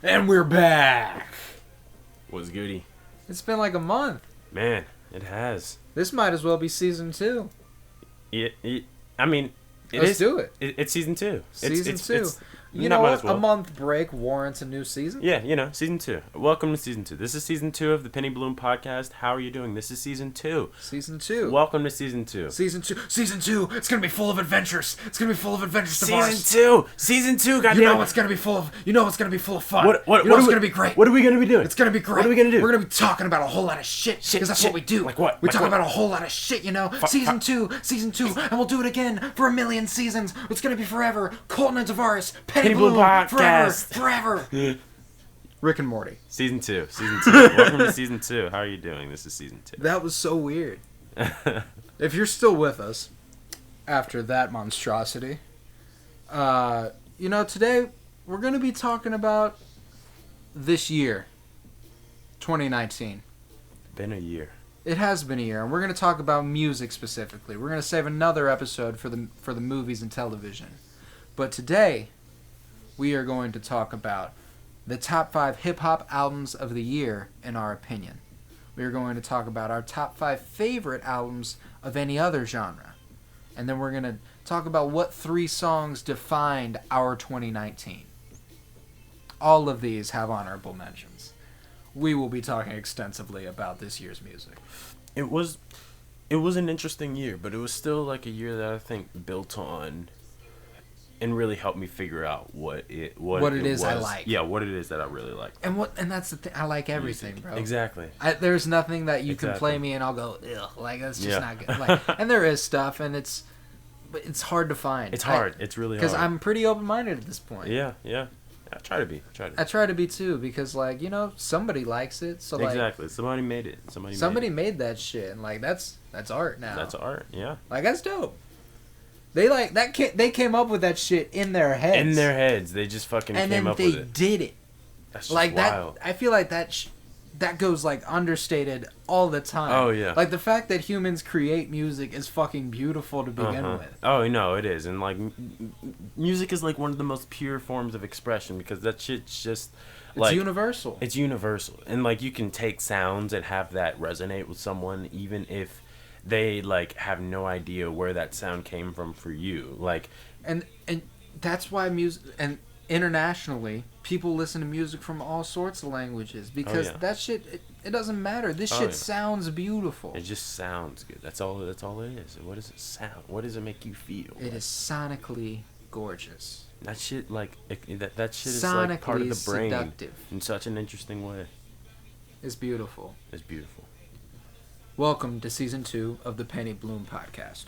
And we're back. What's goody? It's been like a month. Man, it has. This might as well be season 2. Let's do it. It's season 2. Season 2. You know what? A month break warrants a new season. Yeah, season 2. Welcome to season 2. This is season 2 of the Penny Bloom podcast. How are you doing? This is season 2. Season 2. Welcome to season 2. Season 2. Season 2. It's gonna be full of adventures. It's gonna be full of adventures. Season 2. Goddamn. You know it's gonna be full of. You know it's gonna be full of fun. What it's gonna be great. What are we gonna be doing? It's gonna be great. What are we gonna do? We're gonna be talking about a whole lot of shit. Because that's what we do. Like what? We Like talk what? about a whole lot of shit. Season 2, and we'll do it again for a million seasons. It's gonna be forever. Colton and Tavares, Penny Bloom podcast. Forever. Rick and Morty. Season 2. Welcome to season 2. How are you doing? This is season 2. That was so weird. If you're still with us after that monstrosity, today we're going to be talking about this year, 2019. Been a year. It has been a year, and we're going to talk about music specifically. We're going to save another episode for the movies and television. But today, we are going to talk about the top 5 hip-hop albums of the year, in our opinion. We are going to talk about our top 5 favorite albums of any other genre. And then we're going to talk about what 3 songs defined our 2019. All of these have honorable mentions. We will be talking extensively about this year's music. It was an interesting year, but it was still like a year that I think built on and really helped me figure out what it is I like. Yeah, what it is that I really like. And that's the thing. I like everything, music. Bro. Exactly. There's nothing that you can play me and I'll go, ugh, like that's just not good. And there is stuff, and it's hard to find. It's hard. It's really hard. Because I'm pretty open-minded at this point. Yeah. I try to be. I try to be too, because somebody likes it. So exactly. Somebody made it. Somebody made that shit, and that's art now. That's art. Yeah. That's dope. They that. They came up with that shit in their heads. They just fucking came up with it. And then they did it. That's just wild. I feel like that goes understated all the time. Oh yeah. The fact that humans create music is fucking beautiful to begin with. Oh no, it is, and music is one of the most pure forms of expression, because that shit's just it's universal. It's universal, and you can take sounds and have that resonate with someone, even if they have no idea where that sound came from for you. And that's why music, and internationally, people listen to music from all sorts of languages, because that shit, it doesn't matter. This shit sounds beautiful. It just sounds good. That's all it is. What does it sound? What does it make you feel? It is sonically gorgeous. That shit that shit is sonically part of the brain seductive. In such an interesting way. It's beautiful. It's beautiful. Welcome to season 2 of the Penny Bloom podcast.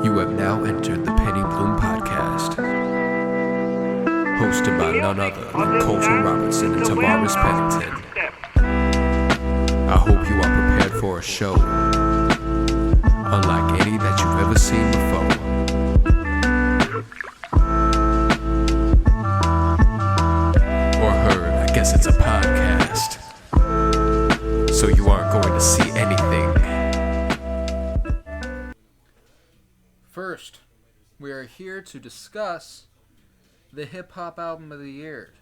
You have now entered the Penny Bloom podcast, hosted by none other than Colton Robinson and Tavares Pennington. I hope you are prepared for a show unlike any that you've ever seen before. Or heard. I guess it's a podcast, so you aren't going to see anything. First, we are here to discuss the hip-hop album of the year.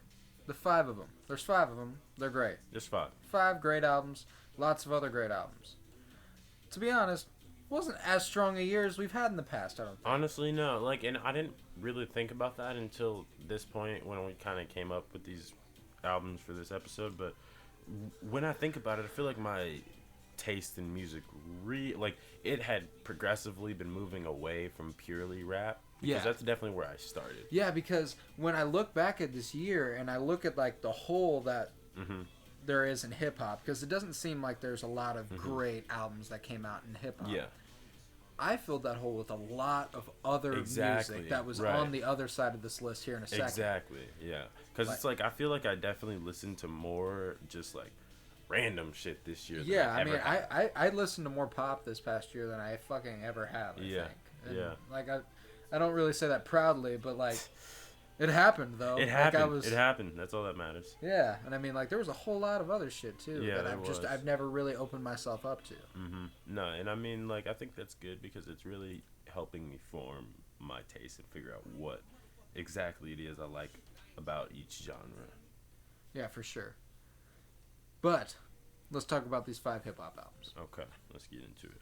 The 5 of them. There's 5 of them. They're great. Just 5. 5 great albums. Lots of other great albums. To be honest, wasn't as strong a year as we've had in the past, I don't think. Honestly, no. And I didn't really think about that until this point, when we kind of came up with these albums for this episode. But when I think about it, I feel like my taste in music it had progressively been moving away from purely rap, because that's definitely where I started. Yeah, because when I look back at this year and I look at the hole that there is in hip hop, because it doesn't seem like there's a lot of great albums that came out in hip hop. Yeah. I filled that hole with a lot of other music that was on the other side of this list here in a second. Exactly, yeah. Because it's I feel like I definitely listened to more just random shit this year. Yeah, I listened to more pop this past year than I fucking ever have, I think. And, I don't really say that proudly, but it happened though. It happened. It happened. That's all that matters. Yeah, and there was a whole lot of other shit too that I've never really opened myself up to. No, and I think that's good, because it's really helping me form my taste and figure out what exactly it is I like about each genre. Yeah, for sure. But let's talk about these 5 hip hop albums. Okay, let's get into it.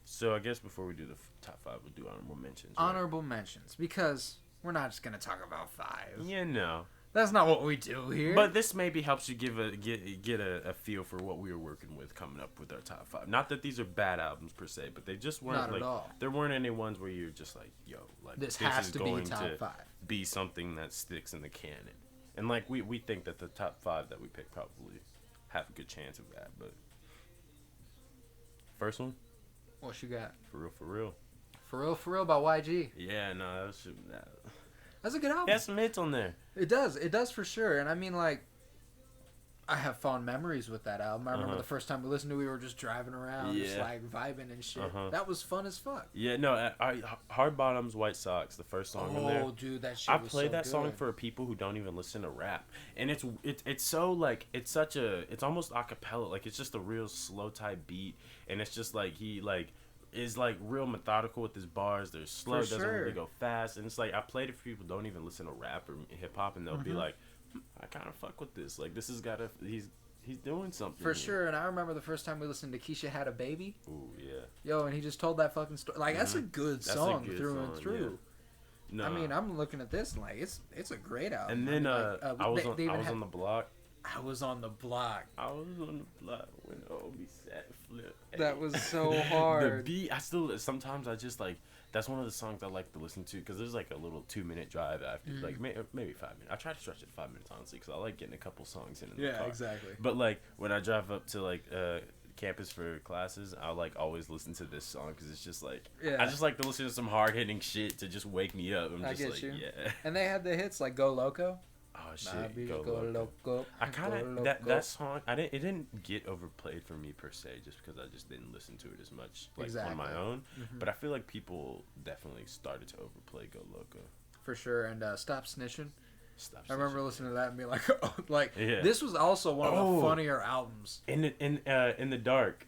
So I guess before we do the top 5, we'll do honorable mentions. Right? Honorable mentions, because we're not just gonna talk about 5. Yeah, no. That's not what we do here. But this maybe helps you get a feel for what we were working with coming up with our top 5. Not that these are bad albums per se, but they just weren't not like at all. There weren't any ones where you're just like, yo, like This has is to be going top to 5. be something that sticks in the canon. And like we think that the top 5 that we picked probably have a good chance of that. But first one, What you got? For Real. For Real by YG. Yeah, no, That's a good album. it has some hits on there. It does for sure. And I mean, like, I have fond memories with that album. I remember the first time we listened to it, we were just driving around, just like vibing and shit. That was fun as fuck. Yeah, no, Hard Bottoms, White Socks, the first song in there. Oh, dude, that shit I was play so that good. song for people who don't even listen to rap, and it's so like it's almost a cappella, like it's just a real slow type beat, and it's just like he like is like real methodical with his bars. They're slow, For doesn't sure. really go fast, and it's like I played it for people who don't even listen to rap or hip hop, and they'll be like, I kind of fuck with this. Like this has got he's doing something For here. sure, and I remember the first time we listened to Keisha Had a Baby. Ooh yeah. Yo, and he just told that fucking story. Like, that's a good song through and through. Yeah. No. I mean, I'm looking at this and, like, it's a great album. And then I was on the block. I was on the block. I was on the block when Obi sat flip. That was so hard. The beat, sometimes I just like, that's one of the songs I like to listen to because there's like a little 2-minute drive after, like maybe 5 minutes. I try to stretch it to 5 minutes honestly because I like getting a couple songs in the car. Exactly. But like when I drive up to like campus for classes, I like always listen to this song because it's just like I just like to listen to some hard hitting shit to just wake me up. I just get like you. yeah. And they had the hits like Go Loco. Oh shit, Baby, Go Loco. I kind of that song. It didn't get overplayed for me per se, just because I just didn't listen to it as much like on my own. But I feel like people definitely started to overplay Go Loco. For sure, and Stop Snitching. I remember listening to that and being like, oh, like this was also one of the funnier albums. In the dark.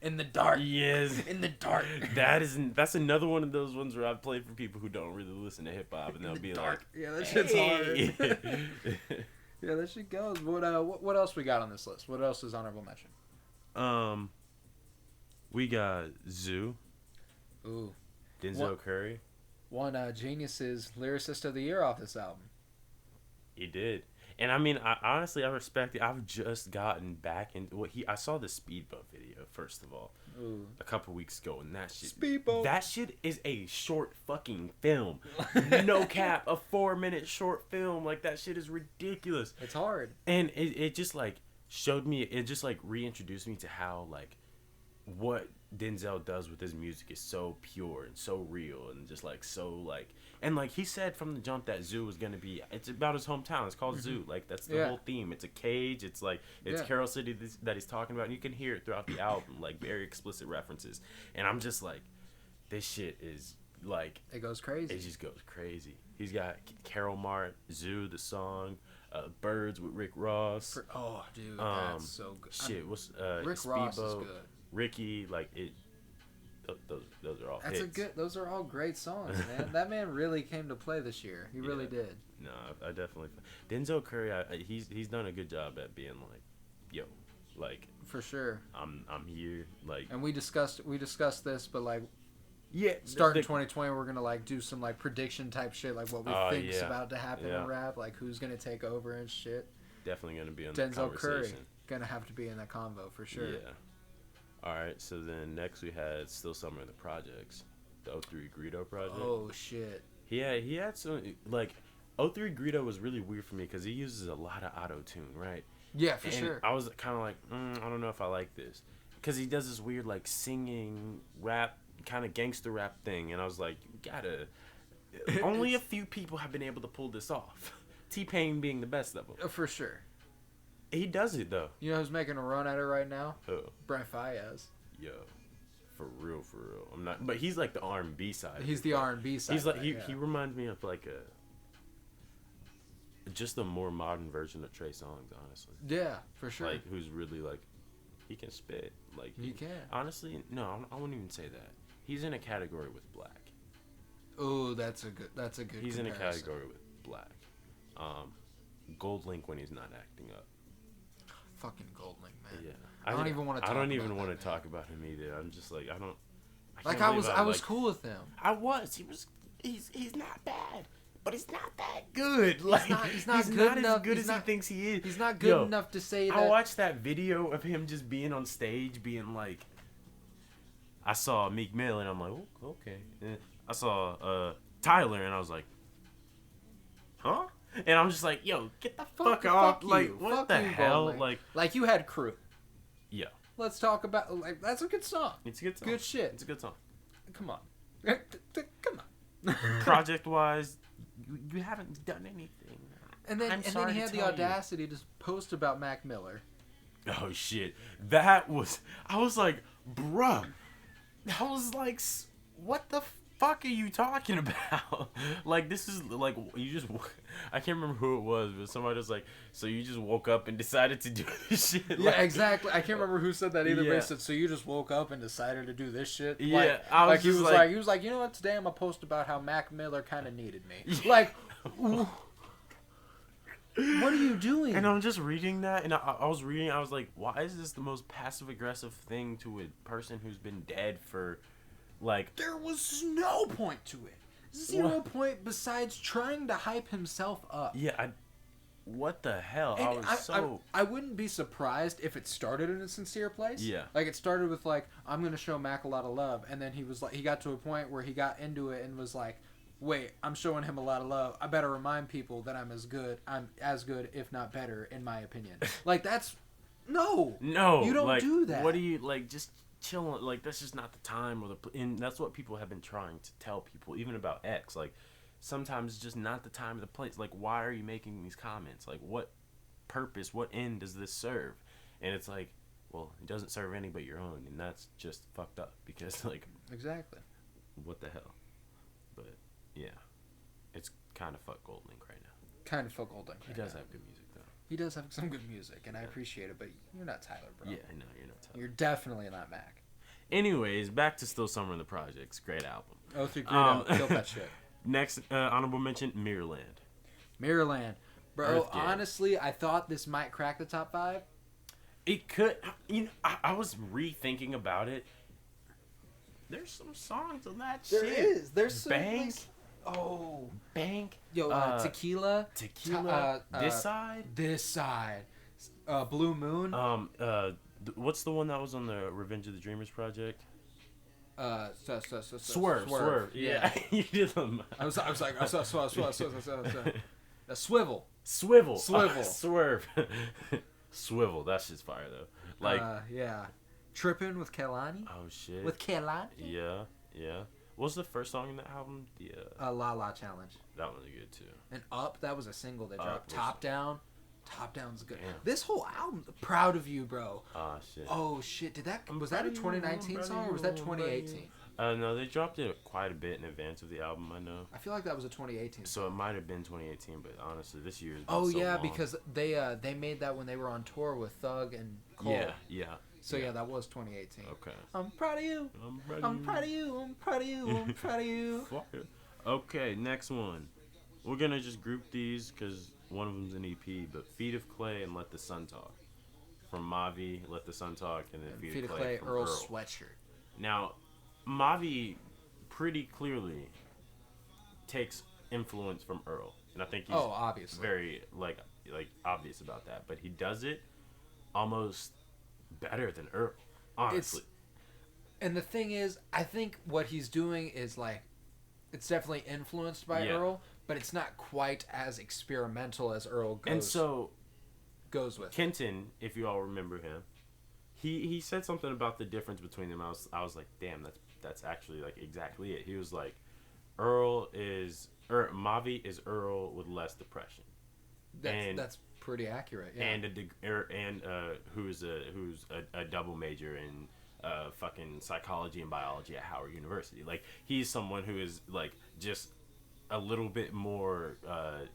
In the dark. Yes. In the dark. That's another one of those ones where I've played for people who don't really listen to hip hop, and they'll be like, "Yeah, that shit's hard." Yeah, that shit goes. What else we got on this list? What else is honorable mention? We got Zoo. Ooh. Denzel Curry. Won Genius's Lyricist of the Year off this album. He did. And I mean, I respect it. I've just gotten back into I saw the Speedboat video first of all, a couple weeks ago, and that shit. Speedboat. That shit is a short fucking film, no cap, a 4-minute short film. Like that shit is ridiculous. It's hard. And it just like showed me. It just like reintroduced me to how like what Denzel does with his music is so pure and so real and just like so like. And like he said from the jump that Zoo was gonna be, it's about his hometown. It's called Zoo. Like that's the whole theme. It's a cage. It's like Carol City that he's talking about. And you can hear it throughout the album, like very explicit references. And I'm just like, this shit is like it goes crazy. It just goes crazy. He's got Carol Mart, Zoo, the song, Birds with Rick Ross. Dude, that's so good. Shit, what's Rick Speedboat, Ross is good. Ricky, like it. Those are all hits. Those are all great songs, man. That man really came to play this year. He really did. No, I definitely. Denzel Curry, he's done a good job at being like, yo, like for sure. I'm here, like. And we discussed this, but like, starting 2020, we're gonna like do some like prediction type shit, like what we think's about to happen in rap, like who's gonna take over and shit. Definitely gonna be on Denzel the conversation. Curry gonna have to be in that convo for sure. Yeah. All right, so then next we had Still Summer in the Projects, the 03 Greedo project. Oh shit. He had some like 03 Greedo was really weird for me because he uses a lot of auto tune, right? Yeah, for sure. I was kind of like, I don't know if I like this because he does this weird like singing rap kind of gangster rap thing, and I was like, you gotta. Only a few people have been able to pull this off. T-Pain being the best of them. For sure. He does it though. You know who's making a run at it right now? Who? Brent Faiyaz. Yo, for real. I'm not, but he's like the R&B side. He's the R&B side. He's like he reminds me of like just a more modern version of Trey Songz, honestly. Yeah, for sure. Like who's really like, he can spit. Like he can. Honestly, no, I wouldn't even say that. He's in a category with Black. Oh, that's a good. He's in a comparison. category with Black. Gold Link when he's not acting up. Fucking Goldlink, man. Yeah, I don't even want to. I don't even want want to talk about him either. I'm just like I don't. Like can't I was believe cool with him. I was. He was. He's not bad, but he's not that good. Like He's not good not enough. as good He's as not, he thinks he is. He's not good enough to say that. I watched that video of him just being on stage, being like. I saw Meek Mill and I'm like, oh, okay. And I saw Tyler and I was like, huh? And I'm just like, yo, get the fuck off! Like, what the hell? Like you had Crew. Yeah. Let's talk about that's a good song. It's a good song. Good shit. It's a good song. Come on. Come on. Project wise, you haven't done anything. And then he had the audacity to post about Mac Miller. Oh shit. That was I was like, bruh. I was like, what the fuck are you talking about? Like, this is like you just I can't remember who it was, but somebody was like, so you just woke up and decided to do this shit? Yeah, like, exactly. I can't remember who said that either, yeah. but he said, so you just woke up and decided to do this shit? Yeah, like, I was he just was like, you know what, today I'm gonna post about how Mac Miller kind of needed me. Like, what are you doing? And I'm just reading that, and I was reading, I was like, why is this the most passive-aggressive thing to a person who's been dead for, like... There was no point to it. Zero point besides trying to hype himself up. Yeah, what the hell? And I wouldn't be surprised if it started in a sincere place. Yeah. Like, it started with, like, I'm going to show Mac a lot of love, and then he was like, he got to a point where he got into it and was like, wait, I'm showing him a lot of love. I better remind people that I'm as good, if not better, in my opinion. Like, that's... No. You don't do that. What do you, like, just chill. Like, that's just not the time and that's what people have been trying to tell people, even about X. Like, sometimes it's just not the time or the place. Like, why are you making these comments? Like, what purpose, what end does this serve? And it's like, well, it doesn't serve any but your own, and that's just fucked up because, like... Exactly. What the hell? But... yeah, it's kind of fuck Gold Link right now. Kind of fuck Gold Link. He does have good music though. He does have some good music, and I appreciate it. But you're not Tyler, bro. Yeah, no, you're not Tyler. You're definitely not Mac. Anyways, back to Still Summer in the Projects. Great album. Oh, great album. Kill that shit. Next honorable mention: Mirrorland. Mirrorland, bro. Earth Gang. Honestly, I thought this might crack the top 5. It could. You know, I was rethinking about it. There's some songs on that shit. There is. There's some Bank. Oh, Bank. yo, Tequila. This Side. This Side. Blue Moon. What's the one that was on the Revenge of the Dreamers project? Swerve. Yeah, you did them. I was like, a Swivel. Swivel. Swerve. Swivel. That's just fire though. Like, yeah. Trippin' with Kehlani. oh shit. With Kehlani. Yeah. What was the first song in the album? The La La Challenge. that was good too. And Up, that was a single they dropped. was- Top Down. Top Down's good. Damn. This whole album, proud of you, bro. Ah shit. Oh shit, was that a 2019 song or was that 2018? No, they dropped it quite a bit in advance of the album. I know. I feel like that was a 2018 song. So it might have been 2018, but honestly, this year's been Oh so yeah, long. because they made that when they were on tour with Thug and Cole. Yeah. So yeah, that was 2018. Okay. I'm proud of you. I'm proud of you. I'm proud of you. I'm proud of you. Fuck it. Okay, next one. We're gonna just group these because one of them's an EP, but Feet of Clay and Let the Sun Talk. From Mavi, Let the Sun Talk, and then Feet of Clay from Earl Earl. Sweatshirt. Now, Mavi pretty clearly takes influence from Earl, and I think he's obviously very like obvious about that. But he does it almost better than Earl, honestly. And the thing is, I think what he's doing is like, it's definitely influenced by Earl, but it's not quite as experimental as Earl goes. And so goes with Kenton, if you all remember him, he said something about the difference between them. I was like, damn, that's actually like exactly it. He was like, Mavi is Earl with less depression. That's pretty accurate. Yeah. And who's a double major in fucking psychology and biology at Howard University. Like, he's someone who is like just a little bit more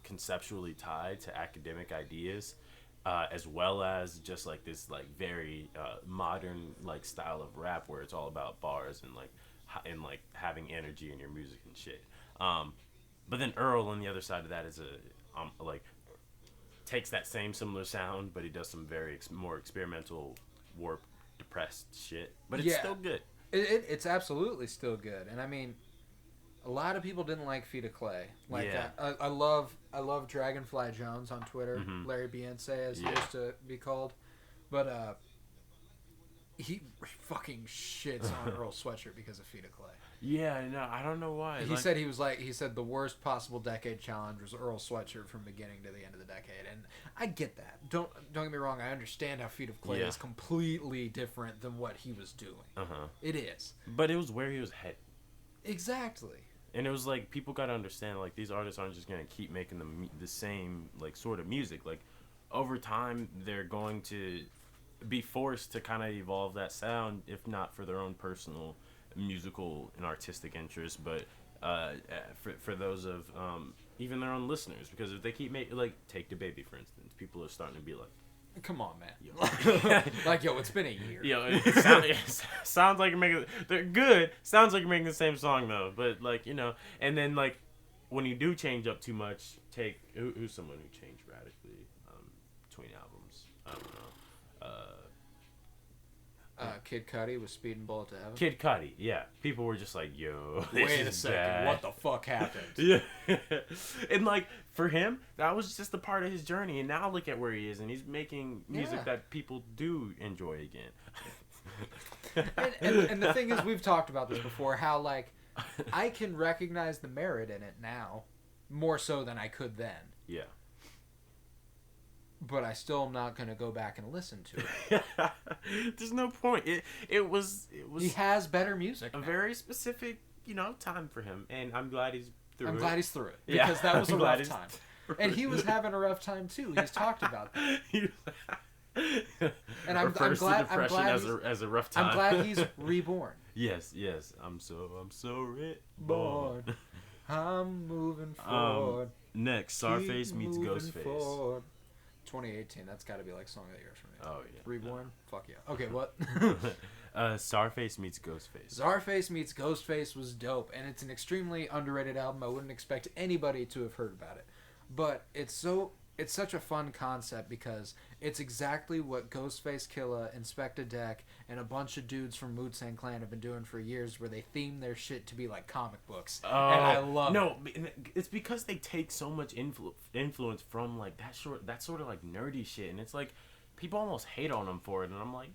conceptually tied to academic ideas, as well as just like this like very modern like style of rap where it's all about bars and like having energy in your music and shit. But then Earl on the other side of that is like takes that same similar sound, but he does some very more experimental, warped, depressed shit. But it's still good. It's absolutely still good, and I mean, a lot of people didn't like Feet of Clay. Like I love Dragonfly Jones on Twitter, Larry Beyonce as he used to be called, but he fucking shits on Earl Sweatshirt because of Feet of Clay. Yeah, no, I don't know why. He said the worst possible decade challenge was Earl Sweatshirt from beginning to the end of the decade, and I get that. Don't get me wrong. I understand how Feet of Clay is completely different than what he was doing. It is, but it was where he was headed. Exactly. And it was like, people gotta understand, like, these artists aren't just gonna keep making the same, like, sort of music. Like, over time, they're going to be forced to kind of evolve that sound, if not for their own personal musical and artistic interests, but for those of even their own listeners. Because if they keep making, like, take the Baby, for instance, people are starting to be like, come on, man. Yo. Like, yo, it's been a year. Yo, it sounds like you're making... They're good. Sounds like you're making the same song, though. But, like, you know... And then, like, when you do change up too much, take... Who's someone who changed radically between albums? I don't know. Kid Cudi with Speed and Bullet to Heaven. Kid Cudi, yeah. People were just like, yo, wait a second. Bad. What the fuck happened? Yeah. And, like, for him, that was just a part of his journey. And now look at where he is. And he's making music that people do enjoy again. and the thing is, we've talked about this before, how, like, I can recognize the merit in it now more so than I could then. Yeah. But I still am not going to go back and listen to it. There's no point. It was. He has better music. A very specific, time for him, and I'm glad he's through it. I'm glad he's through it, because that was a rough time. And he was having a rough time too. He's talked about that. And I'm glad. As a rough time. I'm glad he's reborn. Yes. I'm so reborn. I'm moving forward. Next, Starface meets Ghostface. Forward. 2018. That's got to be like Song of the Year for me. Oh yeah. Reborn. Fuck yeah. Okay, what? Starface meets Ghostface. Starface meets Ghostface was dope, and it's an extremely underrated album. I wouldn't expect anybody to have heard about it, but it's such a fun concept because it's exactly what Ghostface Killah, Inspector Deck, and a bunch of dudes from Wu-Tang Clan have been doing for years, where they theme their shit to be like comic books. And I love it. No, it's because they take so much influence from like that sort of like nerdy shit, and it's like people almost hate on them for it, and I'm like,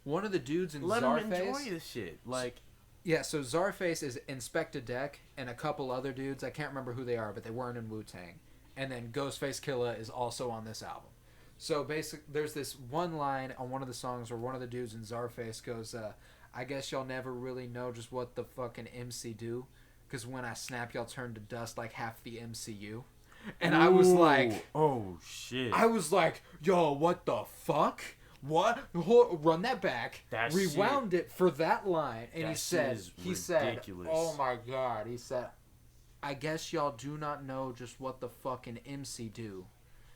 one of the dudes in let Czarface, them enjoy this shit. Like, yeah, so Czarface is Inspector Deck and a couple other dudes. I can't remember who they are, but they weren't in Wu-Tang. And then Ghostface Killah is also on this album. So basically, there's this one line on one of the songs where one of the dudes in Czarface goes, I guess y'all never really know just what the fucking MC do, because when I snap, y'all turn to dust like half the MCU. And I was like... Oh, shit. I was like, yo, what the fuck? What? Run that back. That rewound it for that line. And that he said, oh my God. He said, I guess y'all do not know just what the fucking MC do.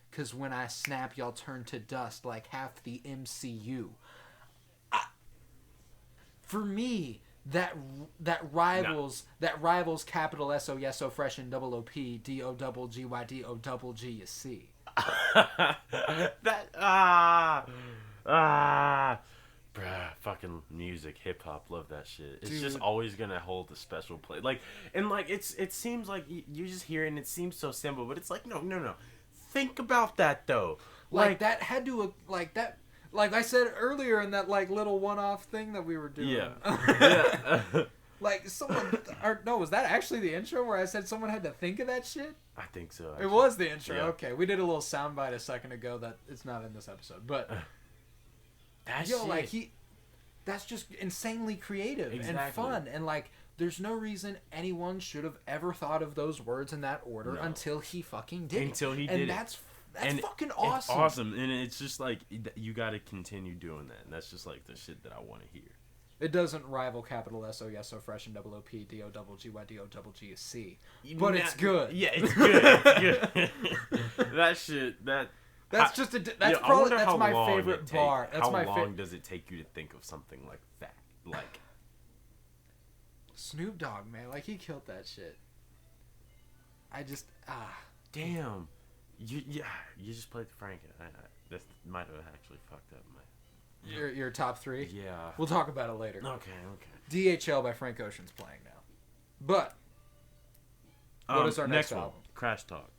Because when I snap, y'all turn to dust like half the MCU. For me, that rivals capital S-O, yes-O, fresh and double O-P, D-O-double-G-Y, D-O-double-G, you see. Bruh, fucking music, hip hop, love that shit. It's Dude. Just always gonna hold a special place. Like, and like it seems like you just hear it and it seems so simple, but it's like no. Think about that though. Like that had to like that. Like I said earlier in that like little one-off thing that we were doing. Yeah. Like someone, was that actually the intro where I said someone had to think of that shit? I think so. Actually. It was the intro. Yeah. Okay, we did a little soundbite a second ago that it's not in this episode, but that's just insanely creative and fun, and like there's no reason anyone should have ever thought of those words in that order until he fucking did. And that's fucking awesome. It's awesome, and it's just like you got to continue doing that, and that's just like the shit that I want to hear. It doesn't rival capital S-O, yes-O, fresh and double O-P, D-O-double-G-Y, D-O-double-G is C. But it's good. Yeah, it's good. It's good. That shit, that's my favorite bar. How long does it take you to think of something like that? Like Snoop Dogg, man, like he killed that shit. I just Damn. You just played Frank. This might have actually fucked up my. your top 3. Yeah. We'll talk about it later. Okay. DHL by Frank Ocean's playing now. But what is our next album? Crash Talk.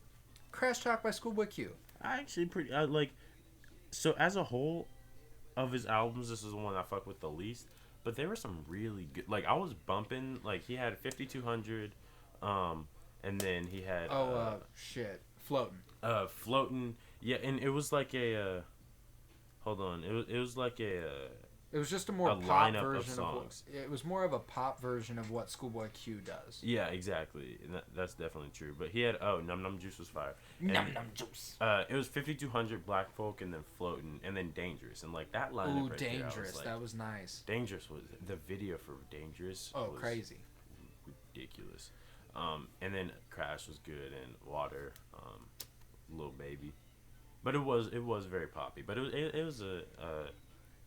Crash Talk by Schoolboy Q. I actually like. So as a whole, of his albums, this is the one I fuck with the least. But there were some really good. Like I was bumping. Like he had 5200, and then he had. Floatin'. Floatin'. Yeah, and it was like a. Hold on. It was like a. It was just a more pop version of songs. It was more of a pop version of what Schoolboy Q does. Yeah, exactly. And that's definitely true. But he had Num Num Juice was fire. Num Num Juice. It was 5200 Black Folk and then Floatin' and then Dangerous and like that line. Ooh, Dangerous. That was nice. Dangerous was the video for Dangerous. Oh, was crazy. Ridiculous. And then Crash was good and Water, Lil Baby, but it was very poppy. But it was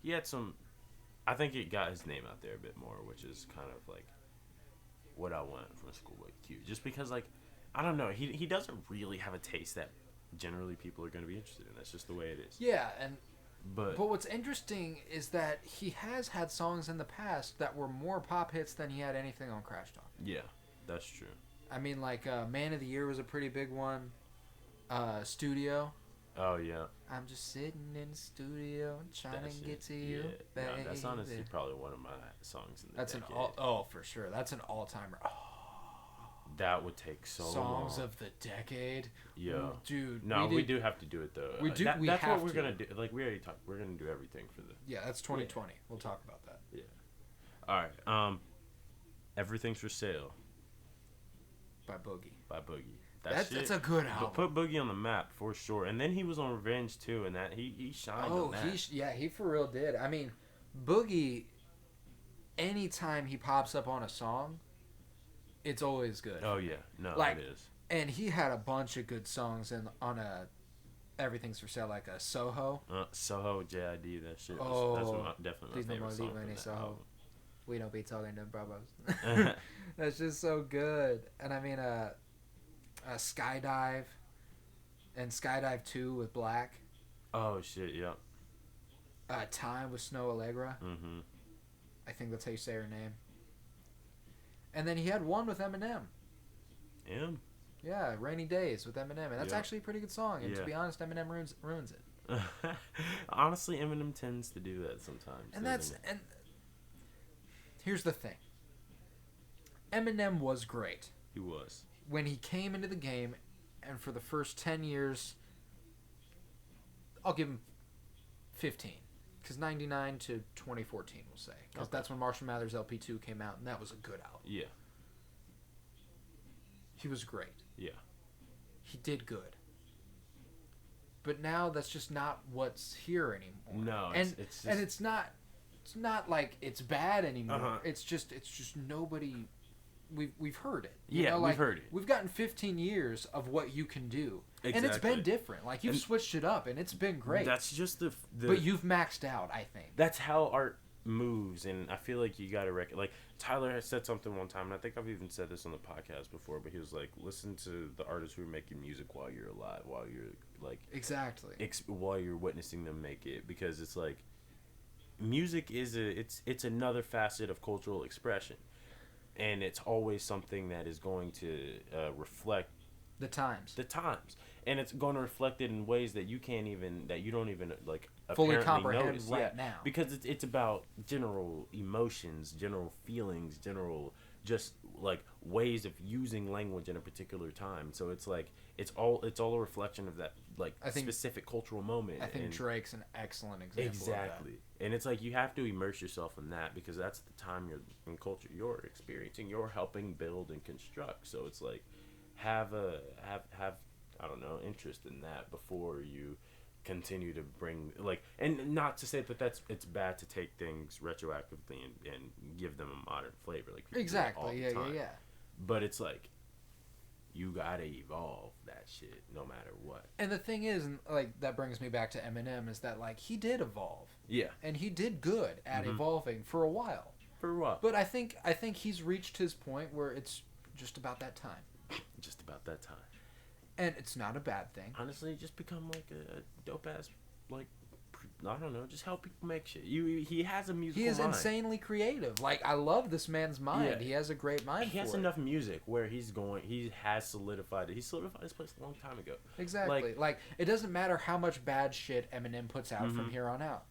he had some. I think it got his name out there a bit more, which is kind of like what I want from Schoolboy Q. Just because, like, I don't know, he doesn't really have a taste that generally people are going to be interested in. That's just the way it is. Yeah, but what's interesting is that he has had songs in the past that were more pop hits than he had anything on Crash Talk. Yeah, that's true. I mean, like, Man of the Year was a pretty big one. Studio. Oh, yeah. I'm just sitting in the studio trying to get to you, baby. No, that's honestly probably one of my songs in the decade. For sure. That's an all-timer. Oh. That would take so long. Songs of the decade. Yeah. Ooh, dude. No, we do have to do it, though. We do. That's what we're going to do. Like, we already talked. We're going to do everything for the... Yeah, that's 2020. Yeah. We'll talk about that. Yeah. All right. Everything's for Sale. By Boogie. That's a good album. Put Boogie on the map for sure. And then he was on Revenge too, and that he shined on that. He for real did. I mean, Boogie. Anytime he pops up on a song, it's always good. Oh yeah, no, like, it is. And he had a bunch of good songs on Everything's for Sale, like a Soho. Soho, JID, that shit. That's definitely my favorite song. Please no more Soho. We don't be talking to brabos. That's just so good. And I mean, Skydive and Skydive 2 with Black. Oh shit, yeah. Time with Snow Allegra. Mm-hmm. I think that's how you say her name. And then he had one with Eminem. Yeah, Rainy Days with Eminem, and that's actually a pretty good song. And to be honest, Eminem ruins it. Honestly, Eminem tends to do that sometimes. And here's the thing. Eminem was great. He was. When he came into the game, and for the first 10 years, I'll give him 15. Because 99 to 2014, we'll say. Because that's when Marshall Mathers LP2 came out, and that was a good album. Yeah. He was great. Yeah. He did good. But now that's just not what's here anymore. No, it's not like it's bad anymore. Uh-huh. It's just nobody. We've heard it. We've heard it. We've gotten 15 years of what you can do, exactly. And it's been different. Like you've switched it up, and it's been great. That's just the. But you've maxed out, I think. That's how art moves, and I feel like you got to like Tyler has said something one time, and I think I've even said this on the podcast before. But he was like, "Listen to the artists who are making music while you're alive, while you're like exactly while you're witnessing them make it, because it's like." Music is it's another facet of cultural expression, and it's always something that is going to reflect the times, and it's going to reflect it in ways that you don't even like fully apparently comprehend notice now, because it's about general emotions, general feelings, general just like ways of using language in a particular time. So it's like it's all a reflection of that like specific cultural moment. I think Drake's an excellent example. Exactly. Of that. And it's like you have to immerse yourself in that because that's the time you're in culture you're experiencing, you're helping build and construct. So it's like have I don't know, interest in that before you continue to bring like, and not to say that it's bad to take things retroactively and give them a modern flavor like exactly yeah but it's like you gotta evolve that shit no matter what. And the thing is, and like that brings me back to Eminem, is that like he did evolve, and he did good at evolving for a while, but I think he's reached his point where it's just about that time. just about that time. And it's not a bad thing. Honestly, just become like a dope ass, like, I don't know, just help people make shit. He has a musical He is mind. insanely creative. Like, I love this man's mind. Yeah. He has a great mind. He has enough music where he has solidified it. He solidified this place a long time ago. Exactly. Like it doesn't matter how much bad shit Eminem puts out from here on out.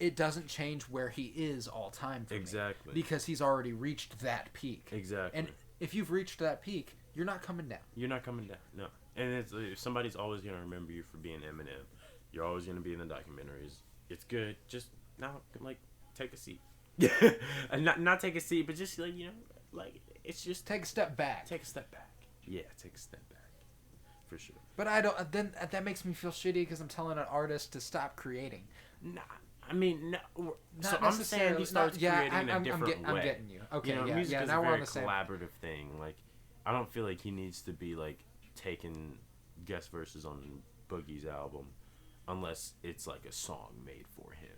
It doesn't change where he is all time for me. Because he's already reached that peak. Exactly. And if you've reached that peak, you're not coming down. You're not coming down. No. And somebody's always going to remember you for being Eminem. You're always going to be in the documentaries. It's good. Just now, like, take a seat. And not take a seat, but just, like, you know, like, it's just... Take a step back. Take a step back. Yeah, take a step back. For sure. But I don't... Then that makes me feel shitty because I'm telling an artist to stop creating. Nah. I mean, no. So I'm saying he starts creating in a different way. I'm getting you. Okay, you know, yeah, music is now a we're very on the same. collaborative thing. Like, I don't feel like he needs to be, like, taking guest verses on Boogie's album unless it's, like, a song made for him.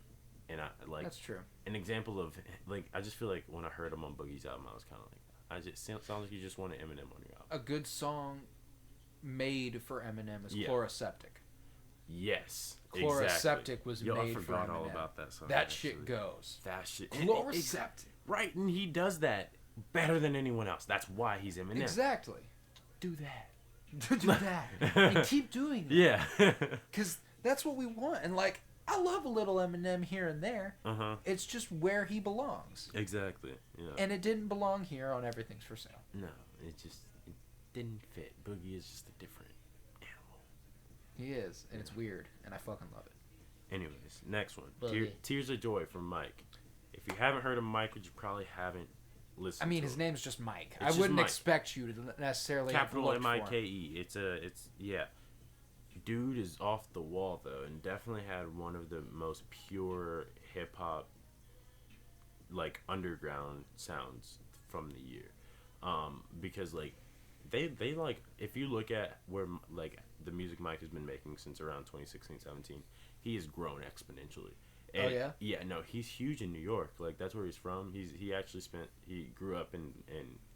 And I, like... That's true. An example of, like, I just feel like when I heard him on Boogie's album, I was kind of like, sounds like you just wanted Eminem on your album. A good song made for Eminem is Chloroseptic. Yes, Chloroseptic was made for Eminem. I forgot all about that song. That shit goes. That shit. Chloroseptic. Right, and he does that better than anyone else. That's why he's Eminem. Exactly. Do that. Do that. And keep doing that. Yeah. Because that's what we want. And, like, I love a little Eminem here and there. It's just where he belongs. Exactly. Yeah. And it didn't belong here on Everything's for Sale. No, it didn't fit. Boogie is just a different animal. He is, and it's weird, and I fucking love it. Anyways, next one. Boogie. Tears of Joy from Mike. If you haven't heard of Mike, you probably haven't listened to him. His name's just Mike. It's I wouldn't Mike. expect you to necessarily Capital have looked for him. Mike. Yeah. Dude is off the wall, though, and definitely had one of the most pure hip-hop, like, underground sounds from the year. Because, like, they like, if you look at where, like, the music Mike has been making since around 2016, 17, he has grown exponentially. And, oh, yeah? Yeah, no, he's huge in New York. Like, that's where he's from. He grew up in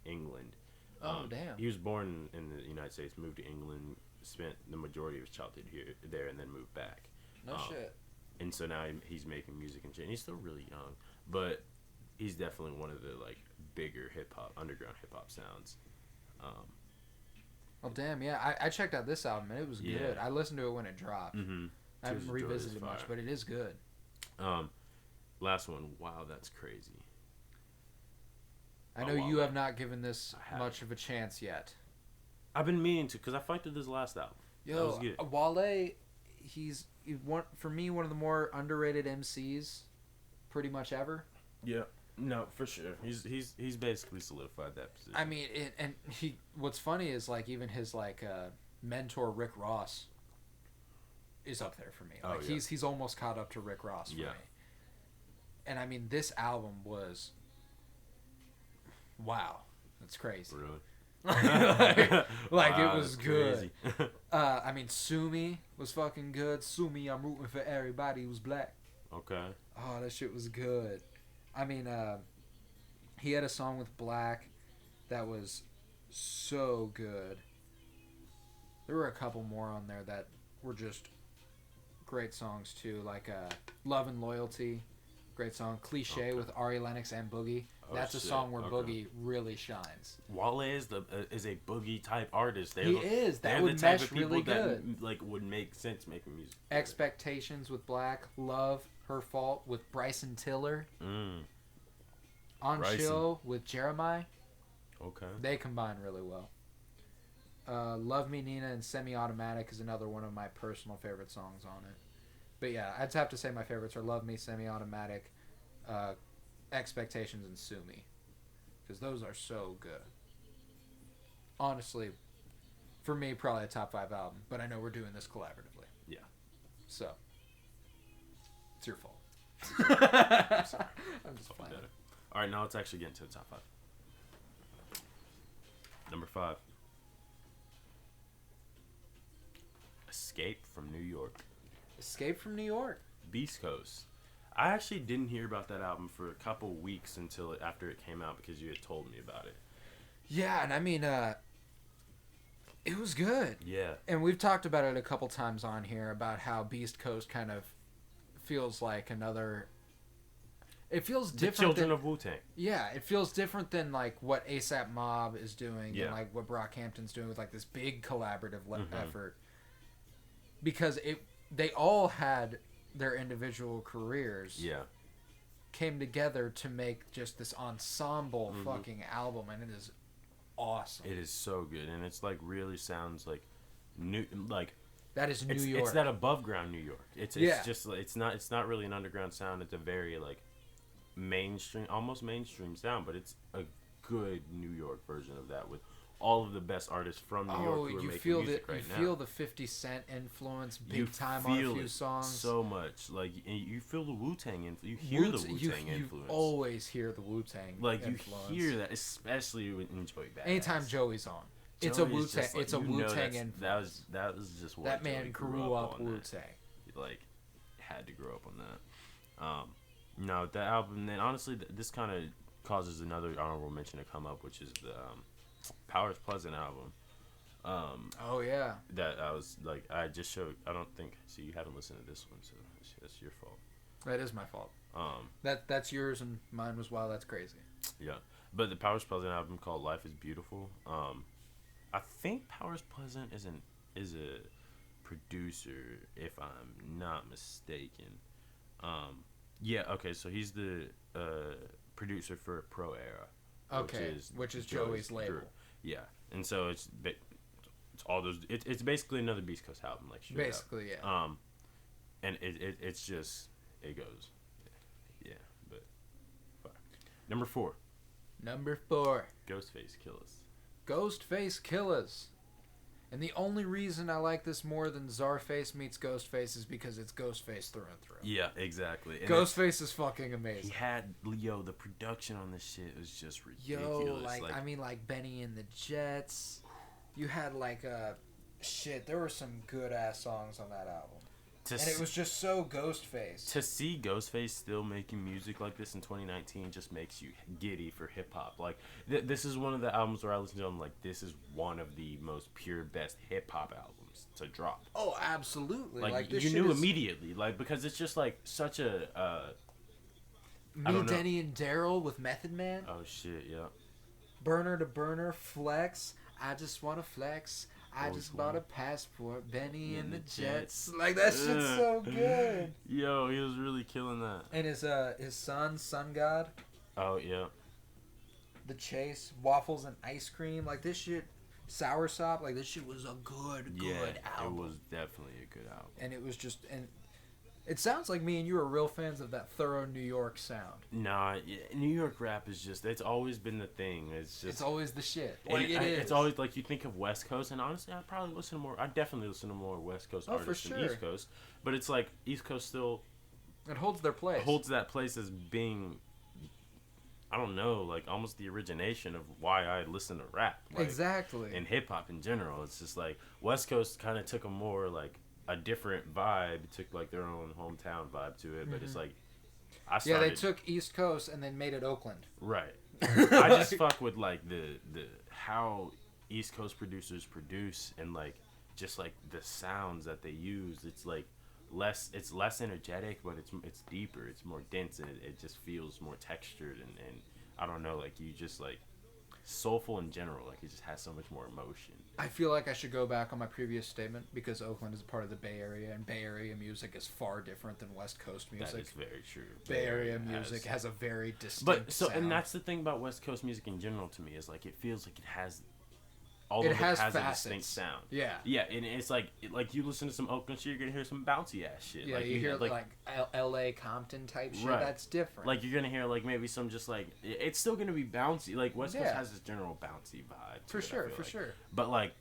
England. Oh, damn. He was born in the United States, moved to England, spent the majority of his childhood there, and then moved back. No shit. And so now he's making music and shit. And he's still really young, but he's definitely one of the, like, bigger underground hip hop sounds. Well, damn, yeah. I checked out this album, and it was good. I listened to it when it dropped. I haven't revisited it much, but it is good. Last one. Wow, that's crazy. I know you have not given this much of a chance yet. I've been meaning to, because I fucked with his last album. That was good. Wale, he's for me one of the more underrated MCs, pretty much ever. Yeah, no, for sure. He's basically solidified that position. I mean, what's funny is, like, even his, like, mentor Rick Ross is up there for me. Like, he's almost caught up to Rick Ross for me. And I mean, this album was, wow, that's crazy. Really? like it was good. I mean, Sue Me was fucking good. Sue Me, I'm rooting for everybody who's black. Okay. Oh, that shit was good. I mean, he had a song with Black that was so good. There were a couple more on there that were just great songs too, like Love and Loyalty. Great song. Cliche with Ari Lennox and Boogie. That's a song where Boogie really shines. Wale is a Boogie type artist. He is. That would mesh really good. That, like, would make sense making music. Expectations with Black. Love, Her Fault with Bryson Tiller. On Chill with Jeremiah. Okay. They combine really well. Love Me Nina and Semi-Automatic is another one of my personal favorite songs on it. But yeah, I'd have to say my favorites are Love Me, Semi-Automatic, Expectations, and Sue Me. Because those are so good. Honestly, for me, probably a top 5 album. But I know we're doing this collaboratively. Yeah. So, it's your fault. I'm just playing. All right, now let's actually get into the top 5. Number 5. Escape from New York. Escape from New York. Beast Coast. I actually didn't hear about that album for a couple weeks after it came out because you had told me about it. Yeah, and I mean, It was good. Yeah. And we've talked about it a couple times on here about how Beast Coast kind of feels like another. It feels different. The Children of Wu-Tang. Yeah, it feels different than like what ASAP Mob is doing and like what Brockhampton's doing with like this big collaborative effort. Because they all had their individual careers. Yeah. Came together to make just this ensemble fucking album, and it is awesome. It is so good, and it's like really sounds like new, like that is New York. It's that above ground New York. It's just it's not really an underground sound. It's a very like mainstream, almost mainstream sound, but it's a good New York version of that with all of the best artists from New York who are making music right now. You feel the 50 Cent influence big time on a few songs. So much. Like, you feel the Wu-Tang influence. You hear the Wu-Tang influence. You always hear the Wu-Tang influence. You hear that, especially in Joey Badass. Anytime Joey's on. It's a Wu-Tang influence. That was just what that man grew up Wu-Tang. Like, had to grow up on that. No, that album, then honestly, this kind of causes another honorable mention to come up, which is the Powers Pleasant album. Oh yeah. That I was like, I just showed. I don't think. See, you haven't listened to this one, so that's your fault. That is my fault. That's yours and mine was Wow, That's Crazy. Yeah, but the Powers Pleasant album called Life Is Beautiful. I think Powers Pleasant is a producer, if I'm not mistaken. Yeah. Okay. So he's the producer for Pro Era. Okay, which is Joey's label. Drew. Yeah, and so it's all those. It's basically another Beast Coast album, like straight basically, up. yeah. And it's just it goes, yeah. But Number 4. Ghostface Killers. Ghostface Killers. And the only reason I like this more than Czarface meets Ghostface is because it's Ghostface through and through. Yeah, exactly. And Ghostface is fucking amazing. He had, the production on this shit was just ridiculous. Like Benny and the Jets. You had there were some good ass songs on that album. And it was just so Ghostface. To see Ghostface still making music like this in 2019 just makes you giddy for hip-hop. Like, this is one of the albums where I listen to them like, this is one of the most pure, best hip-hop albums to drop. Oh, absolutely. Like you knew immediately. Like, because it's just, like, such a... Me, Denny, and Daryl with Method Man. Oh, shit, yeah. Burner to Burner, Flex. I just want to flex. I just bought a passport, Benny and the Jets. Like, that shit's so good. Yo, he was really killing that. And his son, Sun God. Oh, yeah. The Chase, Waffles and Ice Cream. Like, this shit, Soursop, like, this shit was a good album. It was definitely a good album. And it was just... and it sounds like me and you are real fans of that thorough New York sound. Nah, New York rap is just... It's always been the thing. It's always the shit. It's always like you think of West Coast, and honestly, I definitely listen to more West Coast artists than East Coast. But it's like East Coast still... It holds their place. Holds that place as being... I don't know, like almost the origination of why I listen to rap. Like, exactly. And hip-hop in general. It's just like West Coast kind of took a more like... a different vibe, took like their own hometown vibe to it, but it's like they took East Coast and then made it Oakland. Right. I just fuck with like the how East Coast producers produce and like just like the sounds that they use. It's like less energetic, but it's deeper, it's more dense, and it just feels more textured and I don't know, like you just like soulful in general, like it just has so much more emotion. I feel like I should go back on my previous statement because Oakland is a part of the Bay Area, and Bay Area music is far different than West Coast music. That is very true. Bay Area music has a very distinct sound. And that's the thing about West Coast music in general to me is like it feels like it has facets. A distinct sound. Yeah. Yeah, and it's like you listen to some Oakland shit, you're gonna hear some bouncy ass shit. Yeah, like, you hear like L.A. Compton type shit. Right. That's different. Like you're gonna hear like maybe some just like it's still gonna be bouncy. Like West Coast has this general bouncy vibe. For sure. But like,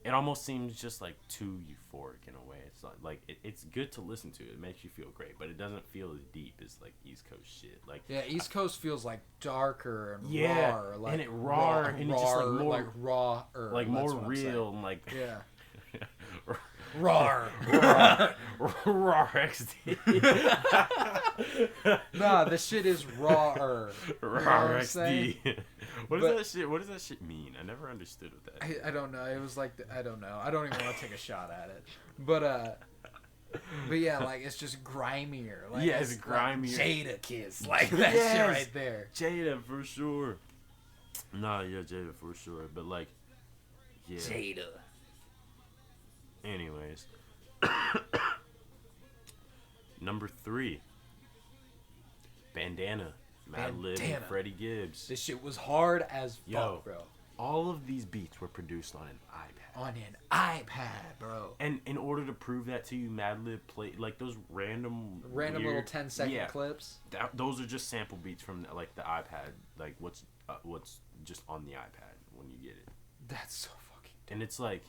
it almost seems just like too euphoric in a way. It's like it's good to listen to. It makes you feel great, but it doesn't feel as deep as like East Coast shit. Like East Coast feels like darker and raw, like and it's just like more like raw, like more real and like Rawr. Raw XD. Nah, this shit is rawer. Raw XD. What does that shit mean? I never understood what that. I don't know. It was like I don't know. I don't even want to take a shot at it. But yeah, like it's just grimier. Like, yeah, it's grimier. Like Jada Kiss, like that shit right there. Jada for sure. Nah, yeah, Jada for sure. But like, yeah. Jada. Anyways, number 3, Bandana, Madlib, and Freddie Gibbs. This shit was hard as fuck, bro. All of these beats were produced on an iPad. On an iPad, bro. And in order to prove that to you, Madlib played like those random weird, little 10-second clips. Those are just sample beats from like the iPad, like what's just on the iPad when you get it. That's so fucking dope. And it's like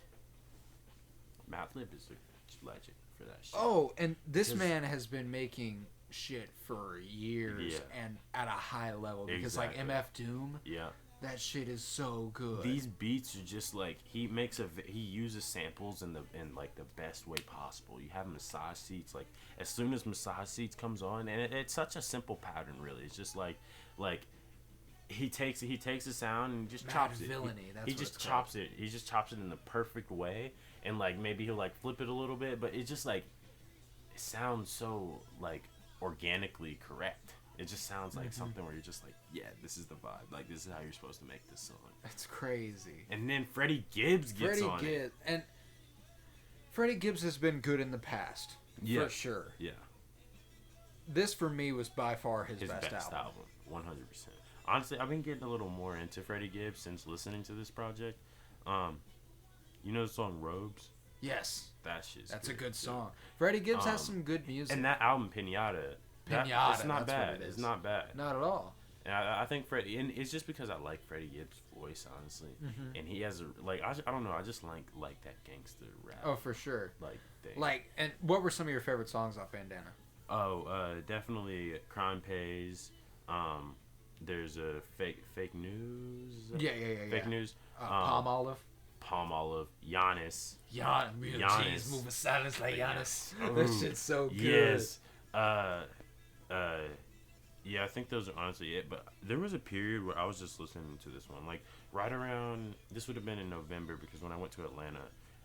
Madlib is a legend for that shit. Oh, and this man has been making shit for years and at a high level because like MF Doom. Yeah. That shit is so good. These beats are just like he uses samples in like the best way possible. You have massage seats, like as soon as massage seats comes on, and it's such a simple pattern really. It's just like he takes a sound and just chops it. He just chops it. He just chops it in the perfect way, and like maybe he'll like flip it a little bit, but it's just like it sounds so like organically correct. It just sounds like something where you're just like, yeah, this is the vibe. Like, this is how you're supposed to make this song. That's crazy. And then Freddie Gibbs gets on it. And Freddie Gibbs has been good in the past. Yeah. For sure. Yeah. This, for me, was by far his best album. 100%. Honestly, I've been getting a little more into Freddie Gibbs since listening to this project. You know the song Robes? Yes. That's a good song. Freddie Gibbs has some good music. And that album, Pinata, it's not bad. It's not bad. Not at all. And I think Freddie, and it's just because I like Freddie Gibbs' voice, honestly. And he has I don't know, I just like that gangster rap. Oh, for sure. Thing. And what were some of your favorite songs off Bandana? Oh, definitely Crime Pays. There's a fake news. Yeah. Fake news. Palm Olive. Giannis. Giannis moving silence like Giannis. That shit's so good. Yes. Yeah, I think those are honestly it. But there was a period where I was just listening to this one, like right around. This would have been in November because when I went to Atlanta,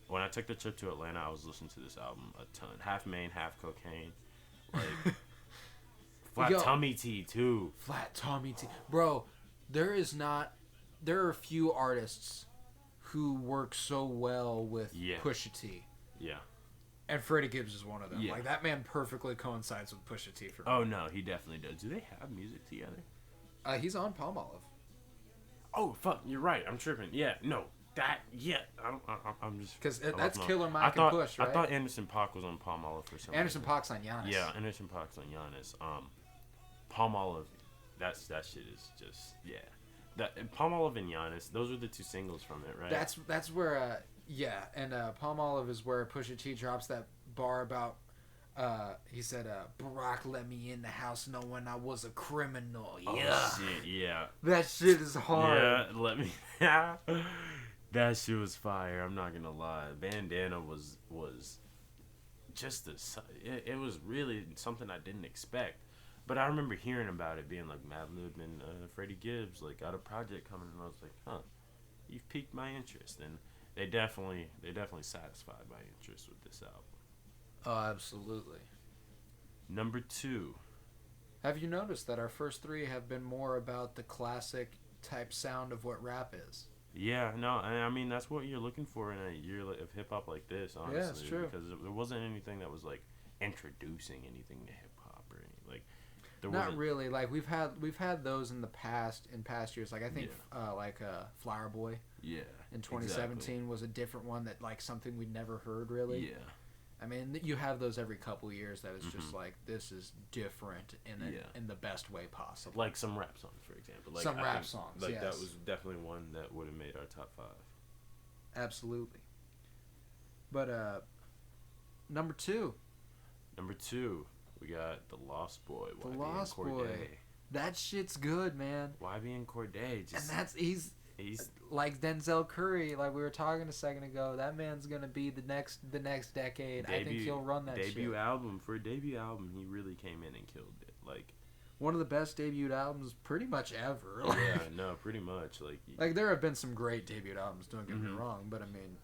when I took the trip to Atlanta, I was listening to this album a ton. Half Main, Half Cocaine, like Flat Tummy Tea too. Flat Tummy Tea, bro. There are a few artists who work so well with Pusha T. Yeah. And Freddie Gibbs is one of them. Yeah. Like, that man perfectly coincides with Pusha T for me. Oh, no, he definitely does. Do they have music together? He's on Palm Olive. Oh, fuck, you're right. I'm tripping. Yeah, no. I'm just... Because that's Killer Mike and Push, right? I thought Anderson .Paak was on Palm Olive for some Anderson reason. .Paak's on Giannis. Yeah, Anderson .Paak's on Giannis. Palm Olive, that shit is just... Yeah. Palm Olive and Giannis, those are the two singles from it, right? That's where... Yeah, and Palm Olive is where Pusha T drops that bar about, he said, Barack let me in the house knowing I was a criminal. Yeah. Oh, shit, yeah. That shit is hard. Yeah, let me... That shit was fire, I'm not gonna lie. Bandana was just it was really something I didn't expect. But I remember hearing about it being like Madlib and Freddie Gibbs, like, got a project coming, and I was like, huh, you've piqued my interest. And they definitely satisfied my interest with this album. Oh, absolutely. Number 2. Have you noticed that our first 3 have been more about the classic type sound of what rap is? Yeah, no, I mean, that's what you're looking for in a year of hip-hop like this, honestly. Yeah, it's true. Because there wasn't anything that was, like, introducing anything to hip-hop or anything. Like, not really. Like, we've had those in past years. Like, I think Flower Boy. Yeah. In 2017 was a different one that, like, something we'd never heard really. Yeah. I mean, you have those every couple of years that is just like, this is different in the best way possible. Like some rap songs, for example. Like, some rap songs, like, that was definitely one that would have made our top 5. Absolutely. But, number 2. Number 2, we got The Lost Boy. The Lost Boy. That shit's good, man. YB and Cordae. And He's like Denzel Curry, like we were talking a second ago. That man's gonna be the next decade. I think he'll run that debut shit. album. For a debut album, he really came in and killed it. Like one of the best debut albums pretty much ever. Yeah, no, pretty much. Like there have been some great debut albums, don't get me Mhm. wrong, but I mean,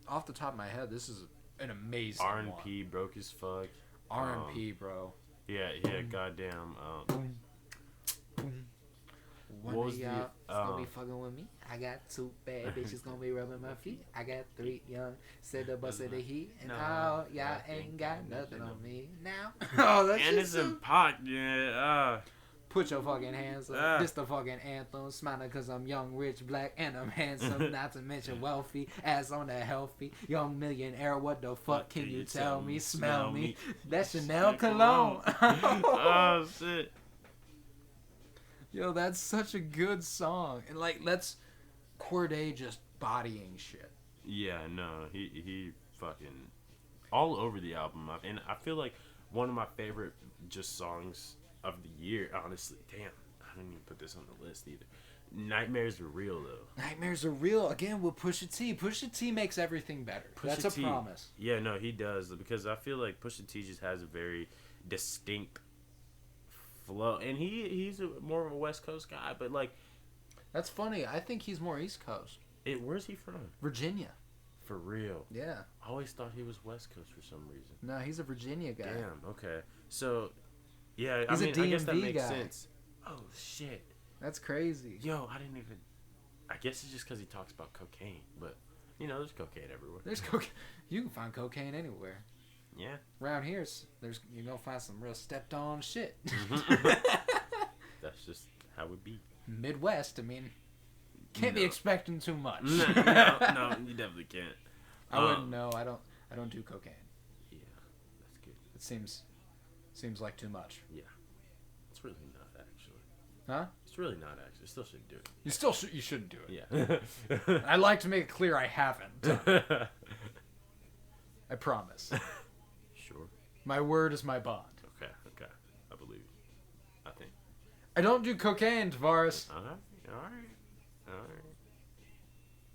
off the top of my head, this is an amazing R&P broke as fuck. R&P, bro. Yeah, goddamn. Boom, boom. One What of was the, y'all gonna be fucking with me. I got 2 bad bitches gonna be rubbing my feet. I got 3 young, said the bus of the heat, and all y'all ain't got nothing on me now. Oh, that's Anderson Paak, yeah. Put your fucking hands up. This the fucking anthem. Smiling cause I'm young, rich, black, and I'm handsome. Not to mention wealthy. Ass on that healthy. Young millionaire. What the fuck can you tell me? Smell me. That's Chanel cologne. Oh, shit. Yo, that's such a good song. And like, that's Corday just bodying shit. Yeah, no, he fucking all over the album. And I feel like one of my favorite just songs of the year, honestly. Damn, I didn't even put this on the list either. Nightmares Are Real, though. Nightmares Are Real, again, with Pusha T. Pusha T makes everything better. That's a promise. Yeah, no, he does. Because I feel like Pusha T just has a very distinct flow. And he's more of a West Coast guy, but like... That's funny. I think he's more East Coast. Where's he from? Virginia. For real? Yeah. I always thought he was West Coast for some reason. No, he's a Virginia guy. Damn, okay. So... Yeah, he's I guess that DMV makes guy. sense. Oh, shit. That's crazy. Yo, I didn't even... I guess it's just because he talks about cocaine. But, you know, there's cocaine everywhere. There's cocaine. You can find cocaine anywhere. Yeah. Around here, you're going to find some real stepped on shit. That's just how it be. Midwest, I mean, can't be expecting too much. No, you definitely can't. I wouldn't know. I don't do cocaine. Yeah, that's good. It seems like too much. Yeah. It's really not, actually. Huh? It's really not, actually. Still shouldn't do it. You shouldn't do Yeah. it. I'd like to make it clear I haven't. I promise. Sure. My word is my bond. Okay. I believe you. I think. I don't do cocaine, Tavares. All right.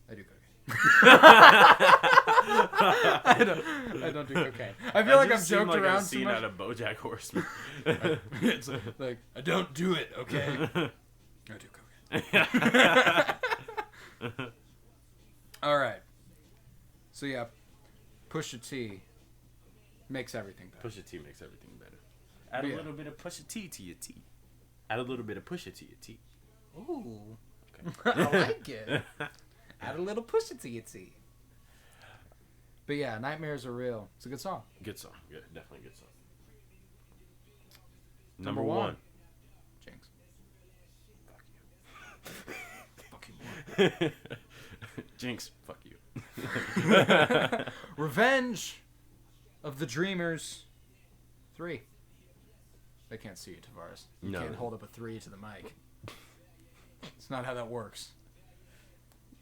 I do cocaine. I don't do cocaine. I feel like I've joked like around a scene too much. out of BoJack Horseman. It's like, I don't do it, okay? I do cocaine. All right. So yeah, Pusha T makes everything better. Pusha T makes everything better. Add a little bit of Pusha T to your tea. Add a little bit of Pusha to your tea. Ooh. Okay. I like it. Add a little Pusha to your tea. But yeah, Nightmares Are Real. It's a good song. Good song. Good. Definitely a good song. Number one. Jinx. Fuck you. Jinx. Fuck you. Revenge of the Dreamers 3. They can't see you, Tavares. You can't hold up a 3 to the mic. It's not how that works.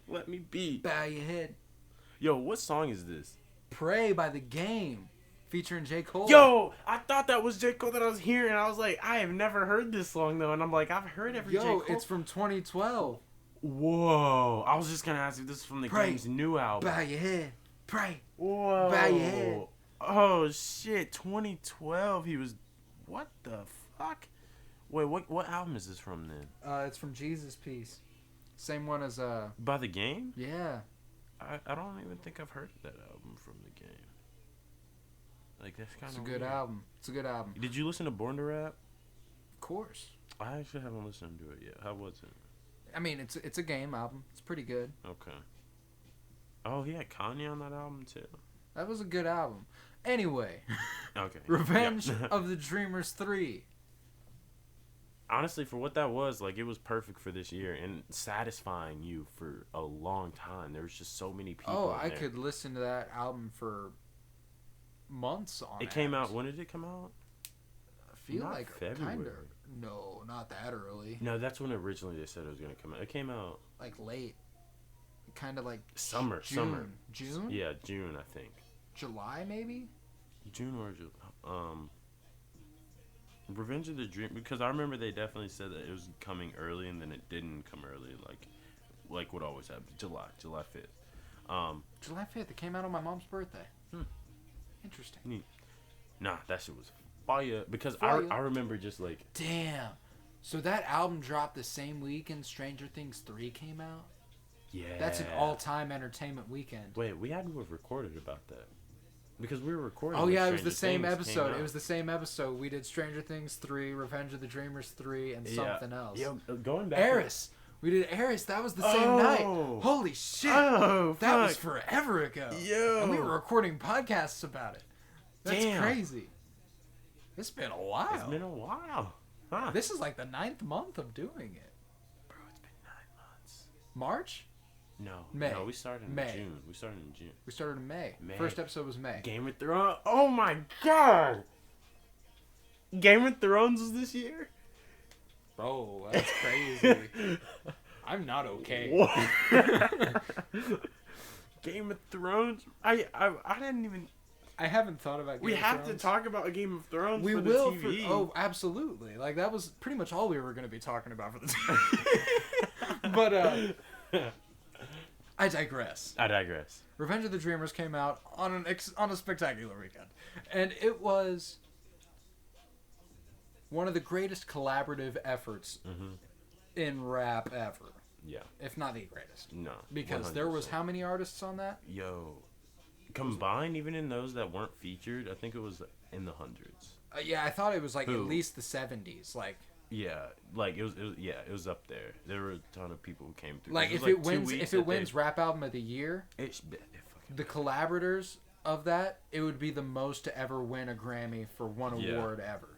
Let me be. Bow your head. Yo, what song is this? Pray by The Game. Featuring J. Cole. Yo, I thought that was J. Cole that I was hearing. I was like, I have never heard this song, though. And I'm like, I've heard every J. Cole. It's from 2012. Whoa. I was just going to ask if this is from the Game's new album. Bow your head. Pray. Whoa. Bow your head. Oh, shit. 2012. He was... What the fuck? Wait, what album is this from, then? It's from Jesus Piece. Same one as... By The Game? Yeah. I don't even think I've heard that album from The Game. Like, that's kind of It's a good album. It's a good album. Did you listen to Born to Rap? Of course. I actually haven't listened to it yet. How was it? I mean, it's a Game album. It's pretty good. Okay. Oh, he had Kanye on that album, too. That was a good album. Anyway. Okay. Revenge Yeah. of the Dreamers 3. Honestly, for what that was, like, it was perfect for this year and satisfying you for a long time. There was just so many people. Oh, in I there. could listen to that album for months on It came out. When did it come out? I feel Not like February. kind of. No, not that early. No, that's when originally they said it was going to come out. It came out Like late. Kind of like summer. June? Yeah, June, I think. July, maybe? June or July. Revenge of the Dream, because I remember they definitely said that it was coming early and then it didn't come early. Like, like what always happens. July 5th. July 5th. It came out on my mom's birthday. Interesting. Neat. Nah, that shit was fire. Because Fire. I remember just like... Damn. So that album dropped the same weekend Stranger Things 3 came out? Yeah. That's an all-time entertainment weekend. Wait, we had to have recorded about that. Because we were recording. Oh, when yeah, it was Stranger the same Things episode. came out. It was the same episode. We did Stranger Things 3, Revenge of the Dreamers 3, and something else. Yeah, going back. Eris. We did Eris. That was the same night. Holy shit. Oh, that fuck. was forever ago. Yo. And we were recording podcasts about it. That's Damn. crazy. It's been a while. It's been a while. Huh. This is like the 9th month of doing it. Bro, it's been 9 months. March? No. May. No, we started in May. June. We started in June. We started in May. May. First episode was May. Game of Thrones. Oh my god. Game of Thrones was this year? Bro, that's crazy. I'm not okay. What? Game of Thrones? I didn't even... I haven't thought about Game We of have Thrones. to talk about Game of Thrones We for the will. TV. Oh, absolutely. Like, that was pretty much all we were going to be talking about for the TV. But, I digress. Revenge of the Dreamers came out on on a spectacular weekend. And it was one of the greatest collaborative efforts in rap ever. Yeah. If not the greatest. No. Because there was 100%. how many artists on that? Yo. Combined, even in those that weren't featured, I think it was in the hundreds. Yeah, I thought it was like Who? at least the 70s. Like, Yeah, like it was up there. There were a ton of people who came through. like was if it 2 wins, weeks if it that wins rap album of the year, it fucking the collaborators of that, it would be the most to ever win a Grammy for one award ever.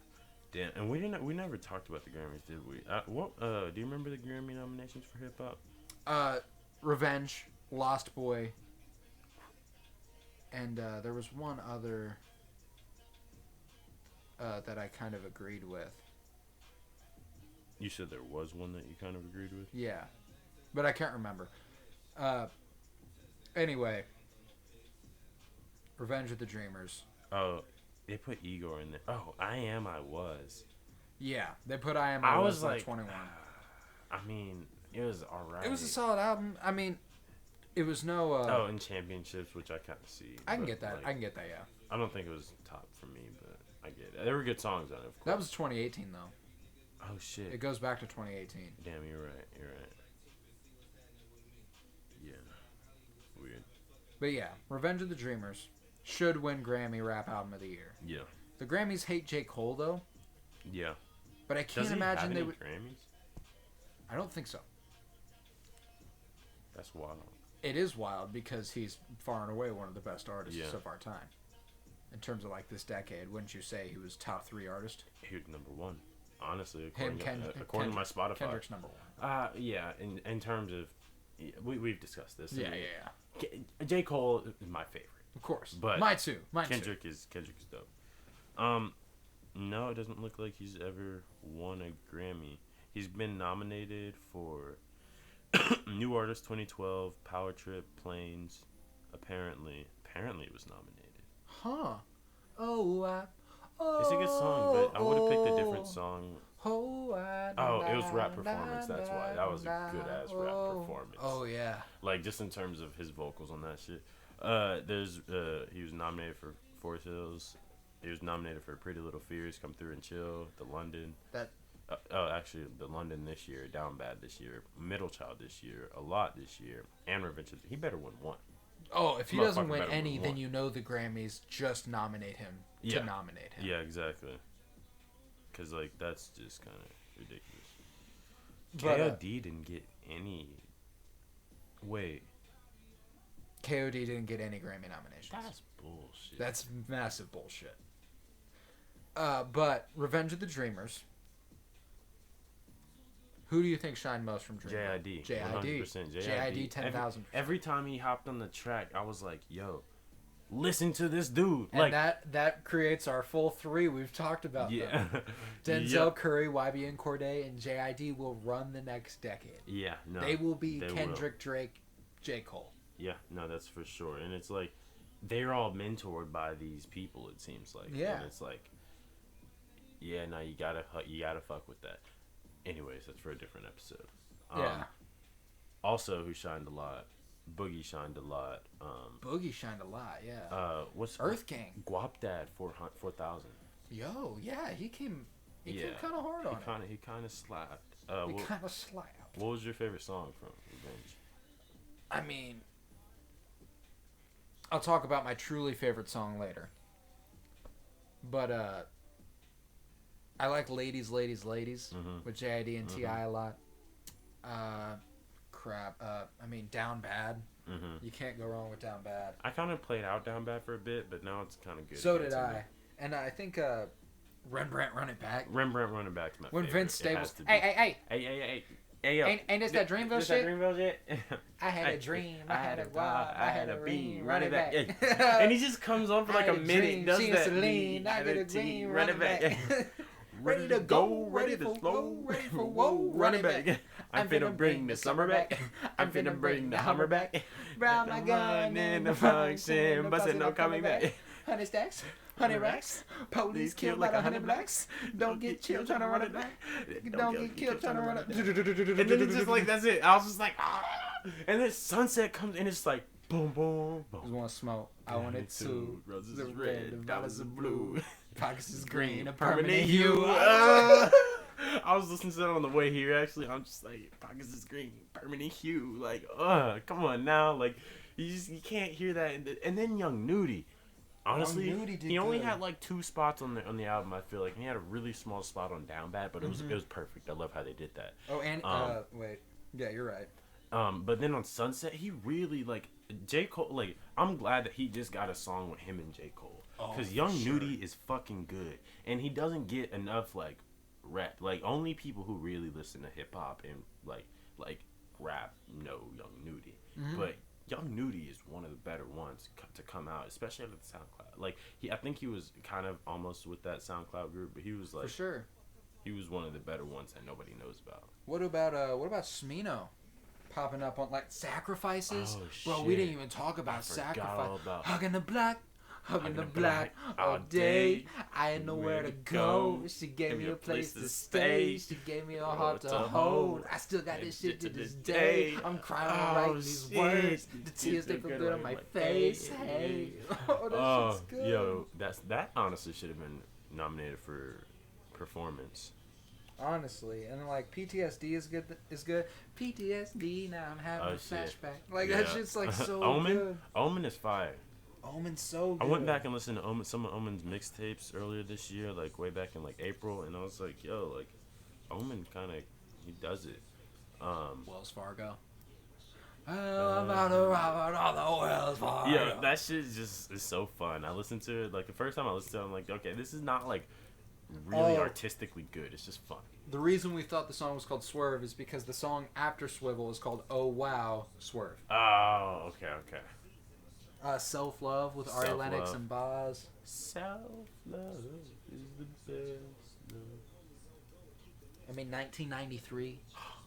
damn. And we never talked about the Grammys, did we? Do you remember the Grammy nominations for hip hop? Revenge, Lost Boy, and there was one other that I kind of agreed with. You said there was one that you kind of agreed with. Yeah, but I can't remember. Anyway, Revenge of the Dreamers. Oh, they put Igor in there. Oh, I Was. Yeah, they put I Am I Was was on like 21. I mean, it was alright. It was a solid album. I mean, it was no. Oh, and championships, which I kind of see. I can but, get that. like, I can get that. Yeah. I don't think it was top for me, but I get it. There were good songs on it, of course. That was 2018 though. Oh shit. It goes back to 2018. Damn, you're right. Yeah. Weird. But yeah, Revenge of the Dreamers should win Grammy Rap Album of the Year. Yeah. The Grammys hate J. Cole though, Yeah. but I Does can't he imagine have they any would. Grammys? I don't think so. That's wild. It is wild because he's far and away one of the best artists Yeah. of our time. In terms of like this decade, wouldn't you say he was top 3 artist? He was number one. Honestly, Him, according to my Spotify. Kendrick's number 1. Yeah. In terms of, we've discussed this. Yeah. J. Cole is my favorite. Of course. But Mine too. Kendrick is dope. No, it doesn't look like he's ever won a Grammy. He's been nominated for New Artist 2012, Power Trip, Planes. Apparently it was nominated. Huh. Oh, It's a good song, but I would have picked a different song. Oh, it was rap performance. That's why. That was a good ass rap performance. Oh yeah. Like just in terms of his vocals on that shit. He was nominated for Forest Hills. He was nominated for Pretty Little Fears, Come Through and Chill, The London. Actually, The London this year, Down Bad this year, Middle Child this year, A Lot this year, and Revenge. He better win one. Oh, if he doesn't win better win any, then one. you know the Grammys just nominate him to nominate him. Yeah, exactly. Because, like, that's just kind of ridiculous. But, KOD didn't get any... Wait. KOD didn't get any Grammy nominations. That's bullshit. That's massive bullshit. But Revenge of the Dreamers. Who do you think shined most from Dreamers? JID. JID. 100% JID 10,000. Every time he hopped on the track, I was like, yo, listen to this dude. And like that creates our full 3 we've talked about. Yeah. Denzel Yep. Curry, YBN Cordae, and JID will run the next decade. Yeah, no. They will be they Kendrick, Drake, J. Cole. Yeah, no, that's for sure. And it's like they're all mentored by these people. It seems like. Yeah. And it's like, yeah, no, you gotta fuck with that. Anyways, that's for a different episode. Yeah. Also, who shined a lot? Boogie shined a lot. Boogie shined a lot, yeah. What's Earth Gang. Guap Dad 4,000. Yo, yeah, he came kind of hard on it. He kind of slapped. He kind of slapped. What was your favorite song from Revenge? I mean, I'll talk about my truly favorite song later. But I like Ladies, Ladies, Ladies with JID and T.I. a lot. I mean, Down Bad. You can't go wrong with Down Bad. I kind of played out Down Bad for a bit, but now it's kind of good. So did I. And I think Rembrandt Run It Back. Rembrandt Run It Back's my favorite. When Vince Staples... Hey, yo. Ain't this that Dreamville shit? Dreamville shit? I had a dream. I had a wild. I had a beam. Run it back. And he just comes on for like a minute. Does that? Celine, I get a dream. Run it back. Ready to go, ready to slow, ready for whoa, run it back. I'm finna bring the summer back. I'm finna bring the Hummer back. Round my gun in the function, bustin' no coming back. 100 stacks, 100 racks. Police killed like 100 blacks. Don't get killed trying to run it back. Don't get killed trying to run it. And then it's just like, that's it. I was just like, ah. And then sunset comes and it's like, boom, boom, boom. Just want to smoke. I wanted to. Roses is red, violets is blue. Pockets is green, a permanent hue. I was listening to that on the way here, actually. I'm just like, pockets is green, permanent hue. Like, come on now. Like, you can't hear that. And then Young Nudie. Honestly, he only had like 2 spots on the album, I feel like. And he had a really small spot on Down Bad, but it was perfect. I love how they did that. Oh, and, wait. Yeah, you're right. But then on Sunset, he really, like, J. Cole, like, I'm glad that he just got a song with him and J. Cole. Because Young Nudie is fucking good. And he doesn't get enough, like, rep. Like, only people who really listen to hip-hop and, like rap know Young Nudie. But Young Nudie is one of the better ones to come out, especially out of the SoundCloud. Like, I think he was kind of almost with that SoundCloud group, but he was, like... For sure. He was one of the better ones that nobody knows about. What about Smino? Popping up on, like, Sacrifices? Oh, Bro, shit. We didn't even talk about Sacrifice. Hugging the black all day. I had nowhere to go. She gave me a place to stay. She gave me a heart to hold. I still got this shit to this day. I'm crying writing these words. The tears, they feel good on my face. Hey. That shit's good. Yo, that honestly should have been nominated for performance. Honestly, and like PTSD is good. PTSD, now I'm having a flashback. Like yeah. that shit's like so good. Omen is fire. Omen's so good. I went back and listened to some of Omen's mixtapes earlier this year, like way back in like April, and I was like, yo, like Omen kind of he does it. Wells Fargo. I'm about to rob all the Wells Fargo. Yeah, that shit is so fun. I listened to it like the first time I listened to it, I'm like, okay, this is not like really artistically good. It's just fun. The reason we thought the song was called Swerve is because the song after Swivel is called Oh Wow Swerve. Oh, okay. Self Love with Ari Lennox and Boz. Self love is the best. I mean, 1993.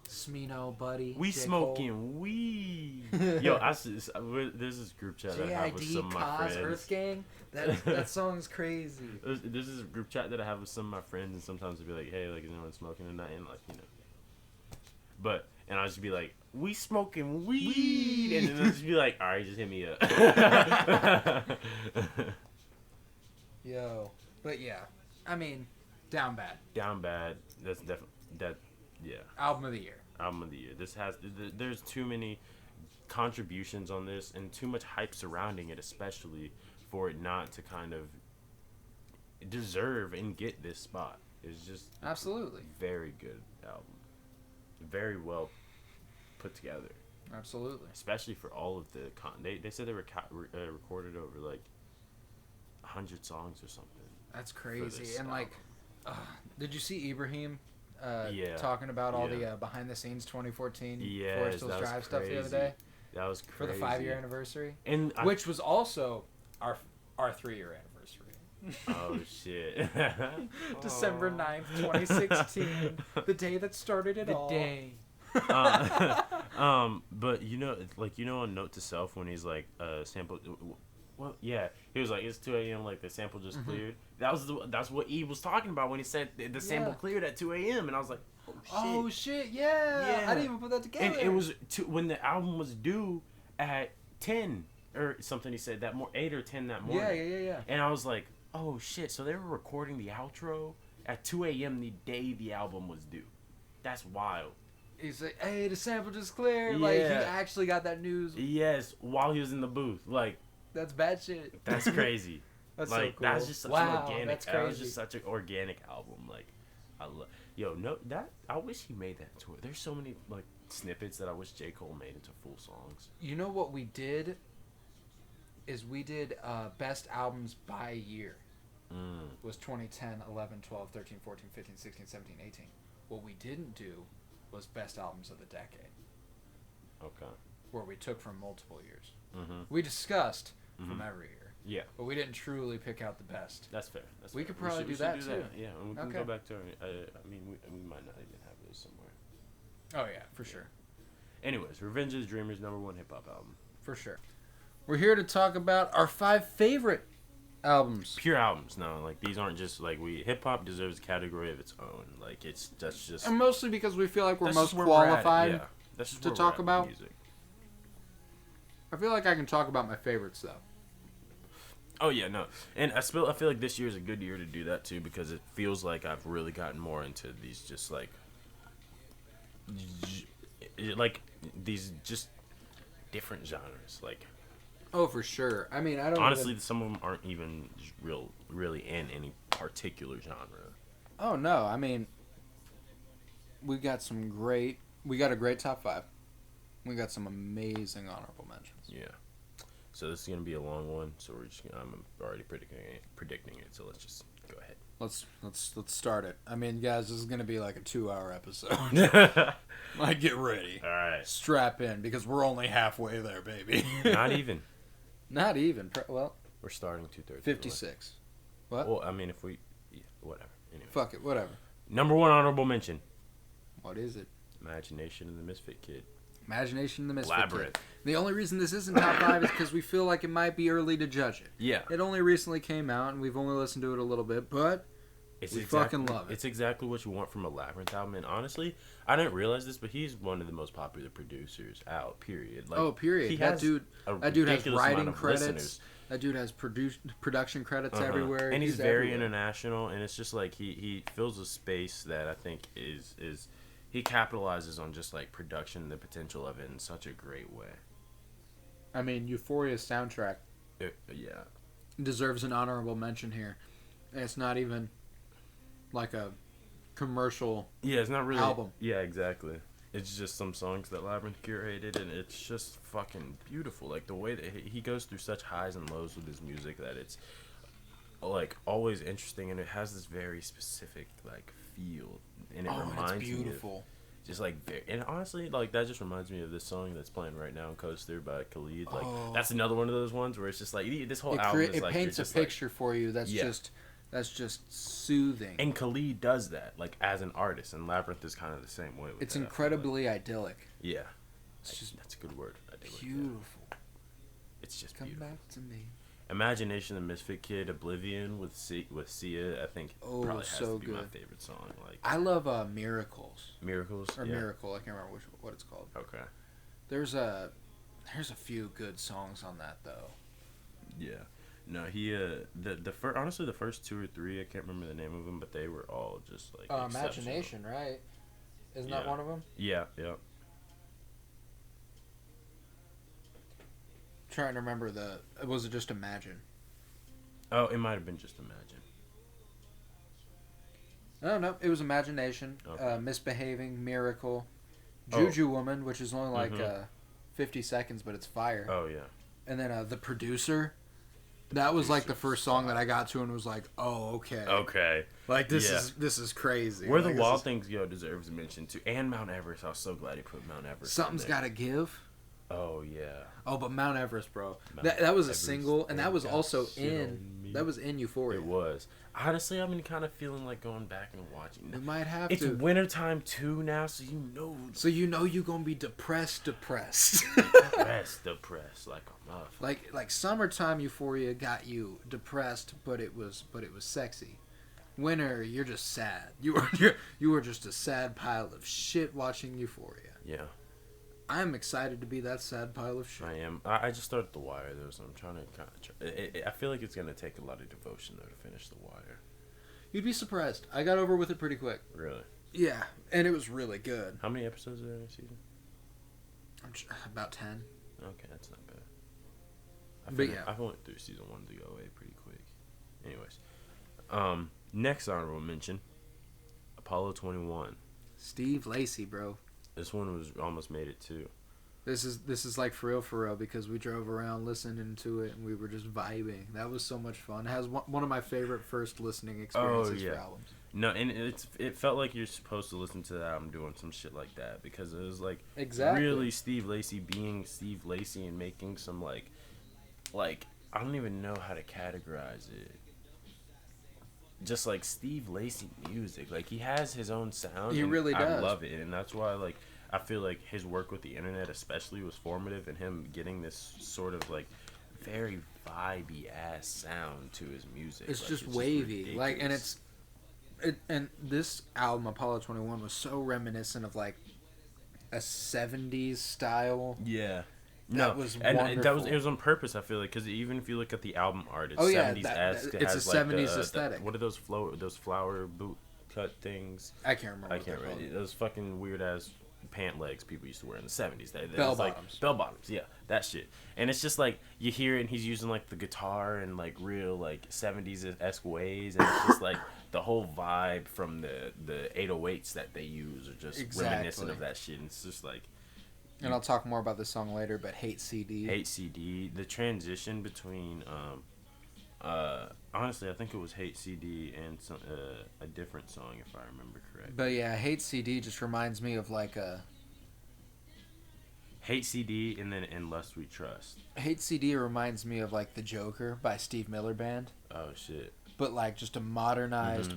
Smino, Buddy. We J. smoking Cole. weed. Yo, there's this group chat that I have with some of my friends. Earth Gang. That song's crazy. There's this group chat that I have with some of my friends, and sometimes they'll be like, "Hey, like, is anyone smoking tonight?" And like, you know, and I'll just be like, "We smoking weed," and then they'll just be like, "All right, just hit me up." Yo, but yeah, I mean, Down Bad. That's definitely that. Yeah. Album of the year. There's too many contributions on this and too much hype surrounding it, especially for it not to kind of deserve and get this spot. It's just absolutely very good album, very well put together. Absolutely, especially for all of the they said they were recorded over like 100 songs or something. That's crazy. And like, did you see Ibrahim? Talking about all the behind the scenes 2014 Forest Hills Drive stuff the other day. That was crazy. For the 5-year anniversary, which was also our 3-year anniversary. Oh shit! December 9th, 2016, the day that started it all. The day. But you know, on Note to Self when he's like sample. Well, yeah, he was like, it's 2 a.m. Like the sample just cleared. That's what E was talking about when he said the sample cleared at 2 a.m. And I was like, Oh shit! Yeah. I didn't even put that together. And it was when the album was due at 10 or something. He said that 8 or 10 that morning. Yeah. And I was like, oh shit! So they were recording the outro at 2 a.m. the day the album was due. That's wild. He's like, hey, the sample just cleared. Like, he actually got that news. Yes, while he was in the booth. Like, that's bad shit. That's crazy. That's like, so cool. That's just such an organic. That's crazy. That was just such an organic album. Like, I wish he made that into it. There's so many like snippets that I wish J. Cole made into full songs. You know what we did? Is we did best albums by year. Was 2010, 11, 12, 13, 14, 15, 16, 17, 18. What we didn't do was best albums of the decade. Okay. Where we took from multiple years. Mm-hmm. We discussed from every year. Yeah. But we didn't truly pick out the best. That's fair. We could probably do that too. Yeah, and we can go back to I mean, we might not even have those somewhere. Oh, yeah, for sure. Anyways, Revenge of the Dreamers, #1 hip-hop album. For sure. We're here to talk about our 5 favorite albums. Pure albums. No, like, these aren't just, like, hip-hop deserves a category of its own. Like, that's just... And mostly because we feel like we're most qualified to talk about. Music. I feel like I can talk about my favorites, though. Oh, yeah, no. And I feel like this year is a good year to do that, too, because it feels like I've really gotten more into these just, like these just different genres. Like, oh, for sure. I mean, I don't honestly, some of them aren't even really in any particular genre. Oh, no. I mean, we got a great top 5. We got some amazing honorable mentions. Yeah. So this is gonna be a long one. So I'm already predicting it. So let's just go ahead. Let's start it. I mean, guys, this is gonna be like a 2-hour episode. Like, get ready. All right. Strap in, because we're only halfway there, baby. Not even. Not even. Well, we're starting 2:30. 56. What? Well, I mean, whatever. Anyway. Fuck it. Whatever. #1 honorable mention. What is it? Imagination and the Misfit Kid. Imagination and the Misfit Labyrinth. Kid. The only reason this isn't top 5 is because we feel like it might be early to judge it. Yeah. It only recently came out, and we've only listened to it a little bit, but we fucking love it. It's exactly what you want from a Labyrinth album. And honestly, I didn't realize this, but he's one of the most popular producers out, period. Like, period. That dude has writing credits. Listeners. That dude has production credits everywhere. And he's very international, and it's just like he fills a space that I think is he capitalizes on just like production and the potential of it in such a great way. I mean, Euphoria's soundtrack deserves an honorable mention here. And it's not even like a commercial it's not really album. Yeah, exactly. It's just some songs that Labyrinth curated, and it's just fucking beautiful. Like, the way that he goes through such highs and lows with his music, that it's like always interesting, and it has this very specific like feel, and it reminds me of just like, and honestly, like, that just reminds me of this song that's playing right now, Coaster by Khalid. Like, that's another one of those ones where it's just like this whole album is like, it paints a picture for you that's just soothing. And Khalid does that, like, as an artist, and Labyrinth is kind of the same way with it's incredibly idyllic. Yeah. That's a good word. Idyllic, beautiful. Yeah. It's just Come beautiful. back to me. Imagination, the Misfit Kid, Oblivion with Sia, I think probably has to be my favorite song. Like, I love Miracles. Miracles? Or Miracle, I can't remember what it's called. Okay. There's a few good songs on that, though. Yeah. No, he honestly the first 2 or 3, I can't remember the name of them, but they were all just like Imagination, right? Isn't that one of them? Yeah. Trying to remember was it just Imagine? Oh, it might have been just Imagine. No, it was Imagination. Okay. Misbehaving, Miracle, Juju Woman, which is only like 50 seconds, but it's fire. Oh yeah. And then The Producer. That was like the first song that I got to and was like, oh, okay. Okay. Like, this is crazy. Where the Wild Things Go deserves a mention too. And Mount Everest. I was so glad he put Mount Everest. Something's Gotta Give. Oh yeah. Oh, but Mount Everest, bro. That was a single, and that was also in Euphoria. It was. Honestly, I'm kind of feeling like going back and watching. We might have to. It's wintertime too now, so you know. So you know you're gonna be depressed. Depressed like a motherfucker. Like summertime Euphoria got you depressed, but it was sexy. Winter, you're just sad. You are just a sad pile of shit watching Euphoria. Yeah. I'm excited to be that sad pile of shit. I am. I just started The Wire, though, so I'm trying to kind of... I feel like it's going to take a lot of devotion, though, to finish The Wire. You'd be surprised. I got over with it pretty quick. Really? Yeah, and it was really good. How many episodes are there in a season? About 10. Okay, that's not bad. I've went through season 1 to go away pretty quick. Anyways. Next honorable mention, Apollo 21. Steve Lacy, bro. This one was almost made it too. This is like for real because we drove around listening to it and we were just vibing. That was so much fun. It has one of my favorite first listening experiences for albums. No, and it felt like you're supposed to listen to that album doing some shit like that because it was like really Steve Lacy being Steve Lacy and making some like I don't even know how to categorize it. Just like Steve Lacy music, like he has his own sound. He really does. I love it, and that's why like I feel like his work with the internet especially was formative, and him getting this sort of like very vibey ass sound to his music. It's like, just wavy, just like, and and this album Apollo 21 was so reminiscent of like a 70s style. Yeah. That was wonderful. It was on purpose. I feel like because even if you look at the album art, it's 70s-esque. It's a 70s aesthetic. What are those flower boot cut things? I can't remember. I can't remember. Those fucking weird ass pant legs people used to wear in the 70s. Bell bottoms. Bell bottoms. Yeah, that shit. And it's just like you hear it, and he's using like the guitar in like real like 70s-esque ways, and it's just like the whole vibe from the 808s that they use are just reminiscent of that shit. And it's just like. And I'll talk more about this song later, but Hate CD. Hate CD. The transition between, honestly, I think it was Hate CD and a different song, if I remember correctly. But yeah, Hate CD just reminds me of like a... Hate CD and then In Lust We Trust. Hate CD reminds me of like The Joker by Steve Miller Band. Oh, shit. But like just a modernized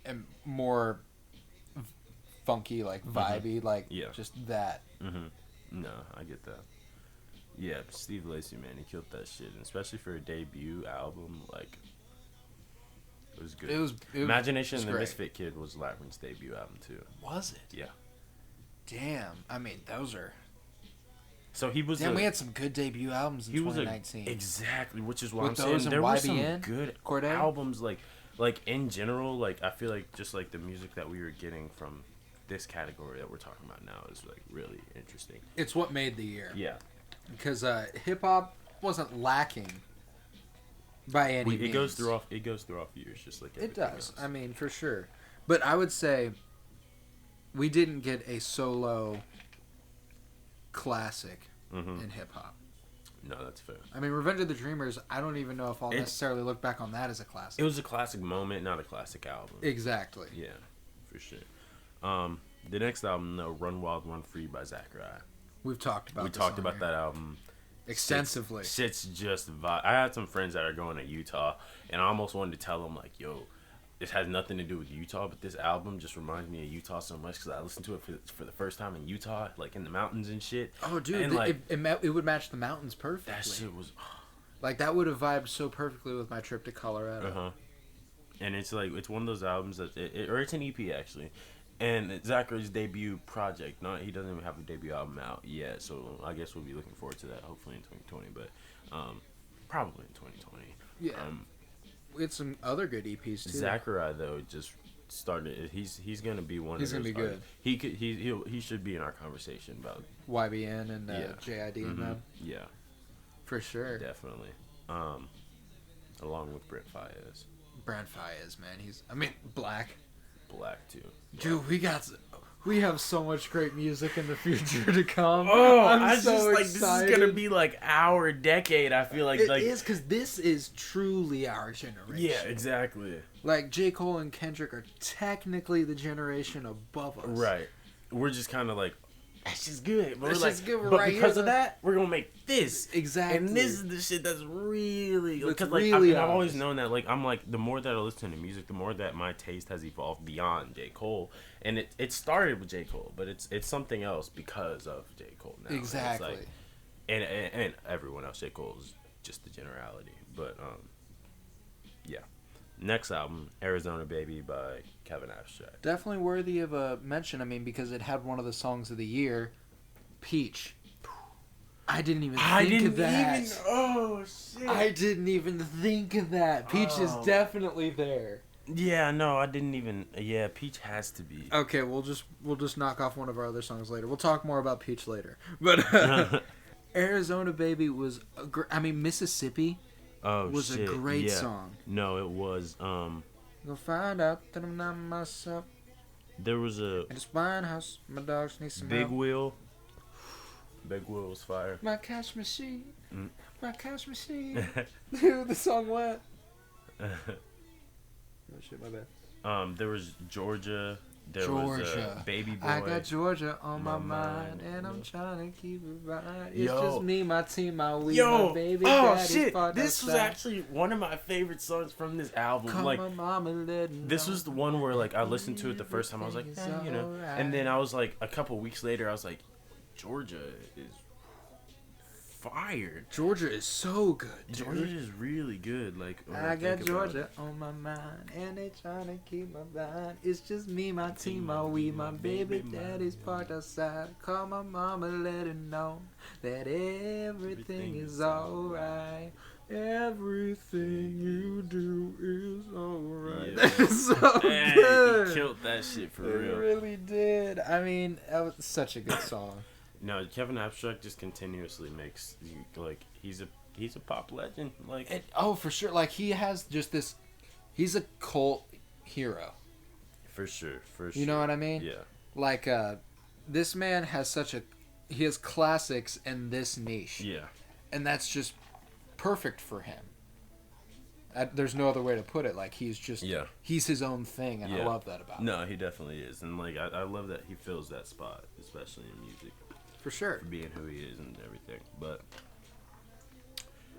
and more... funky, like vibey, like just that. No, I get that. Yeah, Steve Lacy, man, he killed that shit, and especially for a debut album, like it was good. It was Imagination and the Misfit Kid was Labyrinth's debut album too. Was it? Yeah. Damn, I mean those are. So he was. Damn, we had some good debut albums in 2019. Exactly, which is why I'm saying there were some good Corday? albums, like in general, like I feel like just like the music that we were getting from this category that we're talking about now is like really interesting. It's what made the year. Yeah, because hip hop wasn't lacking by any means. It goes through off years, just like it does. Else. I mean, for sure. But I would say we didn't get a solo classic in hip hop. No, that's fair. I mean, Revenge of the Dreamers, I don't even know if I'll necessarily look back on that as a classic. It was a classic moment, not a classic album. Exactly. Yeah, for sure. The next album, though, Run Wild, Run Free by Zachariah. We've talked about that album extensively. Shit's just vibe. I had some friends that are going to Utah, and I almost wanted to tell them, like, yo, this has nothing to do with Utah, but this album just reminds me of Utah so much because I listened to it for the first time in Utah, like in the mountains and shit. Oh, dude, and, like, it would match the mountains perfectly. That shit was... Like, that would have vibed so perfectly with my trip to Colorado. And it's like, it's one of those albums that, or it's an EP, actually. And Zachary's debut project. He doesn't even have a debut album out yet, so I guess we'll be looking forward to that, hopefully in 2020, but probably in 2020. Yeah. We had some other good EPs, too. Zachariah, though, just started. He's going to be one He's of those. He's going to be good. He should be in our conversation about YBN and JID and them. Yeah. For sure. Definitely. Along with Brent Faiyaz. Brent Faiyaz, man. Black too. Dude, we have so much great music in the future to come. Oh, I'm so excited. This is gonna be like our decade. I feel like it is, because this is truly our generation. Yeah, exactly. Like J. Cole and Kendrick are technically the generation above us. Right. We're just kind of like, that's just good. But but because of that, we're gonna make this. Exactly. And this is the shit that's really... Because really I've always known that. Like, I'm like, the more that I listen to music, the more that my taste has evolved beyond J. Cole. And it started with J. Cole, but it's something else because of J. Cole now. Exactly. And everyone else, J. Cole is just the generality. But, yeah. Next album, Arizona Baby by Kevin Abstract. Definitely worthy of a mention. I mean, because it had one of the songs of the year, Peach. I didn't even think of that. Oh shit! I didn't even think of that. Peach is definitely there. Yeah, no, I didn't even. Yeah, Peach has to be. Okay, we'll just knock off one of our other songs later. We'll talk more about Peach later. But Arizona Baby was, Mississippi was shit. a great song. No, it was. Gonna find out that I'm not myself. There was a. In the spine house, my dogs need some Big help. Wheel. Big Wheel was fire. My cash machine. My cash machine. Dude, the song went. Oh shit, my bad. There was Georgia. There Georgia. was Baby Boy. I got Georgia on my mind, and I'm trying to keep it right. It's Yo. just me, my team, my weed, my baby oh daddy's shit! part This was outside. actually one of my favorite songs from this album. Come like, on, mama, let this know was the one where like I listened to it the first time. I was like, everything is you know, alright. and then I was like, a couple weeks later, I was like, Georgia is fire. Georgia is so good, dude. Georgia is really good. Like, when I got think about Georgia it. on my mind, and they trying to keep my mind. It's just me, my team, my weed, my baby daddy's parked outside. Call my mama, let her know that everything is alright. Everything you do is alright. Yeah. That is so Hey, good. he killed that shit for It real. really did. I mean, that was such a good song. No, Kevin Abstract just continuously makes like he's a pop legend. Like, And, for sure. Like, he has just this. He's a cult hero. for sure. You know what I mean? Yeah. Like, this man has he has classics in this niche. Yeah. And that's just perfect for him. There's no other way to put it. Like, he's just, he's his own thing, and I love that about him. No, he definitely is. And, like, I love that he fills that spot, especially in music. For sure. For being who he is and everything. But,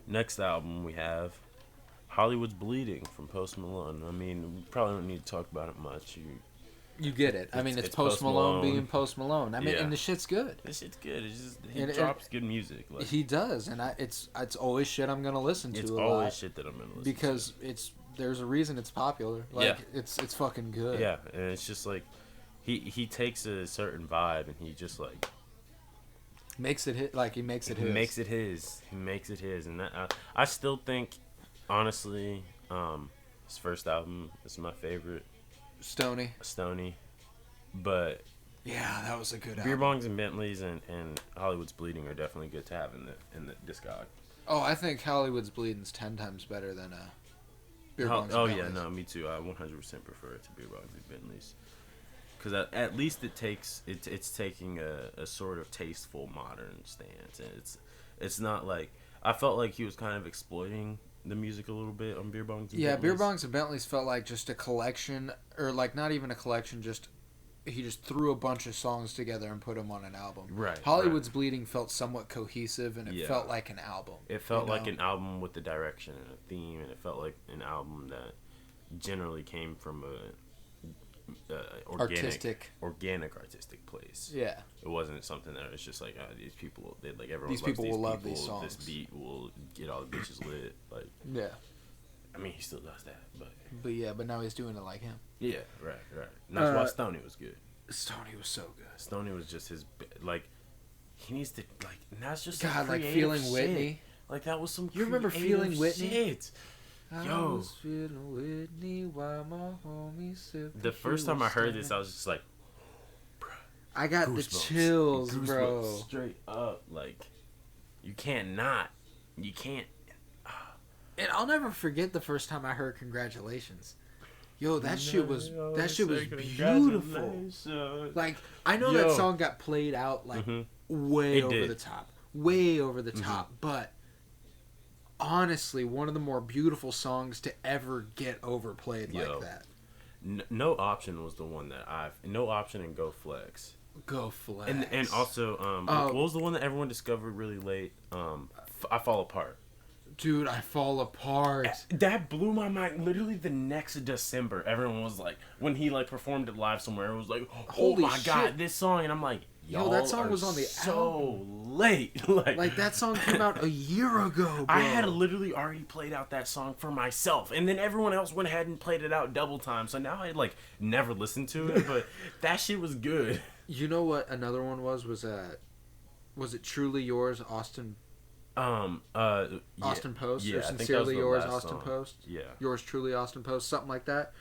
next album we have Hollywood's Bleeding from Post Malone. I mean, we probably don't need to talk about it much. You get it. I mean, it's Post Malone being Post Malone. I mean, and the shit's good. This shit's good. It's just, he drops good music. Like, he does, and it's always shit I'm gonna listen to. It's a always lot shit that I'm gonna listen because to. there's a reason it's popular. Like, it's fucking good. Yeah, and it's just like he takes a certain vibe and he just like makes it hit. Like, he makes it his. He makes it his, and that, I still think, honestly, his first album is my favorite. Stoney, but yeah, that was a good Beer album. Bongs and Bentleys and Hollywood's Bleeding are definitely good to have in the discog. Oh, I think Hollywood's Bleeding's 10 times better than Beer Bongs and yeah, Bentleys. no, me too. I 100% prefer it to Beer Bongs and Bentleys. Because at least it's taking a sort of tasteful modern stance, and it's not like, I felt like he was kind of exploiting the music a little bit on Beer Bongs and Yeah, Bentleys. Beer Bongs and Bentleys felt like just a collection, or like not even a collection, just he just threw a bunch of songs together and put them on an album. Right. Hollywood's Bleeding felt somewhat cohesive, and it felt like an album. It felt like an album with a direction and a theme, and it felt like an album that generally came from a organic artistic place. Yeah. It wasn't something that was just like, these people, like, everyone These loves people will love these songs. This beat will get all the bitches lit. Like, Yeah. I mean, he still does that, But now he's doing it like him. yeah, right. And that's why Stoney was good. Stoney was so good. Stoney was just his, like, he needs to, like, and that's just God, like creative Feeling shit. Whitney. Like, that was some You remember creative Feeling Whitney? shit. I Yo. was feeling Whitney while my homie sipping. The first time I heard this, I was just like, I got goosebumps. the chills, Goosebumps bro. straight up. Like, you can't. And I'll never forget the first time I heard "Congratulations." Yo, that shit was beautiful. Like, I know that song got played out like way It over did. the top, way over the top. But honestly, one of the more beautiful songs to ever get overplayed like that. No Option was the one that No Option and Go Flex. Go Flex. And also, what was the one that everyone discovered really late? I Fall Apart. Dude, I Fall Apart. That blew my mind. Literally the next December, everyone was like, when he like performed it live somewhere, it was like, oh Holy my god, shit. this song. And I'm like, Yo, that song was on the so late. Like that song came out a year ago, bro. I had literally already played out that song for myself, and then everyone else went ahead and played it out double time. So now I like never listened to it, but that shit was good. You know what another one was it Truly Yours, Austin? Austin Post, yeah, or Sincerely Yours, Austin song. Post? Yeah. Yours Truly, Austin Post, something like that.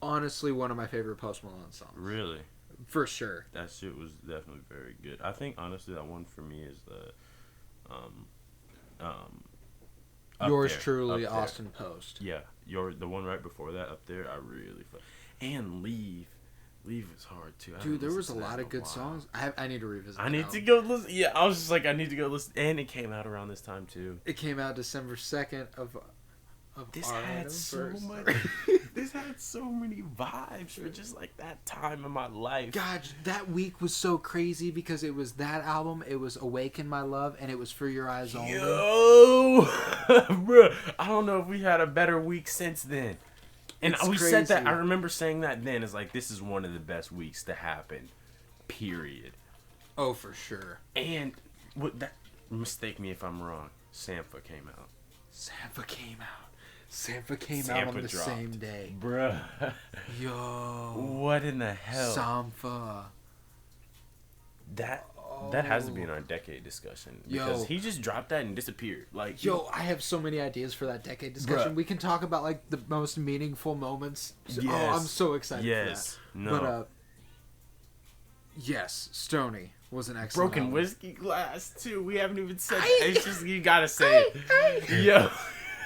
Honestly, one of my favorite Post Malone songs. Really? For sure. That shit was definitely very good. I think honestly that one for me is the Yours there, Truly, Up There. Austin Post. Yeah, the one right before that Up There. I really and Leave is hard too. Dude, there was a lot of good songs. I need to revisit. I need to go listen. Yeah, I was just like, I need to go listen. And it came out around this time too. It came out December 2nd of This our had so much. This had so many vibes for just like that time in my life. God, that week was so crazy because it was that album, it was Awaken My Love, and it was For Your Eyes Only. Yo, bro, I don't know if we had a better week since then. And It's we crazy. said that. I remember saying that then. It's like, this is one of the best weeks to happen. Period. Oh, for sure. And mistake me if I'm wrong. Sampha came out. Sampha came out on the dropped. same day. Bruh. Yo. What in the hell? Sampha. That has to be in our decade discussion. Because he just dropped that and disappeared. Like, Yo, I have so many ideas for that decade discussion. Bruh. We can talk about like the most meaningful moments. Yes. Oh, I'm so excited for that. No. But yes, Stoney was an excellent Broken album. Whiskey Glass too. We haven't even said that. It's just, you gotta say it. Yo.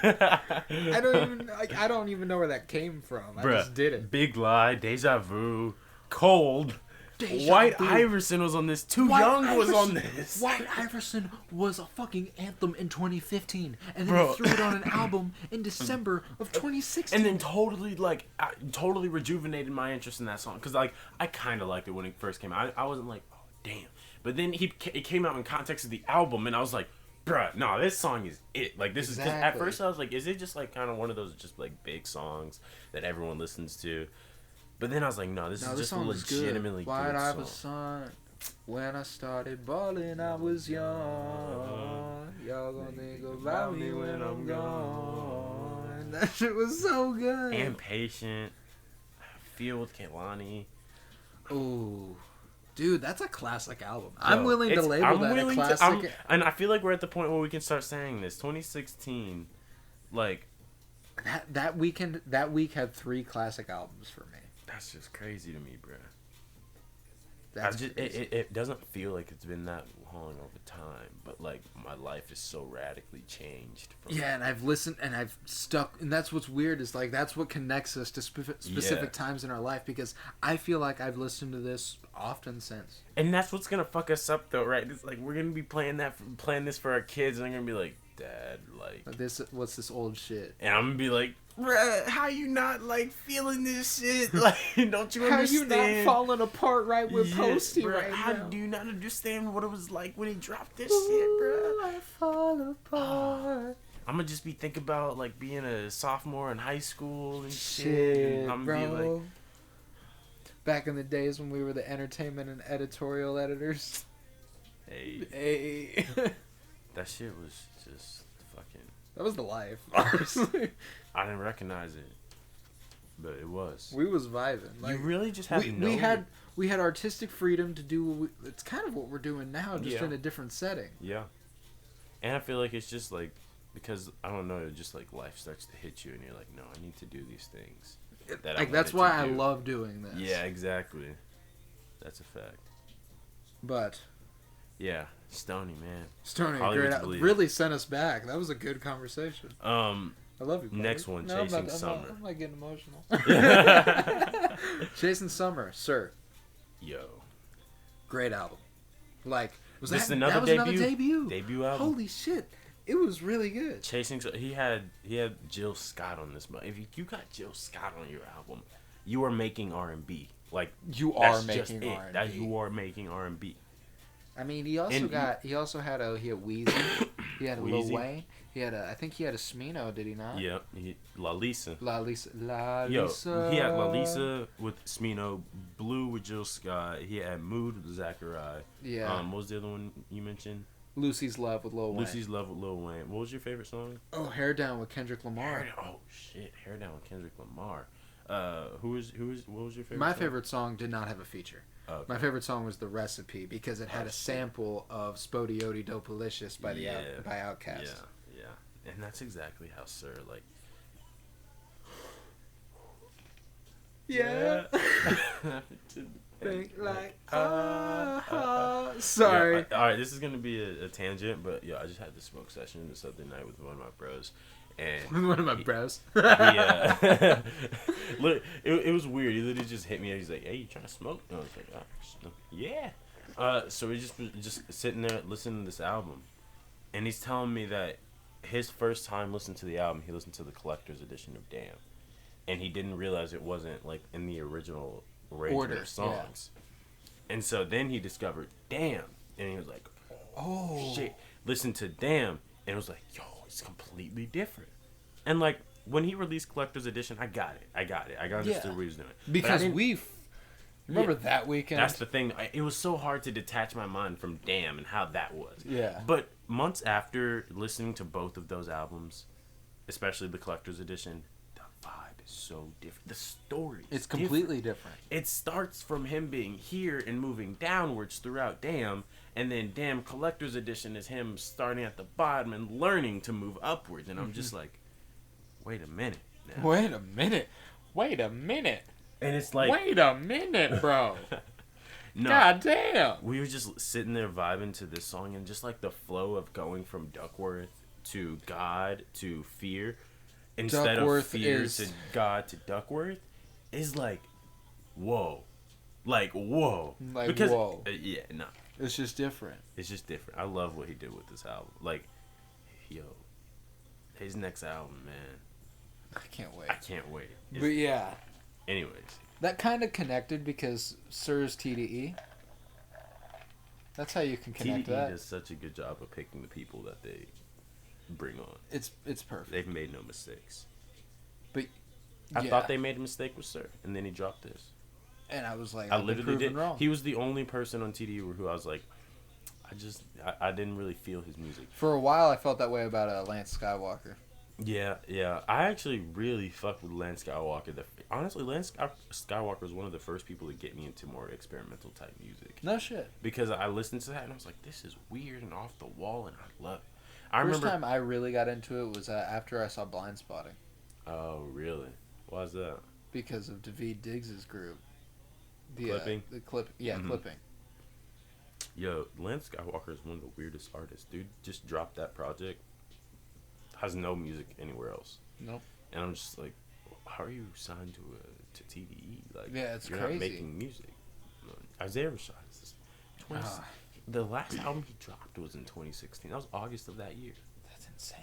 I don't even know where that came from. I just did it. Big Lie, Deja Vu, Cold. Deja White Vu. Iverson was on this. Too White Young was Iverson- on this. White Iverson was a fucking anthem in 2015, and then Bro. he threw it on an album in December of 2016. And then totally rejuvenated my interest in that song. Because, like, I kind of liked it when it first came out. I wasn't like, oh, damn. But then it came out in context of the album, and I was like, bruh, no, this song is it. Like, this is just, at first I was like, is it just, like, kind of one of those just, like, big songs that everyone listens to? But then I was like, no, this is just a legitimately good White song. Iverson, when I started balling, I was young. Y'all gonna think about me when I'm gone. That shit was so good. And Patient. Feel with Kehlani. Ooh. Dude, that's a classic album. I'm willing to label that a classic. And I feel like we're at the point where we can start saying this. 2016, like... That week had 3 classic albums for me. That's just crazy to me, bro. That's it doesn't feel like it's been that long over time, but like my life is so radically changed. And I've listened and I've stuck, and that's what's weird is like that's what connects us to specific times in our life, because I feel like I've listened to this often since. And that's what's gonna fuck us up though, right? It's like we're gonna be playing this for our kids, and they're gonna be like, Dad, like what's this old shit? And I'm gonna be like, bruh, how you not like feeling this shit? Like, don't you understand? How you not falling apart right with Posty bruh, right how now? do you not understand what it was like when he dropped this shit, bruh? I fall apart. I'm gonna just be thinking about like being a sophomore in high school and shit. And I'm gonna be like, back in the days when we were the entertainment and editorial editors. Hey. That shit was just fucking... That was the life, honestly. I didn't recognize it, but it was. We was vibing. Like, you really just have we had artistic freedom to do. It's kind of what we're doing now, just in a different setting. Yeah, and I feel like it's just like because I don't know, just like life starts to hit you, and you're like, no, I need to do these things. That's why I love doing this. Yeah, exactly. That's a fact. But. Yeah, Stoney, man. Stoney, great. Really sent us back. That was a good conversation. I love you, buddy. Next one, Chasing Summer. I'm not getting emotional. Chasing Summer, sir. Yo. Great album. Like, was this that another another debut? Debut album. Holy shit. It was really good. Chasing, he had Jill Scott on this. If you got Jill Scott on your album, you are making R&B. Like, you are making R&B. That you are making R&B. I mean, he also had Weezy. He had a Lil Wayne. He had I think he had a Smino, did he not? Yeah, La Lisa. La Lisa. Yo, he had La Lisa with Smino, Blue with Jill Scott. He had Mood with Zachariah. Yeah. What was the other one you mentioned? Lucy's Love with Lil Wayne. Lucy's Love with Lil Wayne. What was your favorite song? Oh, Hair Down with Kendrick Lamar. Hair Down with Kendrick Lamar. What was your favorite? My song? favorite song did not have a feature. Okay. My favorite song was The Recipe because it had a sample of Spodioti Dopalicious by by Outkast. Yeah. And that's exactly how Sir like. Yeah. Think like sorry. Yeah, all right, this is gonna be a tangent, but I just had the smoke session this other night with one of my bros, and one of my bros. Look, it was weird. He literally just hit me. He's like, "Hey, you trying to smoke?" And I was like, "Oh, yeah." So we just sitting there listening to this album, and he's telling me that his first time listening to the album, he listened to the collector's edition of Damn, and he didn't realize it wasn't like in the original arrangement of songs. Yeah. And so then he discovered Damn, and he was like, "Oh shit!" Listen to Damn, and it was like, "Yo, it's completely different." And like when he released Collector's Edition, I got it. I understood what he was doing because remember that weekend. That's the thing. It was so hard to detach my mind from Damn and how that was. Yeah. But months after listening to both of those albums, especially the Collector's Edition, vibe is so different. The story it's completely different. It starts from him being here and moving downwards throughout Damn, and then Damn Collector's Edition is him starting at the bottom and learning to move upwards. And I'm just like, wait a minute now. Wait a minute. And it's like, wait a minute, bro. No, God damn. We were just sitting there vibing to this song, and just like the flow of going from Duckworth to God to Fear, instead Duckworth of Fear to God to Duckworth, is like, whoa. Like, whoa. Because, whoa. Yeah, no. It's just different. It's just different. I love what he did with this album. Like, yo, his next album, man. I can't wait. But yeah. Anyways. That kind of connected because Sir's TDE. That's how you can connect TDE that. TDE does such a good job of picking the people that they bring on. It's perfect. They've made no mistakes. But I thought they made a mistake with Sir, and then he dropped this. And I was like, I literally did. Wrong. He was the only person on TDE who I was like, I didn't really feel his music. For a while, I felt that way about Lance Skywalker. Yeah. I actually really fucked with Lance Skywalker. Honestly, Lance Skywalker was one of the first people to get me into more experimental type music. No shit. Because I listened to that and I was like, this is weird and off the wall, and I love it. First time I really got into it was after I saw Blind Spotting. Oh, really? Why is that? Because of David Diggs's group. Clipping? The clip. Yeah, Clipping. Yo, Lance Skywalker is one of the weirdest artists. Dude just dropped that project. Has no music anywhere else. Nope. And I'm just like, how are you signed to TDE? Like, yeah, it's you're crazy. Not making music. Isaiah Rashad is this. The last album he dropped was in 2016. That was August of that year. That's insane.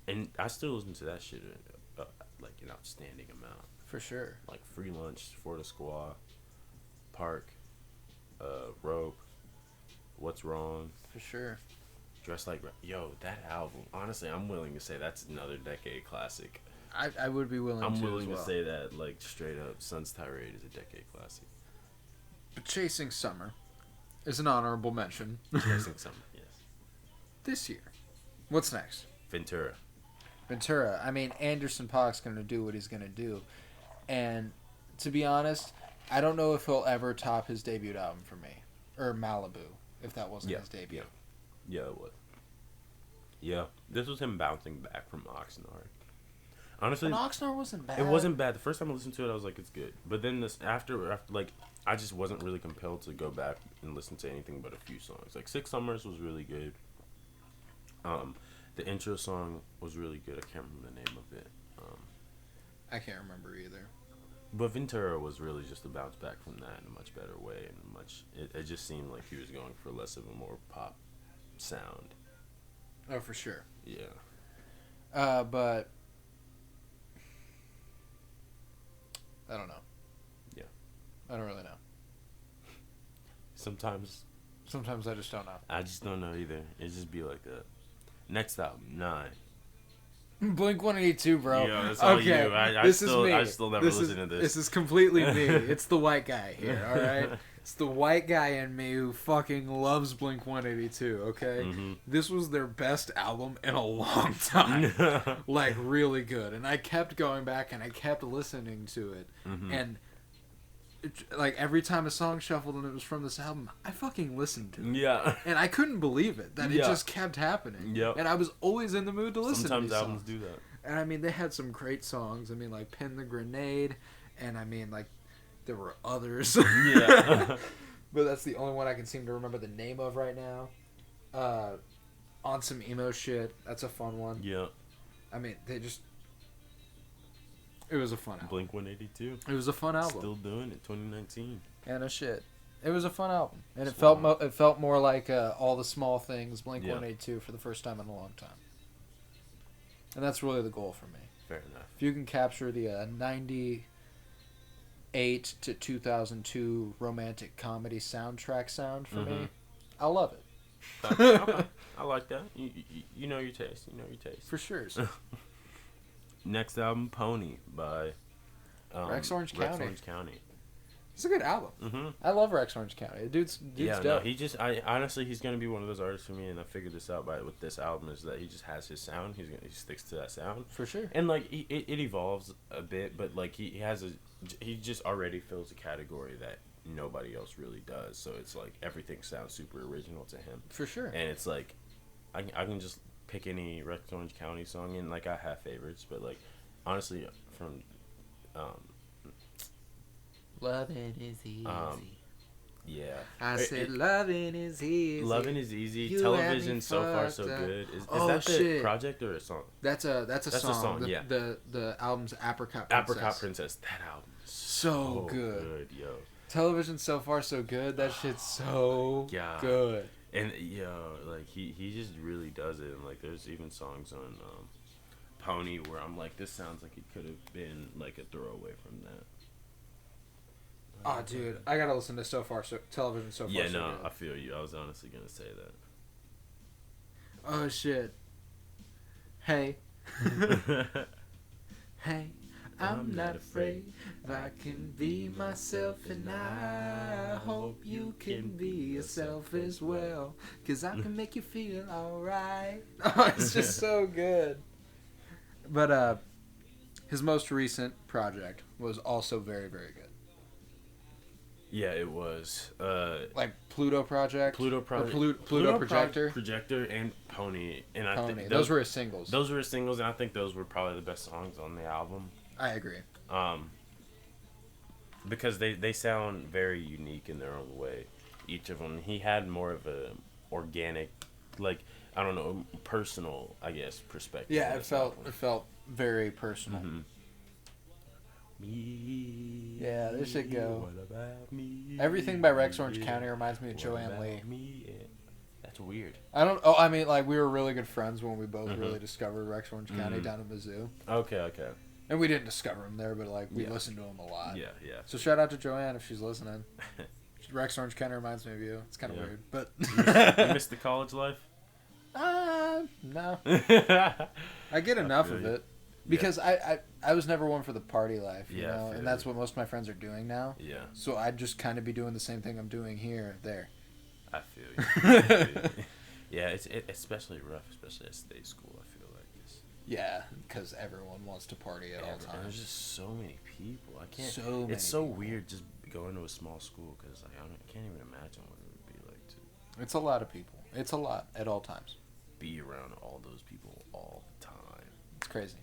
And I still listen to that shit like an outstanding amount. For sure. Like Free Lunch, For the Squaw, Park, Rope, What's Wrong. For sure. Dressed Like... Yo, that album, honestly, I'm willing to say that's another decade classic. I would be willing to say that, like, straight up, Sun's Tirade is a decade classic. But Chasing Summer is an honorable mention. Chasing Summer, yes. This year. What's next? Ventura. I mean, Anderson .Paak's going to do what he's going to do. And to be honest, I don't know if he'll ever top his debut album for me. Or Malibu, if that wasn't his debut. Yeah, it would. Yeah, this was him bouncing back from Oxnard. Honestly, Oxnard wasn't bad. It wasn't bad. The first time I listened to it, I was like, it's good. But then after like, I just wasn't really compelled to go back and listen to anything but a few songs. Like Six Summers was really good. The intro song was really good. I can't remember the name of it. I can't remember either. But Ventura was really just a bounce back from that in a much better way, and it just seemed like he was going for less of a more pop sound. Oh, for sure. Yeah. But I don't know. Yeah. I don't really know. Sometimes Sometimes I just don't know. I just don't know either. It just be like that. Next album, 9. Blink-182, bro. Yeah, that's all okay, you. I this still, is me. I still never listened to this. This is completely me. It's the white guy here, all right? It's the white guy in me who fucking loves Blink-182, okay? Mm-hmm. This was their best album in a long time. Like, really good. And I kept going back and I kept listening to it. Mm-hmm. And, like, every time a song shuffled and it was from this album, I fucking listened to it. Yeah. And I couldn't believe it, that it just kept happening. Yep. And I was always in the mood to listen Sometimes to these albums songs. do that. And I mean, they had some great songs. I mean, like Pin the Grenade, and I mean, like, there were others. Yeah. But that's the only one I can seem to remember the name of right now. On Some Emo Shit, that's a fun one. Yeah. I mean, it was a fun album. Blink-182. It was a fun album. Still doing it, 2019. And a shit. It was a fun album. And It's it felt more like All the Small Things, Blink-182 for the first time in a long time. And that's really the goal for me. Fair enough. If you can capture the 98 to 2002 romantic comedy soundtrack sound for me, I love it. Okay. I like that. You know your taste. You know your taste. For sure. Next album, Pony by Rex Orange County. Rex Orange County. It's a good album. Mm-hmm. I love Rex Orange County. Dude's Yeah, dope. no, honestly, he's gonna be one of those artists for me, and I figured this out with this album is that he just has his sound. He sticks to that sound For sure. and like it evolves a bit, but like he just already fills a category that nobody else really does. So it's like everything sounds super original to him. For sure. And it's like I can just pick any Rex Orange County song, and like I have favorites, but like honestly from Loving is easy. yeah. I said loving is easy. Loving is easy. You Television had me so far so fucked up. good. Is Oh, that the shit. project or a song? That's a song. Yeah. The album's Apricot Princess. Apricot Princess. That album is So good. yo. Television so far so good. That shit's so Yeah. good. And like he just really does it. And like there's even songs on Pony where I'm like, this sounds like it could have been like a throwaway from that. Oh, dude, I gotta listen to Television so far. Yeah, so no, good. I feel you. I was honestly gonna say Oh shit. Hey. that. Hey, I'm not afraid. I can be myself, and I hope you can be yourself as well. 'Cause I can make you feel alright. Oh, it's just so good. But his most recent project was also very, very good. Yeah, it was. Like Pluto Project. Pluto Or Project. Pluto Projector. Projector and Pony. And I Pony. think Those were his singles. Those were his singles, and I think those were probably the best songs on the album. I agree. Because they sound very unique in their own way, each of them. He had more of a organic, like, I don't know, personal, I guess, perspective. Yeah, it felt very personal. Mm-hmm. Me. Yeah, there should go. What about me? Everything by Rex Orange County reminds me of What Joanne about Lee. me? Yeah. That's weird. I mean, like, we were really good friends when we both Mhm. really discovered Rex Orange County Mhm. down in Mizzou. Okay. And we didn't discover him there, but, like, we Yeah. listened to him a lot. Yeah. So shout out to Joanne if she's listening. Rex Orange County reminds me of you. It's kind of Yeah. weird, but... You missed the college life? No. Yeah. I get enough feel of you. it. Because I was never one for the party life, you Yeah, I know? feel And that's you. what most of my friends are doing now. Yeah, So I'd just kind of be doing the same thing I'm doing there. I feel you. Yeah, it's especially rough, especially at state school, I feel like. Yeah, because everyone wants to party at all And there's times. just so many people. I can't. So many it's so people. weird just going to a small school because like, I can't even imagine what it would be like to It's a lot of people. It's a lot at all times. be around all those people all the time. It's crazy.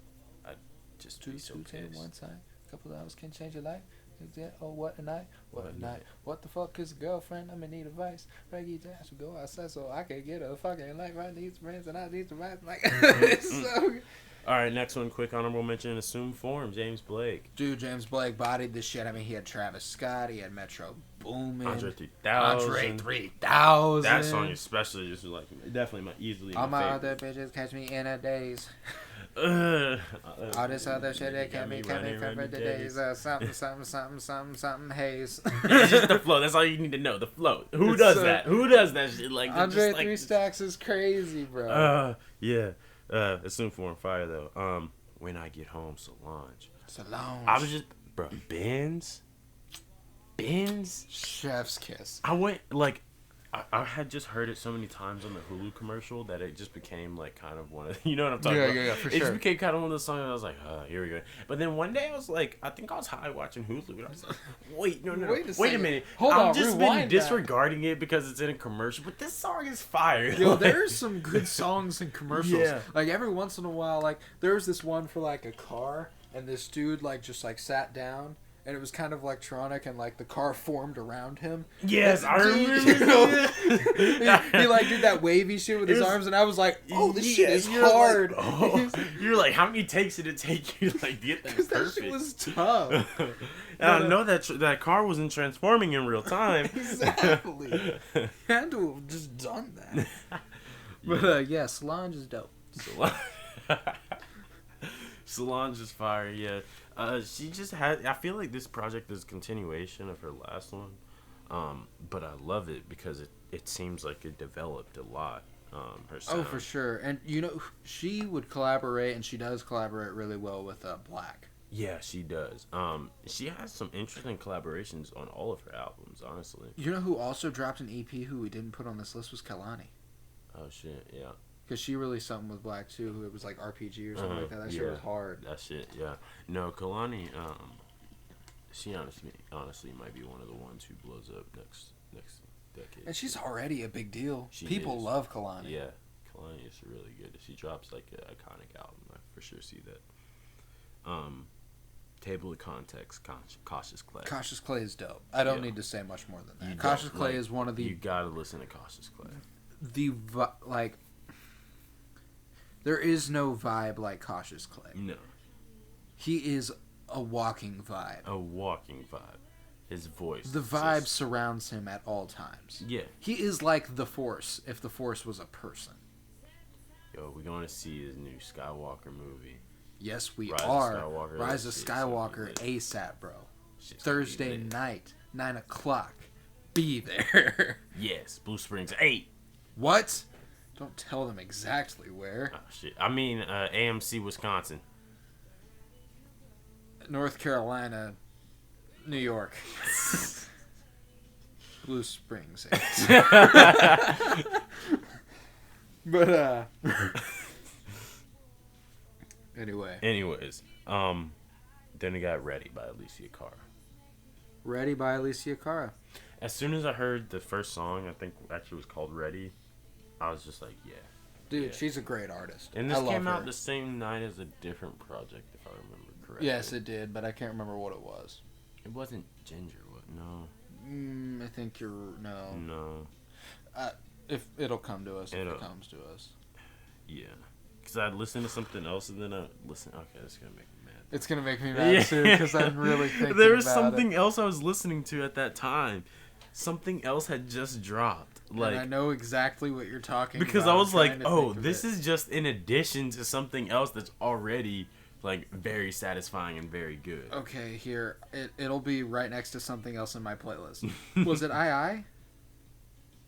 Just Two be so scoops in pissed. one side. A couple of hours can change your life. Is that, oh, what a night? What What a a night? night. What the fuck is a girlfriend? I'm in need of advice. Reggie Dash will go outside so I can get a fucking life. I need some friends and I need some advice. Like, it's so good. All right, next one. Quick honorable mention: Assumed Form, James Blake, Dude, James Blake bodied this shit. I mean, he had Travis Scott. He had Metro Boomin. Andre 3000. Andre 3000. That song especially just like definitely my easily All my my favorite. other bitches catch me in a daze. All this other shit that can be coming the days. Something haze. It's just the flow. That's all you need to know. The flow. Who does that? Who does that shit? Like Andre just, like, 3 Stacks is crazy, bro. Yeah. It's soon for on fire though. When I get home, Solange. I was just, bro. Benz. Chef's kiss. I went like. I had just heard it so many times on the Hulu commercial that it just became like kind of one of you know what I'm talking about? Yeah, for it sure. Just became kind of one of those songs. And I was like, here we go. But then one day I was like, I think I was high watching Hulu. And I was like, wait a minute. Hold on, I've just been rewind disregarding it because it's in a commercial. But this song is fire. Yo, there's some good songs in commercials. Yeah. Like every once in a while, like there was this one for like a car, and this dude like just like sat down. And it was kind of electronic, and like the car formed around him. Yes, I remember. You know, he like did that wavy shit with his arms, and I was like, "Oh, this shit is hard." Like, you're like, how many takes did it take you to like get that perfect? That shit was tough. And I know that car wasn't transforming in real time. Exactly. You had to have just done that. But yeah, Solange is dope. Solange is fire. Yeah. She just had. I feel like this project is a continuation of her last one, but I love it because it seems like it developed a lot. Her sound. Oh, for sure, and you know she would collaborate, and she does collaborate really well with Black. Yeah, she does. She has some interesting collaborations on all of her albums. Honestly, you know who also dropped an EP who we didn't put on this list was Kehlani. Oh shit, yeah. Because she released something with Black too. It was like RPG or something like that. That shit was hard. That shit, yeah. No, Kehlani, she honestly might be one of the ones who blows up next decade. And she's already a big deal. She People is. love Kehlani. Yeah, Kehlani is really good. If she drops like an iconic album, I for sure see that. Table of Context, Cautious Clay. Cautious Clay is dope. I don't need to say much more than that. You Cautious don't, Clay like, is one of the... You gotta listen to Cautious Clay. There is no vibe like Cautious Clay. No. He is a walking vibe. A walking vibe. His voice. The vibe surrounds him at all times. Yeah. He is like the Force, if the Force was a person. Yo, we're going to see his new Skywalker movie. Yes, we Rise are. of Skywalker. Rise of Skywalker ASAP, bro. Thursday night, 9 o'clock. Be there. Yes, Blue Springs 8. What? Don't tell them exactly where. Oh, shit. I mean, AMC, Wisconsin. North Carolina, New York. Blue Springs. But, anyway. Anyways, then we got Ready by Alicia Cara. Ready by Alicia Cara. As soon as I heard the first song, I think actually was called Ready, I was just like, yeah. Dude, yeah. she's a great artist. And this came out the same night as a different project, if I remember correctly. Yes, it did, but I can't remember what it was. It wasn't Ginger, what? No. I think you're... No. No. If it'll come to us, if it comes to us. Yeah. Because I'd listen to something else and then I'd listen... Okay, that's going to make me mad. It's going to make me mad, too, because I'm really thinking There was about something else I was listening to at that time. Something else had just dropped. Like, and I know exactly what you're talking about. Because I was like, oh, this is just in addition to something else that's already, like, very satisfying and very good. Okay, here. It'll be right next to something else in my playlist. Was it I?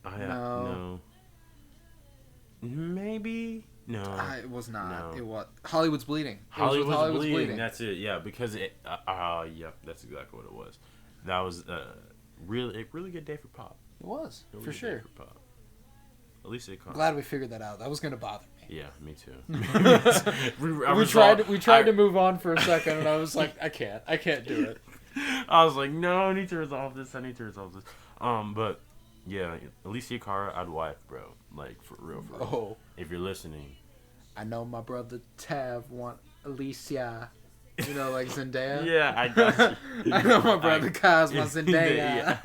No. Maybe? No. It was not. No. It was Hollywood's Bleeding. Hollywood's Bleeding. That's it. Yeah, because it... yeah, that's exactly what it was. That was a really good day for pop. It was, for sure. For pop. Alicia Cara. Glad we figured that out. That was going to bother me. Yeah, me too. we tried to move on for a second, and I was like, I can't do it. I was like, no, I need to resolve this. But yeah, Alicia Cara, I'd wife, bro. Like, for real. Oh. If you're listening. I know my brother Tav want Alicia. You know, like Zendaya? Yeah, I got you. I know my brother Kaz wants Zendaya.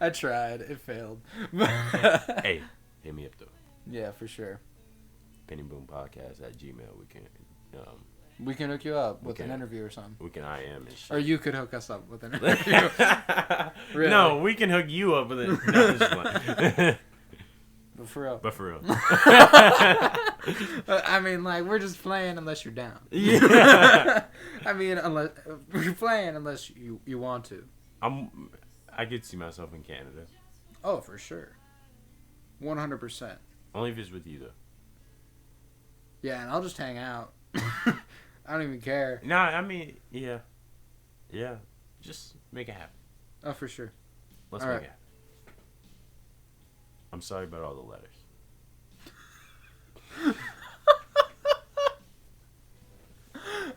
I tried. It failed. Hey, hit me up, though. Yeah, for sure. PennyBoomPodcast@gmail. We can hook you up with an interview or something. We can IM and shit. Or you could hook us up with an interview. Really? No, we can hook you up with it. No, But for real. But for real. I mean, like, we're just playing unless you're down. Yeah. I mean, unless we're playing unless you want to. I could see myself in Canada. Oh, for sure. 100%. Only if it's with you, though. Yeah, and I'll just hang out. I don't even care. Nah, I mean, yeah. Yeah. Just make it happen. Oh, for sure. Let's make it happen. I'm sorry about all the letters.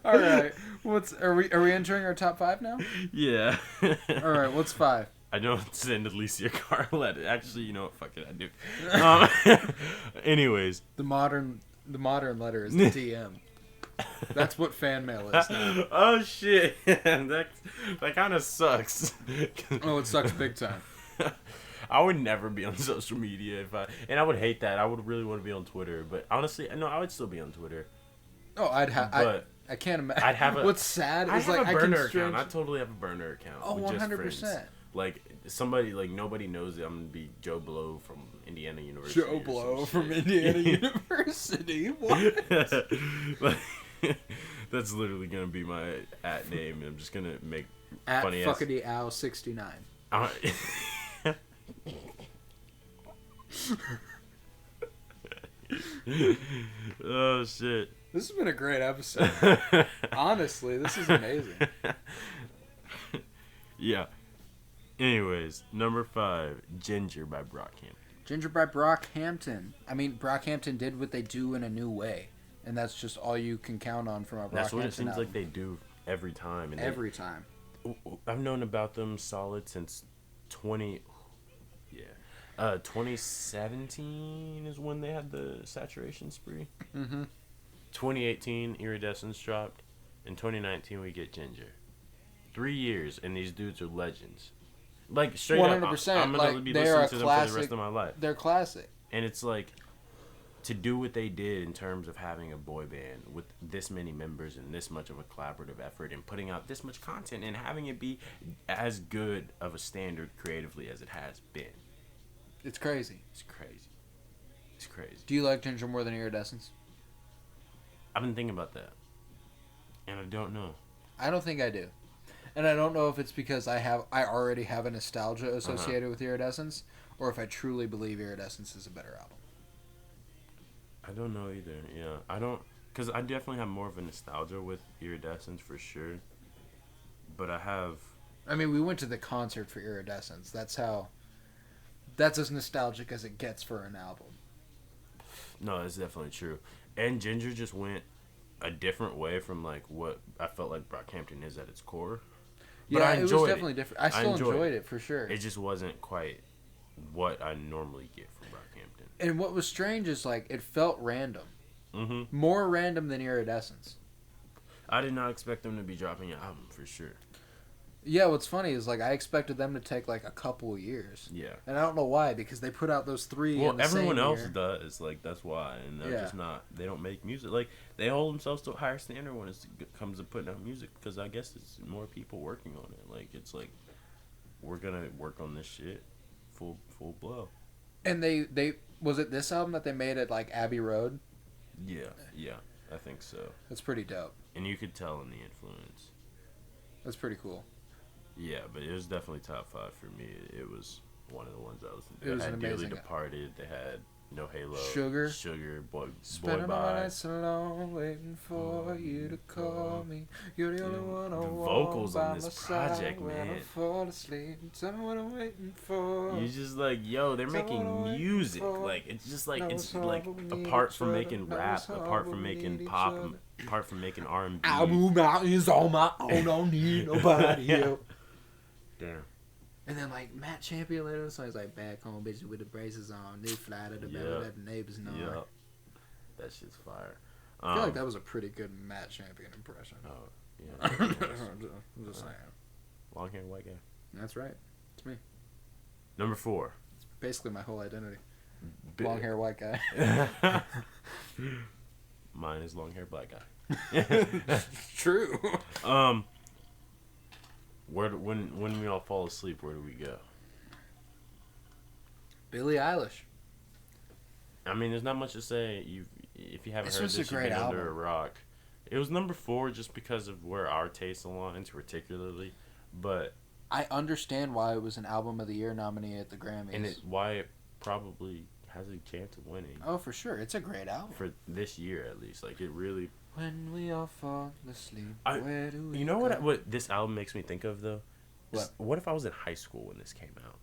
All right. Are we entering our top 5 now? Yeah. All right. What's 5? I don't send Alicia Carr a letter. Actually, you know what? Fuck it, I do. Anyways, The modern letter is the DM. That's what fan mail is now. Oh shit, that kind of sucks. Oh, it sucks big time. I would never be on social media and I would hate that. I would really want to be on Twitter, but honestly, no, I would still be on Twitter. Oh, I'd have. I can't imagine. I'd have What's sad I is have like a I burner can account. I totally have a burner account. Oh, with just 100%. friends. Like somebody, like nobody knows that I'm gonna be Joe Blow from Indiana University. Joe Blow from Indiana University. What? Like, that's literally gonna be my @ name, and I'm just gonna make At funny fuckity owl 69. Oh shit! This has been a great episode. Honestly, this is amazing. Yeah. Anyways, number 5, Ginger by Brockhampton. Ginger by Brockhampton. I mean, Brockhampton did what they do in a new way, and that's just all you can count on from a Brockhampton That's what it seems album. like they do every time. And every time. I've known about them solid since 2017 is when they had the saturation spree. Mm-hmm. 2018, Iridescence dropped. In 2019, we get Ginger. 3 years, and these dudes are legends. Like, straight 100%. up, I'm going to be listening to them for the rest of my life. They're classic. And it's like, to do what they did in terms of having a boy band with this many members and this much of a collaborative effort and putting out this much content and having it be as good of a standard creatively as it has been. It's crazy. It's crazy. It's crazy. Do you like Ginger more than Iridescence? I've been thinking about that. And I don't know. I don't think I do. And I don't know if it's because I already have a nostalgia associated with Iridescence, or if I truly believe Iridescence is a better album. I don't know either. Yeah, I don't, because I definitely have more of a nostalgia with Iridescence for sure. But I mean, we went to the concert for Iridescence. That's as nostalgic as it gets for an album. No, that's definitely true. And Ginger just went a different way from like what I felt like Brockhampton is at its core. But yeah, I it was definitely different. I still enjoyed it for sure. It just wasn't quite what I normally get from Brockhampton. And what was strange is like it felt random. Mm-hmm. More random than Iridescence. I did not expect them to be dropping an album for sure. Yeah, what's funny is like I expected them to take like a couple of years. Yeah. And I don't know why, because they put out those 3 in the everyone same else year. does. Like, that's why. And they're just not, they don't make music. Like, they hold themselves to a higher standard when it comes to putting out music, because I guess it's more people working on it. Like, it's like, we're going to work on this shit full blow. And they was it this album that they made at like Abbey Road? Yeah, I think so. That's pretty dope. And you could tell in the influence. That's pretty cool. Yeah, but it was definitely top 5 for me. It was one of the ones I listened to. It was They had an Dearly amazing Departed. They had No Halo. Sugar. Boy Spending Bye. all my nights alone, waiting for you to call me. You're the only one I The want vocals by on my this side project, when man. I fall asleep. Tell me what I'm waiting for. You just like, yo, they're making music. Like, it's just like, it's like, apart from making rap, apart from making pop, apart from making R&B. I move mountains on my own, don't need nobody else. Damn. And then like Matt Champion later in the song is like, back home bitches with the braces on, they fly to the bed, let the neighbors know. Yeah. That shit's fire. I feel like that was a pretty good Matt Champion impression. Oh, yeah. I'm just saying. Long hair, white guy. That's right. It's me. Number 4. It's basically my whole identity. Long hair, white guy. Mine is long hair, black guy. True. When we all fall asleep, where do we go? Billie Eilish. I mean, there's not much to say. If you haven't This heard was this, a you've great been under a album. rock. It was number 4 just because of where our taste aligns, particularly. But I understand why it was an album of the year nominee at the Grammys. and why it probably has a chance of winning. Oh, for sure, it's a great album For this year, at least, like it really. When we all fall asleep, I- where do we You know go? what this album makes me think of though? What? What if I was in high school when this came out?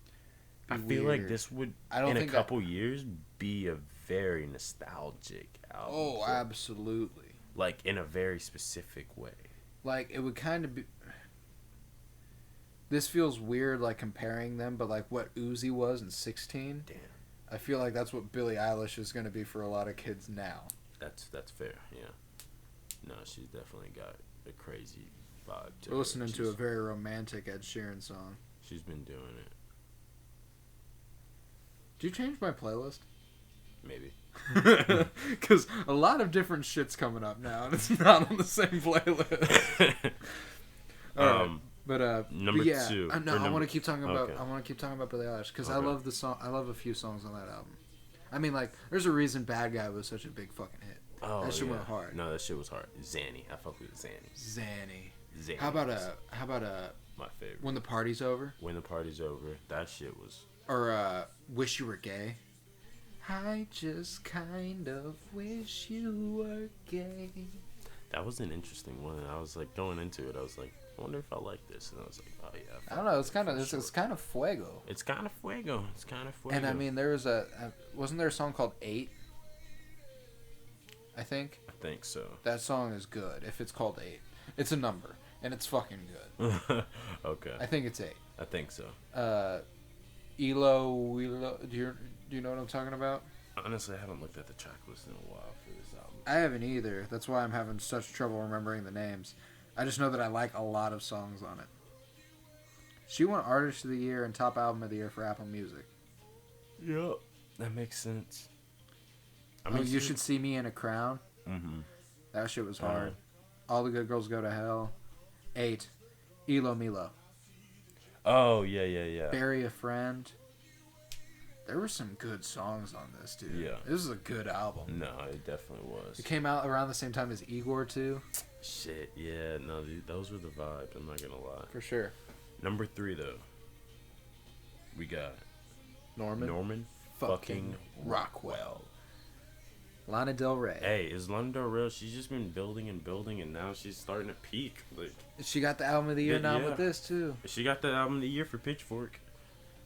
Be I feel like weird. this would, I don't in a think couple years, be a very nostalgic album. Oh, absolutely. Like in a very specific way. Like it would kind of be. This feels weird, like comparing them, but like what Uzi was in 16. Damn. I feel like that's what Billie Eilish is going to be for a lot of kids now. That's fair, yeah. No, she's definitely got a crazy vibe to We're her. listening to a She's- very romantic Ed Sheeran song. She's been doing it. Did you change my playlist? Maybe. Because a lot of different shit's coming up now, and it's not on the same playlist. All right. But Number yeah, 2. No, or I want number- to keep talking about. okay. I want to keep talking about Billie Eilish because I Okay. love the song. I love a few songs on that album. I mean, like, there's a reason "Bad Guy" was such a big fucking hit. Oh, That shit yeah. went hard. No, that shit was hard. Zanny. I fuck with Zanny. Zanny. How about was my favorite. "When the Party's Over" When the Party's Over. That shit was. or "Wish You Were Gay"? I just kind of wish you were gay. That was an interesting one. I was like going into it. I was like, I wonder if I like this. And I was like, oh yeah. I don't know. It's kind of for it's kind of fuego. It's kind of fuego. It's kind of fuego. And I mean, there was wasn't there a song called 8? I think I think so. that song is good. If it's called 8, it's a number and it's fucking good. Okay. I think it's 8. I think so. Elo. Do you know what I'm talking about? Honestly, I haven't looked at the track list in a while for this album. I haven't either. That's why I'm having such trouble remembering the names. I just know that I like a lot of songs on it. She won Artist of the Year and Top Album of the Year for Apple Music. Yep. That makes sense. You Should See Me in a Crown. Mm-hmm. That shit was hard. All the Good Girls Go to Hell. 8. Elo Milo. Oh, yeah. Bury a Friend. There were some good songs on this, dude. Yeah. This is a good album. No, it definitely was. It came out around the same time as Igor, too. Shit, yeah. No, those were the vibes. I'm not going to lie. For sure. Number 3, though. We got Norman fucking Rockwell. Lana Del Rey. Hey, is Lana Del Rey? She's just been building and building, and now she's starting to peak. Like, She got the Album of the Year now Yeah. with this, too. she got the album of the year for Pitchfork,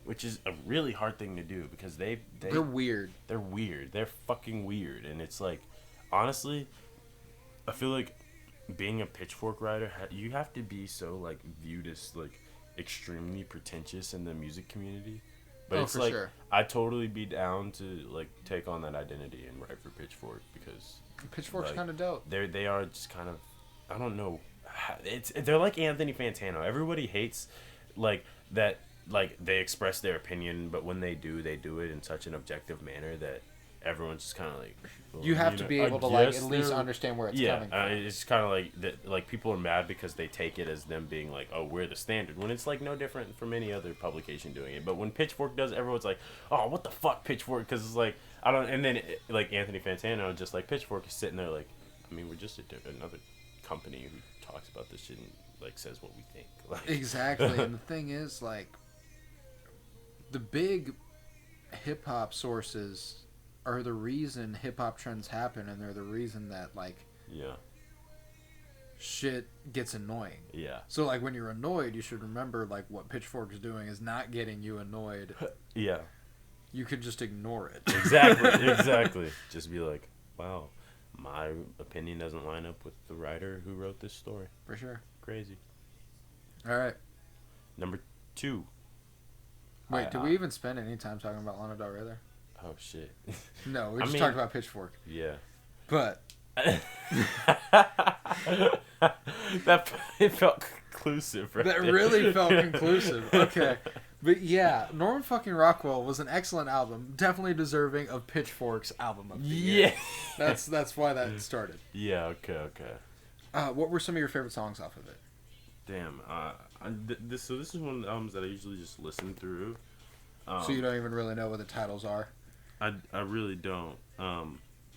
which is a really hard thing to do because they're weird. They're weird. They're fucking weird, and it's like, honestly, I feel like being a Pitchfork writer, you have to be so like viewed as like extremely pretentious in the music community. But it's for like sure. I'd totally be down to like take on that identity and write for Pitchfork because Pitchfork's like, kind of dope. they are just kind of, I don't know, they're like Anthony Fantano. Everybody hates like that, like they express their opinion, but when they do it in such an objective manner that everyone's just kind of like, well, You have to be able to like at least understand where it's coming from. it's kind of like that. Like people are mad because they take it as them being like, oh, we're the standard, when it's like no different from any other publication doing it. But when Pitchfork does, everyone's like, oh, what the fuck, Pitchfork? Because it's like I don't. And then like Anthony Fantano, just like Pitchfork, is sitting there like, I mean, we're just another company who talks about this shit and like says what we think. Like, Exactly. And the thing is, like, the big hip hop sources are the reason hip hop trends happen, and they're the reason that like yeah, shit gets annoying. yeah, So like when you're annoyed, you should remember like what Pitchfork's doing is not getting you annoyed. yeah. You could just ignore it. Exactly. Just be like, wow, my opinion doesn't line up with the writer who wrote this story. For sure. Crazy. All right. Number 2. Wait, did we even spend any time talking about Lana Del Rey there? Oh shit. No, we I just mean- talked about Pitchfork. Yeah. But That it felt conclusive, right? that there. really felt conclusive. Okay. But yeah, Norman fucking Rockwell was an excellent album, definitely deserving of Pitchfork's album of the year. Yeah. That's why that started. Yeah. Okay. What were some of your favorite songs off of it? Damn. This is one of the albums that I usually just listen through. So you don't even really know what the titles are? I really don't.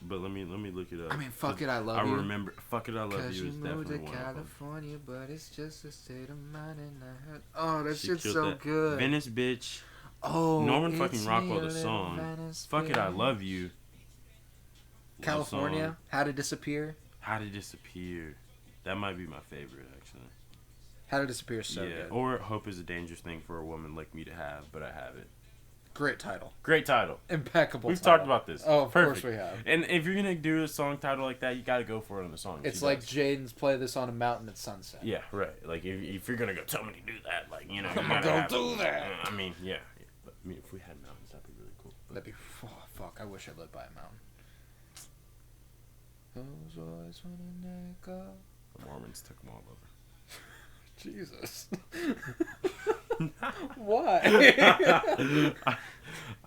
But let me look it up. I mean, Fuck It, I Love You. I remember Fuck It, I Love You is definitely one of them. Cause you moved to California, but it's just a state of mind and I heard. Oh, that shit's so that. good. Venice Bitch. Oh, Norman fucking Rockwell, the song. Venice Fuck It, I Love You. California, How to Disappear. How to Disappear. That might be my favorite, actually. How to Disappear is so good. Or Hope is a Dangerous Thing for a Woman Like Me to Have, but I have it. Great title. Great title. Impeccable We've title. talked about this. Oh, of Perfect. course we have. And if you're going to do a song title like that, you got to go for it on the song. It's like Jaden's Play This on a Mountain at Sunset. Yeah, right. Like, if you're going to go, tell me to do that, like, you know. I'm going to go do that. I mean, yeah. But, I mean, if we had mountains, that'd be really cool. But That'd be... Oh, fuck, I wish I lived by a mountain. Those boys wanna neck up. the Mormons took them all over. Jesus. Why?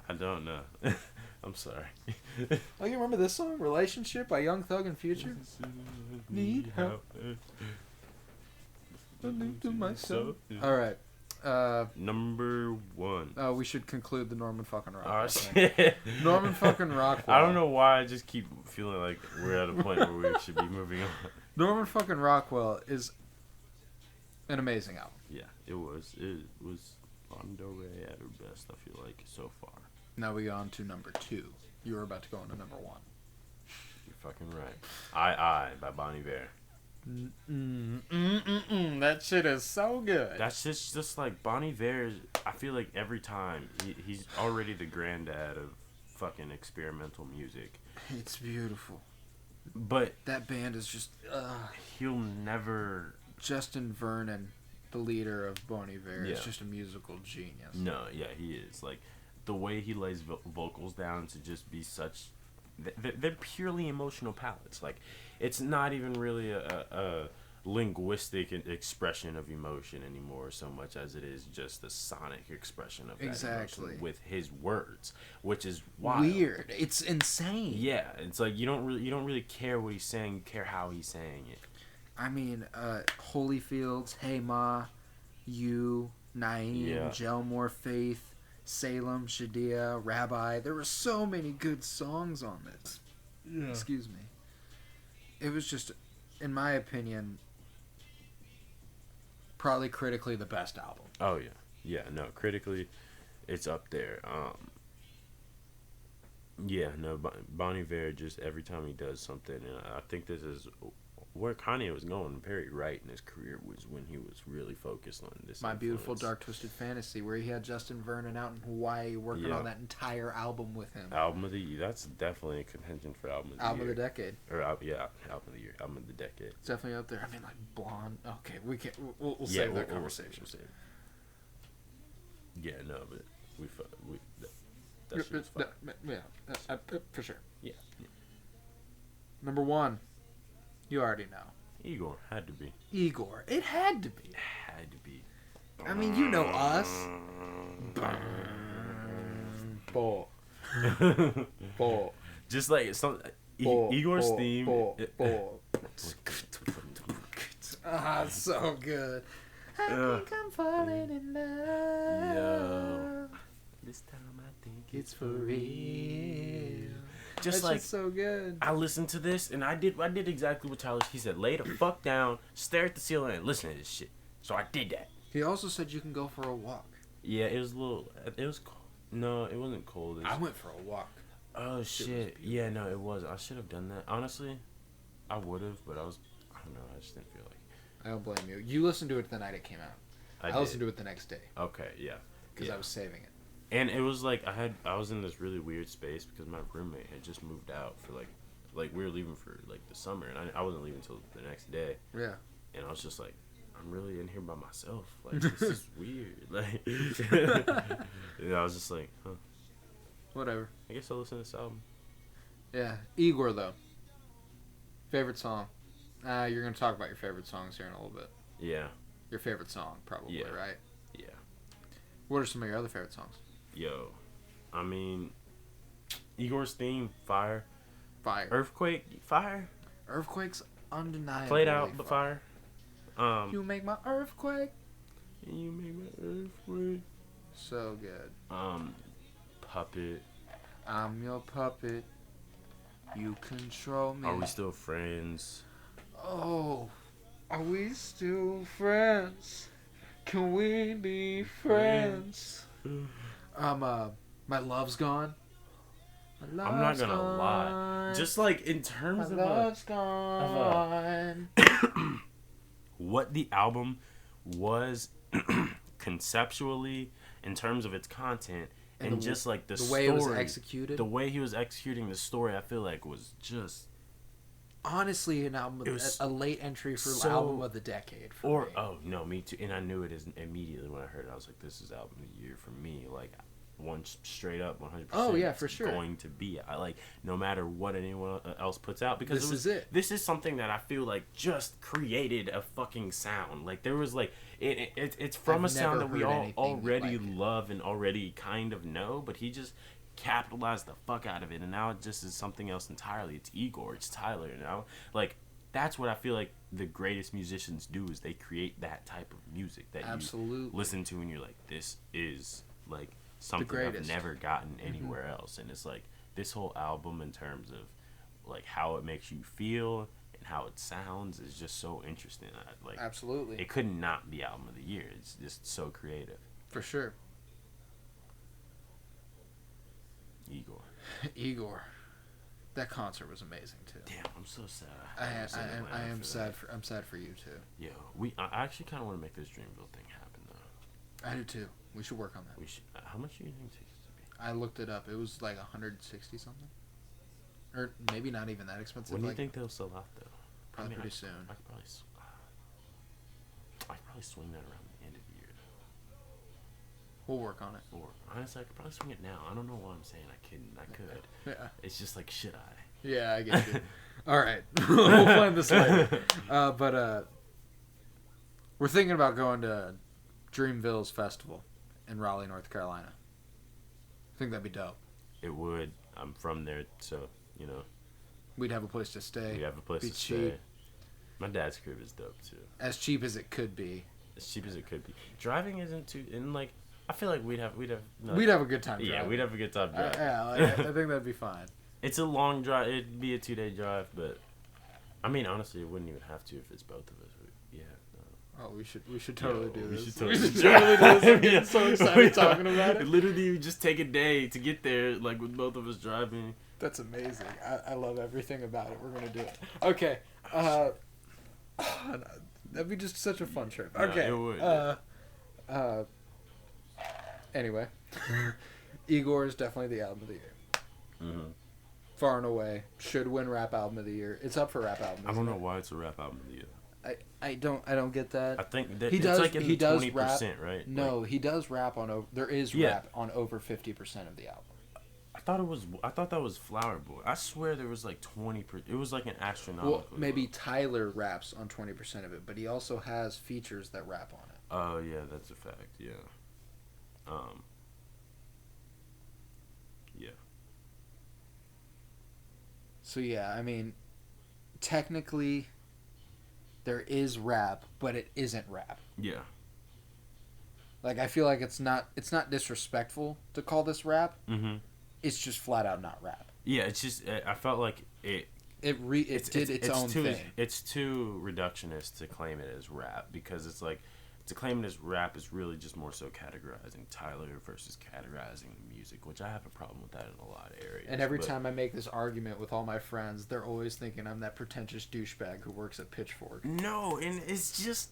I don't know. I'm sorry. Oh, you remember this song, Relationship by Young Thug and Future? Need help. I need to myself. Alright. Number 1. Oh, we should conclude the Norman fucking Rockwell Oh, thing. shit. Norman fucking Rockwell. I don't know why I just keep feeling like we're at a point where we should be moving on. Norman fucking Rockwell is an amazing album. Yeah, it was. It was Lana Del Rey at her best, I feel like, so far. Now we go on to number 2. You were about to go on to number 1. You're fucking right. I by Bon Iver. That shit is so good. That's just like Bon Iver. I feel like every time he's already the granddad of fucking experimental music. It's beautiful. But That band is just... he'll never... Justin Vernon, the leader of Bon Iver, Yeah. is just a musical genius. No, yeah, he is. Like, the way he lays vocals down to just be such... They're purely emotional palettes. Like, it's not even really a linguistic expression of emotion anymore so much as it is just the sonic expression of that Exactly. emotion with his words, which is wild. Weird. It's insane. Yeah, it's like you don't really care what he's saying, you care how he's saying it. I mean, Holyfields, Hey Ma, You, Naeem, Yeah. Gelmore, Faith, Salem, Shadia, Rabbi. There were so many good songs on this. Yeah. Excuse me. It was just, in my opinion, probably critically the best album. Oh yeah. Yeah, no, critically it's up there. Yeah, no, Bon Iver just every time he does something, and I think this is where Kanye was going very right in his career was when he was really focused on this. My Beautiful influence. Dark Twisted Fantasy, where he had Justin Vernon out in Hawaii working Yeah. on that entire album with him. Album of the year. That's definitely a contention for album of the Album year. of the decade. Or yeah, album of the year, album of the decade. It's definitely up there. I mean, like Blonde. Okay, we can't. We'll Yeah, save that we'll conversation. save it. Yeah, no, but that shit's fine. Yeah, for sure. Yeah. Number 1, you already know. Igor had to be. Igor. It had to be. Had to be. I mean, you know us. Bull. Bull. Just like some Igor's theme. Bull. Ah, so good. I think I'm falling in love. Yo. This time I think It's for real. Just That's like just so good. I listened to this and I did exactly what Tyler. He said, lay the fuck down, stare at the ceiling, and listen to this shit. So I did that. He also said you can go for a walk. Yeah, it was a little. It was cold. No, it wasn't cold. I went for a walk. Oh shit. Yeah, no, it was. I should have done that. Honestly, I would have, but I don't know. I just didn't feel like it. I don't blame you. You listened to it the night it came out. I listened to it the next day Okay, yeah. because I was saving it. And it was like I was in this really weird space because my roommate had just moved out for like we were leaving for like the summer, and I wasn't leaving until the next day. Yeah. And I was just like, I'm really in here by myself. Like, this is weird. Like, and I was just like, huh. Whatever. I guess I'll listen to this album. Yeah. Igor, though. Favorite song? You're going to talk about your favorite songs here in a little bit. Yeah. Your favorite song, probably, Yeah. right? Yeah. What are some of your other favorite songs? Yo. I mean, Igor's theme, fire. Fire. Earthquake, fire. Earthquake's undeniable. Played out, but fire. You make my earthquake. You make my earthquake. So good. Puppet. I'm your puppet. You control me. Are we still friends? Oh, are we still friends? Can we be friends? My love's gone. My I'm not love's gonna lie. gone. Just like in terms My love's gone. What the album was conceptually, in terms of its content, and just like the way story, it was executed. the way he was executing the story, I feel like was just honestly an album, a late entry for album of the decade. For me. Oh no, me too. And I knew it immediately when I heard it. I was like, this is album of the year for me. Like, one straight up 100%. Oh yeah, for sure. Going to be. I like, no matter what anyone else puts out, because this is it. This is something that I feel like just created a fucking sound. Like, there was like it's from a sound that we all already love and already kind of know, but he just capitalized the fuck out of it, and now it just is something else entirely. It's Igor, it's Tyler, you know? Like, that's what I feel like the greatest musicians do, is they create that type of music that you listen to and you're like, this is like something I've never gotten anywhere else. And it's like, this whole album, in terms of like how it makes you feel and how it sounds, is just so interesting. Like, absolutely, it could not be album of the year. It's just so creative. For sure. Igor. That concert was amazing too. Damn, I'm so sad. I'm sad for you too. Yo, I actually kind of want to make this Dreamville thing happen though. I do too. We should work on that. We should. How much do you think tickets to be? I looked it up. It was like 160 something, or maybe not even that expensive. When do you think they'll sell out though? Probably pretty soon. I could probably swing that around the end of the year. We'll work on it. Or honestly, I could probably swing it now. I don't know why I'm saying I couldn't. I could. Yeah. It's just like, should I? Yeah, I get you. All right, we'll plan this later. But we're thinking about going to Dreamville's festival in Raleigh, North Carolina. I think that'd be dope. It would. I'm from there, so you know. We'd have a place to stay. We'd have a place to cheap. stay. My dad's crib is dope too. As cheap as it could be. As cheap as it could be. Driving isn't too, and like, I feel like we'd have a good time driving. Yeah, we'd have a good time driving. I think that'd be fine. It's a long drive. It'd be a 2-day drive, but I mean, honestly, it wouldn't even have to if it's both of us. Oh, we should totally do this. We should totally do this. I'm getting so excited talking about it. Literally, you just take a day to get there, like with both of us driving. That's amazing. I love everything about it. We're gonna do it. Okay. That'd be just such a fun trip. Okay. It would. Anyway, Igor is definitely the album of the year. Mm-hmm. Far and away, should win rap album of the year. It's up for rap album. I don't know why it's a rap album of the year. I don't get that. I think that he it's does. Like in he does 20%, rap, right? No, he does rap on. There is rap on over 50% of the album. I thought that was Flower Boy. I swear there was like 20%. It was like an astronomical. Well, maybe Tyler raps on 20% of it, but he also has features that rap on it. Oh yeah, that's a fact. Yeah. Yeah. So yeah, I mean, technically, there is rap, but it isn't rap. Yeah. Like, I feel like it's not disrespectful to call this rap. Mm-hmm. It's just flat out not rap. Yeah, it's just, I felt like it did its own thing. It's too reductionist to claim it as rap, because it's like, to claim it as rap is really just more so categorizing Tyler versus categorizing the music, which I have a problem with that in a lot of areas. And every time I make this argument with all my friends, they're always thinking I'm that pretentious douchebag who works at Pitchfork. No, and it's just...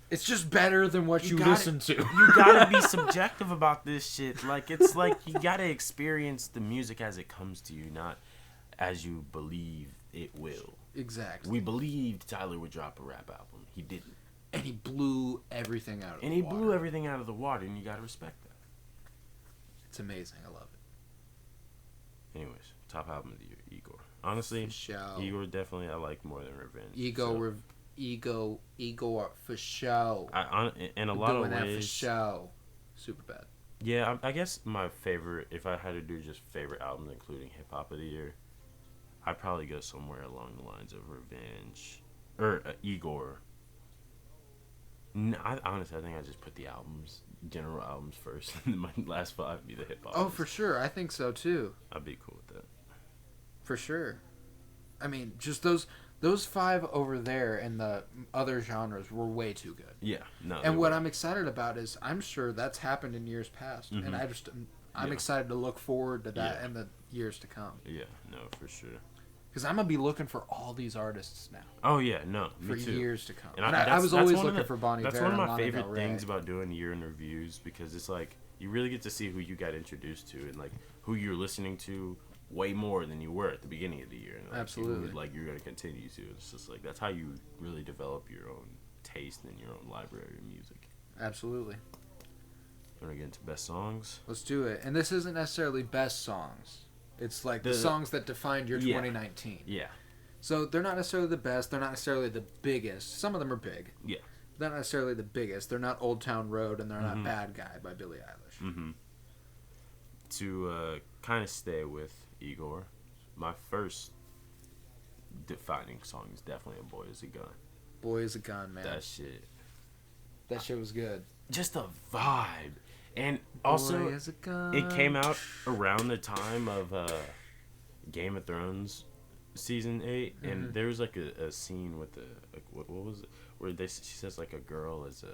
It's just better than what you listen to. You gotta be subjective about this shit. Like, it's like, you gotta experience the music as it comes to you, not as you believe it will. Exactly. We believed Tyler would drop a rap album. He didn't. And he blew everything out of the water. And he blew everything out of the water, and you gotta respect that. It's amazing. I love it. Anyways, top album of the year, Igor. Honestly, Igor definitely I like more than Revenge. Igor for show. In a lot of ways. For show. Super bad. Yeah, I guess my favorite, if I had to do just favorite albums, including hip hop of the year, I'd probably go somewhere along the lines of Revenge or Igor. Honestly, I think I just put the general albums first, and then my last 5 be the hip hop. Oh, for sure. I think so too. I'd be cool with that. For sure. I mean, just those 5 over there and the other genres were way too good. Yeah, no. And what I'm excited about is I'm sure that's happened in years past, and I'm excited to look forward to that in the years to come. Yeah, no, for sure. Because I'm gonna be looking for all these artists now. Oh yeah, no, for me too. Years to come. And I was always looking for Bonnie. That's Bear one of and my Lana favorite Del Rey. things about doing year in reviews, because it's like you really get to see who you got introduced to and like who you're listening to way more than you were at the beginning of the year. And, like, Absolutely. Like you're gonna continue to. It's just like that's how you really develop your own taste and your own library of music. Absolutely. Want to get into best songs? Let's do it. And this isn't necessarily best songs. It's like the songs that defined your 2019. Yeah. So they're not necessarily the best. They're not necessarily the biggest. Some of them are big. Yeah. They're not necessarily the biggest. They're not Old Town Road, and they're not Bad Guy by Billie Eilish. Mm-hmm. To kind of stay with Igor, my first defining song is definitely "A Boy Is a Gun." Boy Is a Gun, man. That shit was good. Just a vibe. And also, it came out around the time of Game of Thrones season 8, and there was like a scene with what was it, where she says like a girl is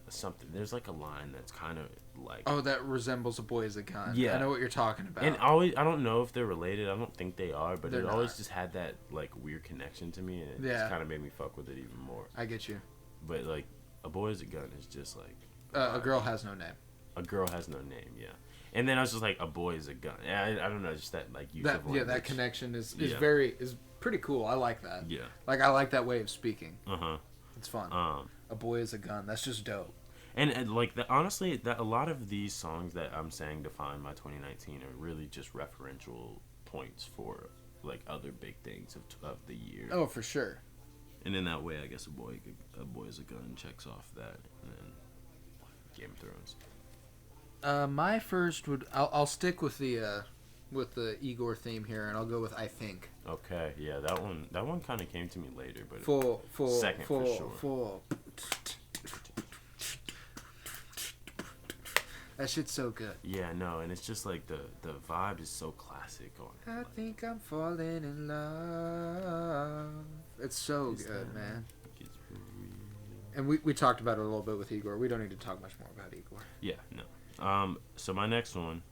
something. There's like a line that's kind of like, oh, that resembles A Boy Is a Gun. Yeah, I know what you're talking about. And always, I don't know if they're related. I don't think they are, but They're it not. always just had that like weird connection to me, and it just kind of made me fuck with it even more. I get you. But like, A Boy Is a Gun is just like A Girl Has No Name. A Girl Has No Name, yeah. And then I was just like, A Boy Is a Gun. I don't know, just that like use of language. Yeah, that connection is pretty cool. I like that. Yeah. Like, I like that way of speaking. Uh-huh. It's fun. A Boy Is a Gun. That's just dope. And like, honestly, that a lot of these songs that I'm saying define my 2019 are really just referential points for like other big things of the year. Oh, for sure. And in that way, I guess A Boy Is a Gun checks off that, and then Game of Thrones. My first would I'll stick with the Igor theme here, and I'll go with I Think. Okay, yeah, that one kind of came to me later, but second for sure. That shit's so good. Yeah, no, and it's just like the vibe is so classic on. I think I'm falling in love. It's so good, man. And we talked about it a little bit with Igor. We don't need to talk much more about Igor. Yeah, no. So my next one,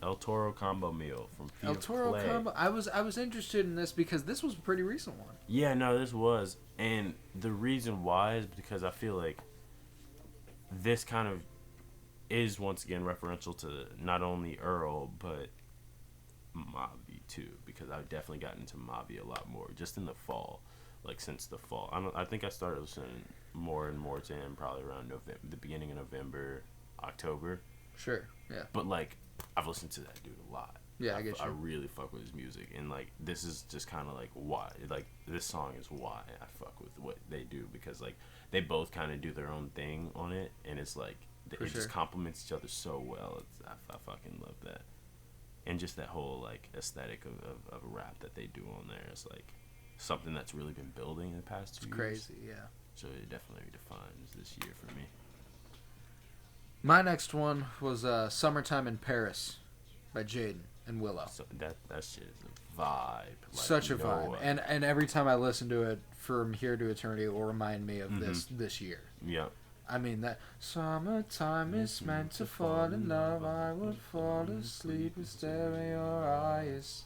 El Toro Combo Meal from Feet El of Toro Clay. Combo. I was interested in this because this was a pretty recent one. Yeah, no, this was, and the reason why is because I feel like this kind of is once again referential to not only Earl but Mavi too, because I've definitely gotten into Mavi a lot more just in the fall, like since the fall. I think I started listening more and more to him probably around the beginning of November, October. Sure, yeah. But like I've listened to that dude a lot. Yeah, I get you. I really fuck with his music, and like this is just kind of like why, like this song is why I fuck with what they do, because like they both kind of do their own thing on it, and it's like just complements each other so well. I fucking love that, and just that whole like aesthetic of a rap that they do on there is like something that's really been building in the past 2 years. Crazy, yeah. So it definitely defines this year for me. My next one was Summertime in Paris by Jaden and Willow. So that shit is a vibe. Like, such a vibe. And every time I listen to it from here to eternity, it will remind me of this year. Yep. I mean, that summertime is meant to fall in love. I would fall asleep and stare in your eyes.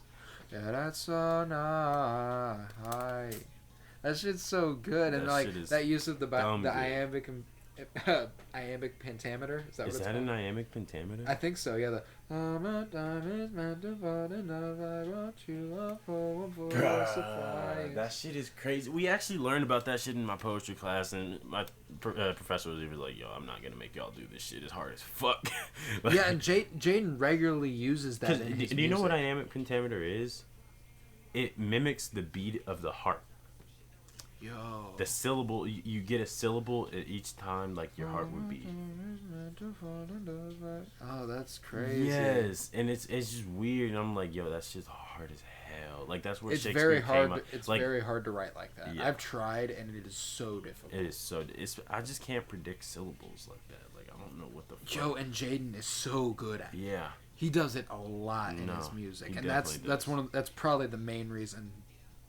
Yeah, that's so nice. That shit's so good. And like that use of the iambic iambic pentameter. Is that an iambic pentameter? I think so. Yeah. The summertime is meant to fall in love. I want you up for a voice of that shit is crazy. We actually learned about that shit in my poetry class, and my professor was even like, "Yo, I'm not gonna make y'all do this shit. It's hard as fuck." Like, yeah, and Jaden regularly uses that in his do you know what iambic pentameter is? It mimics the beat of the heart. Yo. The syllable, you get a syllable at each time, like your heart would beat. Oh, that's crazy. Yes, and it's just weird. And I'm like, yo, that's just hard as hell. Like that's where it's Shakespeare very hard. came up. It's like, very hard to write like that. Yeah. I've tried, and it is so difficult. It is so. I just can't predict syllables like that. Like I don't know what the fuck. Joe and Jaden is so good at it. Yeah, He does it a lot in his music, and that's probably the main reason.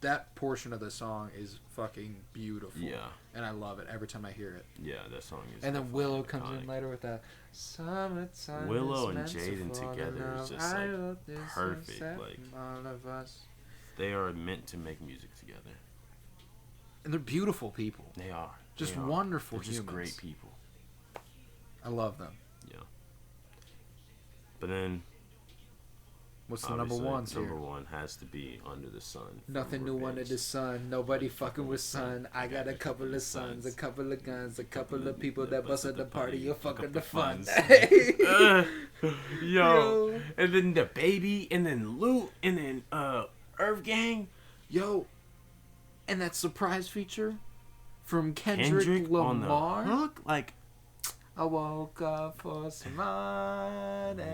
That portion of the song is fucking beautiful. Yeah. And I love it every time I hear it. Yeah, that song is. And then Willow comes in later with that summertime. Willow and Jaden together is just like perfect. Like all of us. They are meant to make music together. And they're beautiful people. They are. Just wonderful humans. Just great people. I love them. Yeah. But then. What's the number one? Number one has to be Under the Sun. Nothing new under the sun. Nobody fucking with sun. I got a couple of sons, a couple of guns, a couple of people that busted the party. You're fucking the fun. Yo. And then the baby, and then Loot, and then Earth Gang. Yo. And that surprise feature from Kendrick Lamar. On the hook, like. I woke up for some money.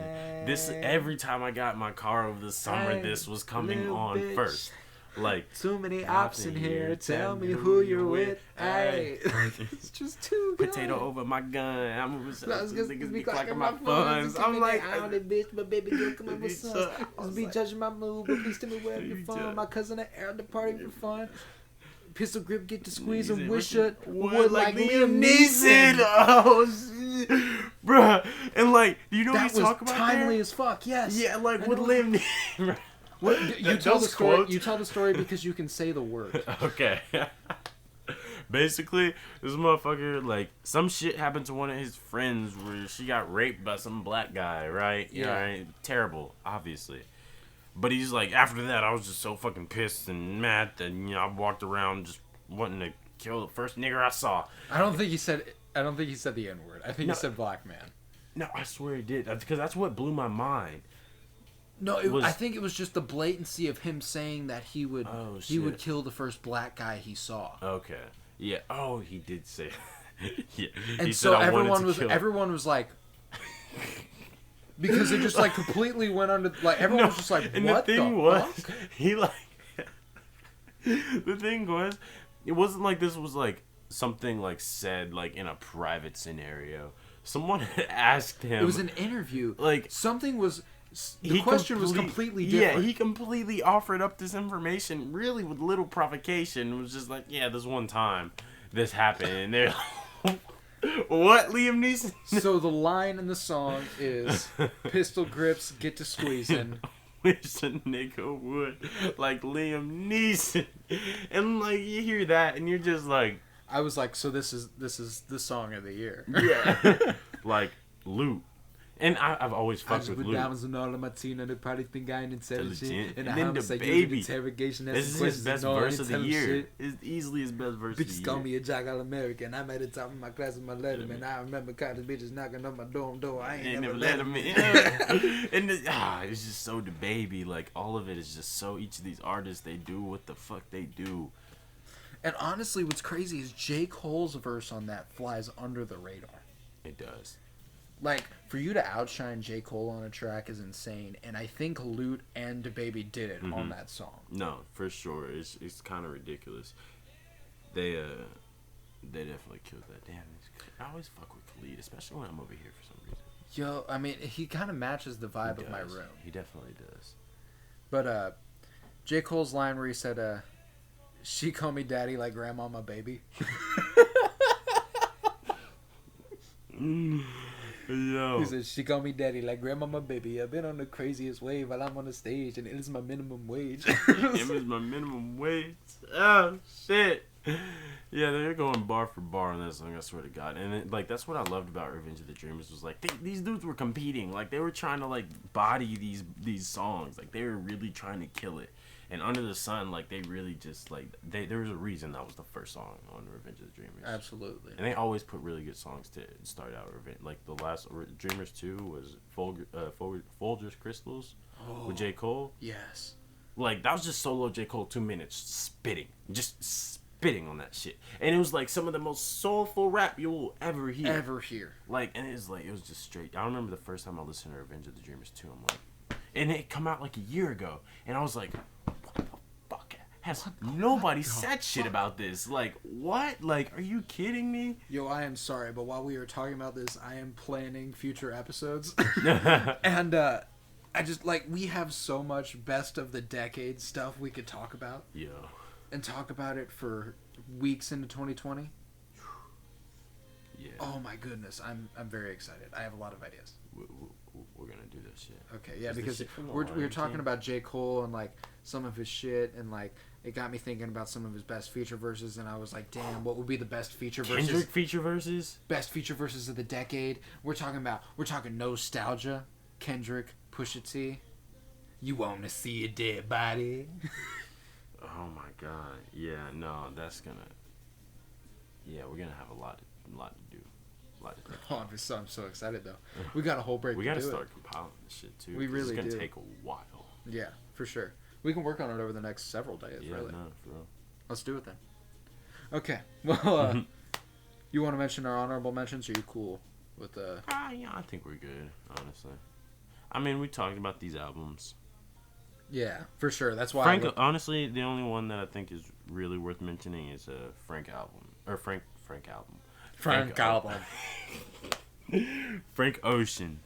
This every time I got in my car over the summer, this was coming on bitch. First. Like too many ops in here. Tell me who you're with. Hey, it's just too good. Potato over my gun. I'm niggas be clacking my funds. I'm like, I'm the bitch, but baby girl, come on with sons. Just be judging my mood, but please tell me where you're from. My cousin at the party for fun. Pistol grip, get to squeeze and wish it would like Liam Neeson. Oh, shit. Bruh. And, like, you know what he's talking about timely there? As fuck, yes. Yeah, like, with Liam Neeson. You tell the story. You tell the story because you can say the word. Okay. Basically, this motherfucker, like, some shit happened to one of his friends where she got raped by some black guy, right? Yeah. Right? Terrible, obviously. But he's like, after that, I was just so fucking pissed and mad that, you know, I walked around just wanting to kill the first nigger I saw. I don't think he said the N-word. I think he said black man. No, I swear he did. Because that's what blew my mind. No, I think it was just the blatancy of him saying that he would kill the first black guy he saw. Okay. Yeah. Oh, he did say. Yeah. And so everyone was like. Because it just, like, completely went under... Like, everyone was just like, and what the thing was, he, like... the thing was, it wasn't like this was, like, something, like, said, like, in a private scenario. Someone had asked him... It was an interview. Like... Something was... The question was completely different. Yeah, he completely offered up this information, really with little provocation. It was just like, yeah, this one time this happened, and they're like... What, Liam Neeson? So the line in the song is pistol grips, get to squeezing. Wish a nigga would like Liam Neeson. And like you hear that and you're just like I was like, so this is the song of the year. Yeah. Like Loot. And I've always fucked with Luke. Diamonds and all of my teen, and they probably think I ain't intelligent. And then the baby. Interrogation. This is his best verse of the year. It's easily his best verse of the year. Bitches call me a jock all American. I'm at the top of my class with my letterman. I remember college bitches knocking on my dorm door. I ain't never let them in. And it's just so the baby. Like all of it is just so. Each of these artists, they do what the fuck they do. And honestly, what's crazy is J. Cole's verse on that flies under the radar. It does. Like, for you to outshine J. Cole on a track is insane, and I think Loot and DaBaby did it on that song. No, for sure. It's kind of ridiculous. They definitely killed that. Damn, I always fuck with Khalid, especially when I'm over here for some reason. Yo, I mean, he kind of matches the vibe of my room. He definitely does. But, J. Cole's line where he said, she call me daddy like grandma my baby. Yo. He said, she call me daddy like grandma my baby. I've been on the craziest wave while I'm on the stage, and it is my minimum wage. It is my minimum wage. Oh, shit. Yeah, they're going bar for bar on that song, I swear to God. And, that's what I loved about Revenge of the Dreamers was, like, these dudes were competing. Like, they were trying to, like, body these songs. Like, they were really trying to kill it. And Under the Sun, like, they really just, like, there was a reason that was the first song on Revenge of the Dreamers. Absolutely. And they always put really good songs to start out Revenge. Like, the last Dreamers 2 was Folgers Crystals with J. Cole. Yes. Like, that was just solo J. Cole, 2 minutes, spitting. Just spitting on that shit. And it was, like, some of the most soulful rap you will ever hear. Like, and it was just straight. I remember the first time I listened to Revenge of the Dreamers 2, I'm like... And it come out, like, a year ago. And I was like... Nobody said shit about this. Like, what? Like, are you kidding me? Yo, I am sorry, but while we were talking about this, I am planning future episodes. And I just like we have so much best of the decade stuff we could talk about. Yeah. And talk about it for weeks into 2020. Yeah. Oh my goodness, I'm very excited. I have a lot of ideas. We're gonna do this shit. Okay, yeah, because we were talking about J. Cole and like some of his shit, and like it got me thinking about some of his best feature verses, and I was like, damn, what would be the best feature verses? Kendrick feature verses? Best feature verses of the decade. We're talking Nostalgia, Kendrick, Pusha T. You wanna see a dead body? Oh my god. Yeah, no, that's gonna. Yeah, we're gonna have a lot to do. Oh, I'm so excited though. We got a whole break. We gotta start compiling this shit too. We really do. It's gonna take a while. Yeah, for sure. We can work on it over the next several days. Yeah, really. no, for real. Let's do it then. Okay. Well, you want to mention our honorable mentions? Or are you cool with the? Yeah, I think we're good. Honestly, I mean, we talked about these albums. Yeah, for sure. That's why. Honestly, the only one that I think is really worth mentioning is a Frank album Frank Ocean.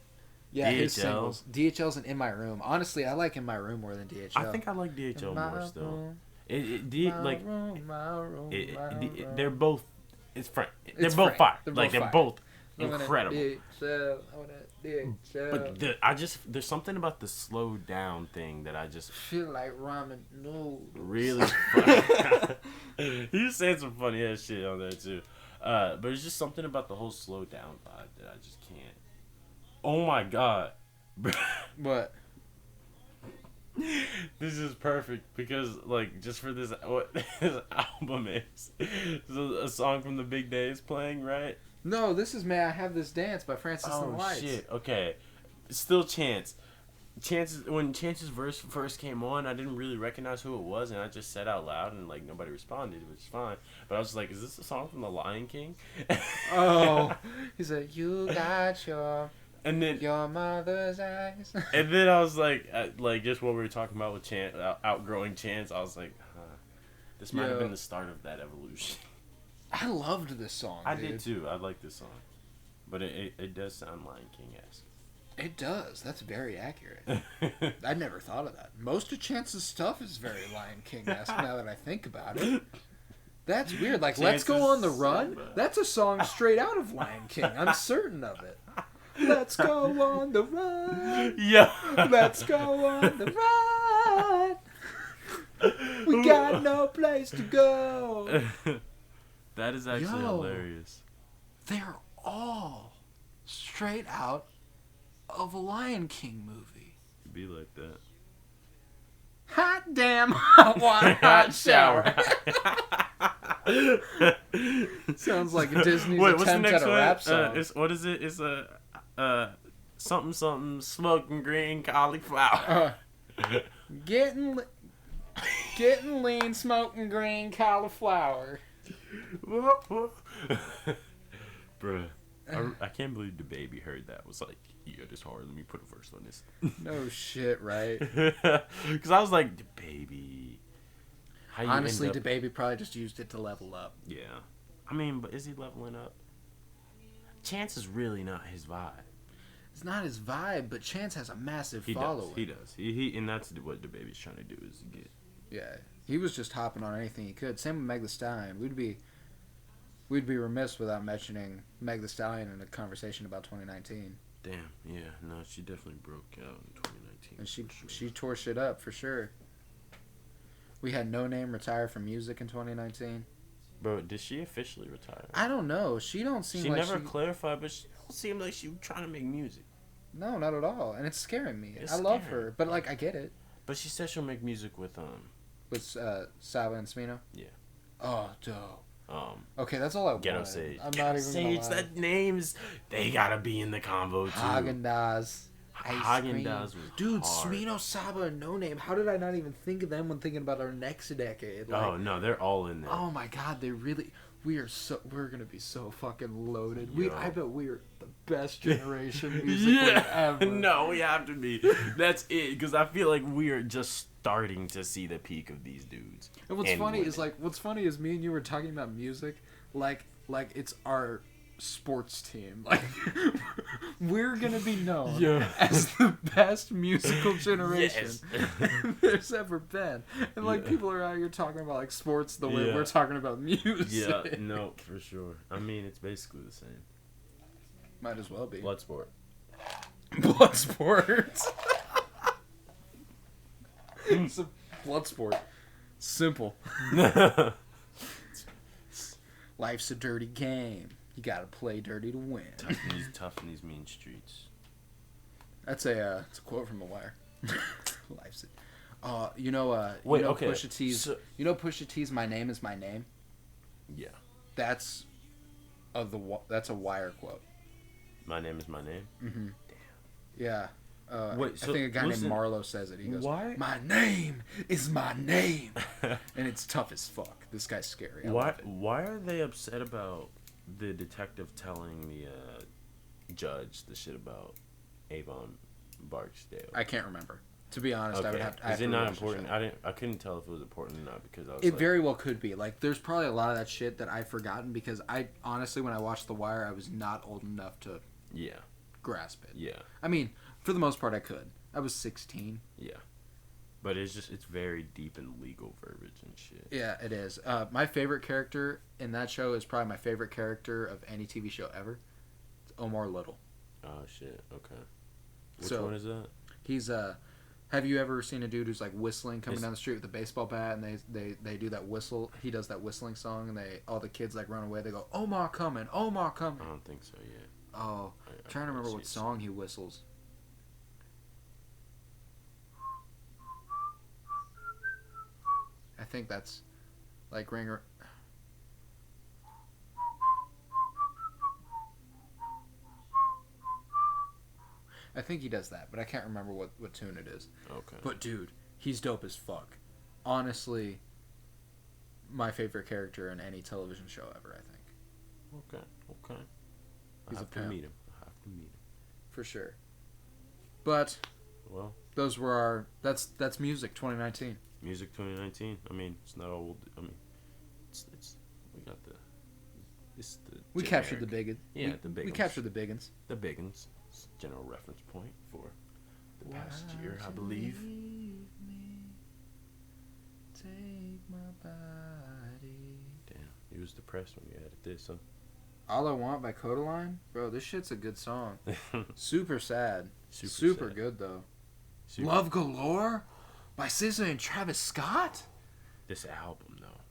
Yeah, DHL. his singles. DHL's and In My Room. Honestly, I like In My Room more than DHL. I think I like DHL more still. They're both. It's Frank. They're both fire. They're both incredible. But there's something about the slow down thing that I just feel like ramen noodles. Really funny. You said some funny ass shit on there too. But it's just something about the whole slow down vibe that I just can't. Oh my god. What? This is perfect because like just for this what this album is. A song from The Big Day is playing, right? No, this is May I Have This Dance by Francis and the Lights. Oh shit. Okay. Still Chance. When Chance's verse first came on, I didn't really recognize who it was, and I just said out loud, and like nobody responded, which is fine. But I was like, "Is this a song from The Lion King?" Oh, he said, "You got your mother's eyes." And then I was like just what we were talking about with Chance, outgrowing Chance. I was like, this might have been the start of that evolution. I loved this song. I did too. I like this song, but it does sound Lion King-esque. It does. That's very accurate. I never thought of that. Most of Chance's stuff is very Lion King-esque now that I think about it. That's weird. Like, Let's Go on the Run? That's a song straight out of Lion King. I'm certain of it. Let's go on the run. Yeah. Let's go on the run. We got no place to go. That is actually hilarious. They're all straight out of a Lion King movie. Be like that. Hot damn hot water, hot shower. Sounds like Disney's attempt at a rap song. What is it? It's a something smoking green cauliflower. Getting lean, smoking green cauliflower. Bruh, I can't believe the baby heard that. Was like, yeah, this hard. Let me put a verse on this. No shit, right? Because I was like, the baby. Honestly, the baby probably just used it to level up. Yeah, I mean, but is he leveling up? Chance is really not his vibe. It's not his vibe, but Chance has a massive following. He does. He and that's what the baby's trying to do is get. Yeah, he was just hopping on anything he could. Same with Meg Thee Stallion. We'd be remiss without mentioning Meg Thee Stallion in a conversation about 2019. Damn, yeah, no, she definitely broke out in 2019. And she tore shit up for sure. We had No Name retire from music in 2019. Bro, did she officially retire? I don't know. She don't seem like she never clarified, but she don't seem like she was trying to make music. No, not at all. And it's scaring me. I love her, but like I get it. But she said she'll make music with Saba and Smino? Yeah. Oh, dope. Okay, that's all I want. Ghetto Sage. I'm Ghetto not even Sage, that names, they gotta be in the convo too. Haagen-Dazs. Haagen-Dazs was dude, hard. Smino, Saba, and No Name. How did I not even think of them when thinking about our next decade? Like, oh no, they're all in there. Oh my god, we're gonna be so fucking loaded. I bet we're the best generation musically ever. No, we have to be. That's it, because I feel like we are just starting to see the peak of these dudes. And what's funny is me and you were talking about music like it's our sports team. Like, we're gonna be known Yeah. as the best musical generation Yes. there's ever been. And like, people are out here talking about like sports the way we're talking about music. Yeah, no, for sure. I mean, it's basically the same. Might as well be. Blood sport. Blood sports. It's a blood sport. Simple. Life's a dirty game. You gotta play dirty to win. Tough in these mean streets. That's it's a quote from The Wire. Life's a... you know Wait, you know okay. Pusha T's, you know Pusha T's "My Name Is My Name"? Yeah. That's a Wire quote. My name is my name? Mm-hmm. Damn. Yeah. Wait, so I think a guy named listen, Marlo says it. He goes, why? "My name is my name," and it's tough as fuck. This guy's scary. I love it. Why are they upset about the detective telling the judge the shit about Avon Barksdale? I can't remember. To be honest, I would have to. Is it not important? I couldn't tell if it was important or not because I was. It very well could be. Like, there's probably a lot of that shit that I've forgotten because I honestly, when I watched The Wire, I was not old enough to grasp it. Yeah. I mean, for the most part, I could. I was 16. Yeah. But it's very deep in legal verbiage and shit. Yeah, it is. My favorite character in that show is probably my favorite character of any TV show ever. It's Omar Little. Oh, shit. Okay. Which one is that? He's have you ever seen a dude who's like whistling coming down the street with a baseball bat and they do that whistle? He does that whistling song and all the kids like run away. They go, "Omar coming, Omar coming." I don't think so yet. Oh, I'm trying to remember what song he whistles. I think that's like Ringer. I think he does that, but I can't remember what tune it is. Okay. But dude, he's dope as fuck. Honestly, my favorite character in any television show ever, I think. Okay. I He's have to meet him. For sure. But well, those were that's music 2019. Music 2019. I mean, it's not old. I mean, it's we got the we generic. captured the big. Yeah, the big. We captured the biggins. The biggins. General reference point for the past year, I believe. Take my body. Damn, he was depressed when you added this, huh? All I Want by Codaline? Bro, this shit's a good song. Super sad. Super sad. Good, though. Super. Love Galore by SZA and Travis Scott? This album, though.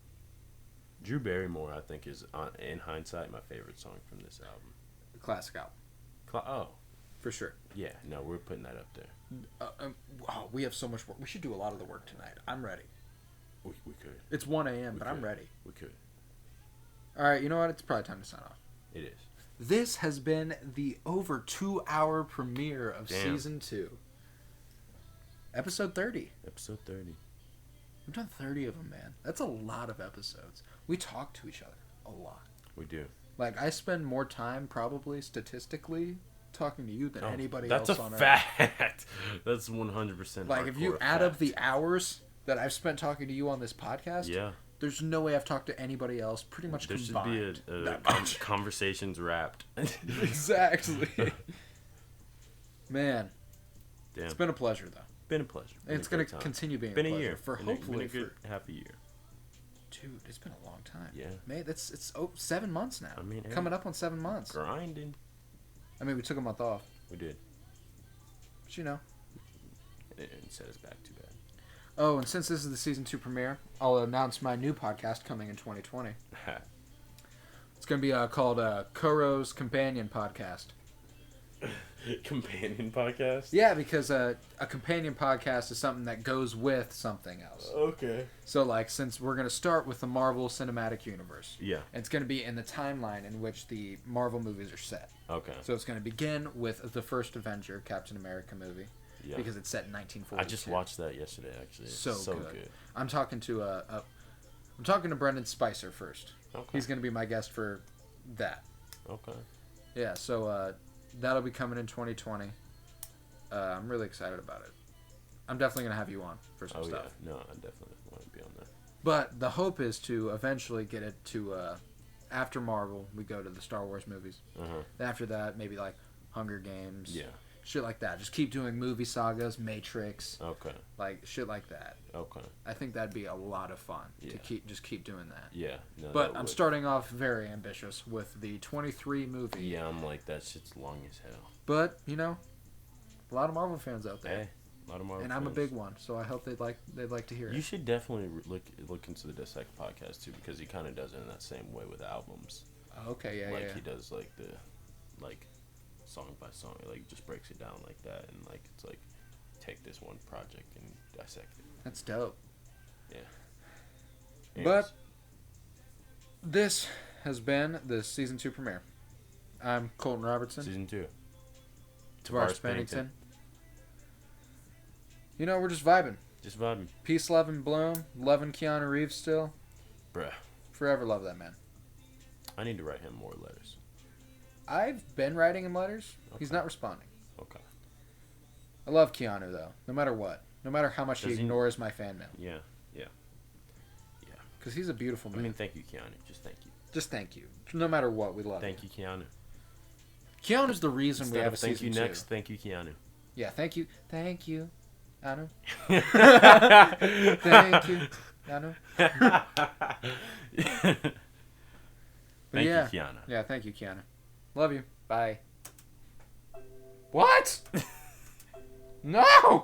Drew Barrymore, I think, is, in hindsight, my favorite song from this album. Classic album. Oh. For sure. Yeah, no, we're putting that up there. We have so much work. We should do a lot of the work tonight. I'm ready. We could. It's 1 a.m., but I'm ready. We could. All right, you know what? It's probably time to sign off. It is. This has been the over 2-hour premiere of Season 2. Episode 30. Episode 30. We've done 30 of them, man. That's a lot of episodes. We talk to each other a lot. We do. Like, I spend more time, probably, statistically, talking to you than anybody else on Earth. That's a fact. That's 100% Like, if you add up the hours that I've spent talking to you on this podcast, there's no way I've talked to anybody else pretty much combined. There should be a conversations wrapped. Exactly. Man. Damn. It's been a pleasure, though. Been a pleasure. It's going to continue being a pleasure. Year. For hopefully been a good half a year. Dude, it's been a long time. Yeah. Man, it's 7 months now. I mean, coming up on 7 months. Grinding. I mean, we took a month off. We did. But you know. It didn't set us back too bad. Oh, and since this is the Season 2 premiere, I'll announce my new podcast coming in 2020. It's going to be called Coro's Companion Podcast. Companion podcast? Yeah, because a companion podcast is something that goes with something else. Okay. So, like, since we're going to start with the Marvel Cinematic Universe. Yeah. It's going to be in the timeline in which the Marvel movies are set. Okay. So it's going to begin with the first Avenger, Captain America movie. Yeah. Because it's set in 1942. I just watched that yesterday, actually. So good. I'm talking to Brendan Spicer first. Okay. He's going to be my guest for that. Okay. Yeah, so that'll be coming in 2020. I'm really excited about it. I'm definitely going to have you on for some stuff. Yeah. No, I definitely want to be on there. But the hope is to eventually get it to after Marvel, we go to the Star Wars movies. After that, maybe like Hunger Games. Yeah. Shit like that. Just keep doing movie sagas, Matrix. Okay. Like shit like that. Okay. I think that'd be a lot of fun to keep doing that. Yeah. No, but I'm starting off very ambitious with the 23 movie. Yeah, I'm like, that shit's long as hell. But, you know, a lot of Marvel fans out there. Hey, a lot of Marvel and fans. I'm a big one, so I hope they'd like to hear it. You should definitely look into the Dissect podcast too, because he kind of does it in that same way with albums. Okay, yeah, like he does like the song by song, like just breaks it down like that, and like it's like take this one project and dissect it. That's dope. Yeah. Anyways. But this has been the season 2 premiere. I'm Colton Robertson. Season 2. Tavares Pennington. You know, we're just vibing. Just vibing. Peace, love, and bloom. Loving Keanu Reeves still. Bruh. Forever love that man. I need to write him more letters. I've been writing him letters. Okay. He's not responding. Okay. I love Keanu, though. No matter what. No matter how much he ignores my fan mail. Yeah. Because he's a beautiful man. I mean, thank you, Keanu. Just thank you. Just thank you. No matter what, we love Thank you, Keanu. Keanu's the reason we have a thank season 2. Thank you next. Thank you, Keanu. Yeah, thank you. Thank you, Keanu. Thank you, Keanu. Thank you, Keanu. Yeah, thank you, Keanu. Love you. Bye. What? No!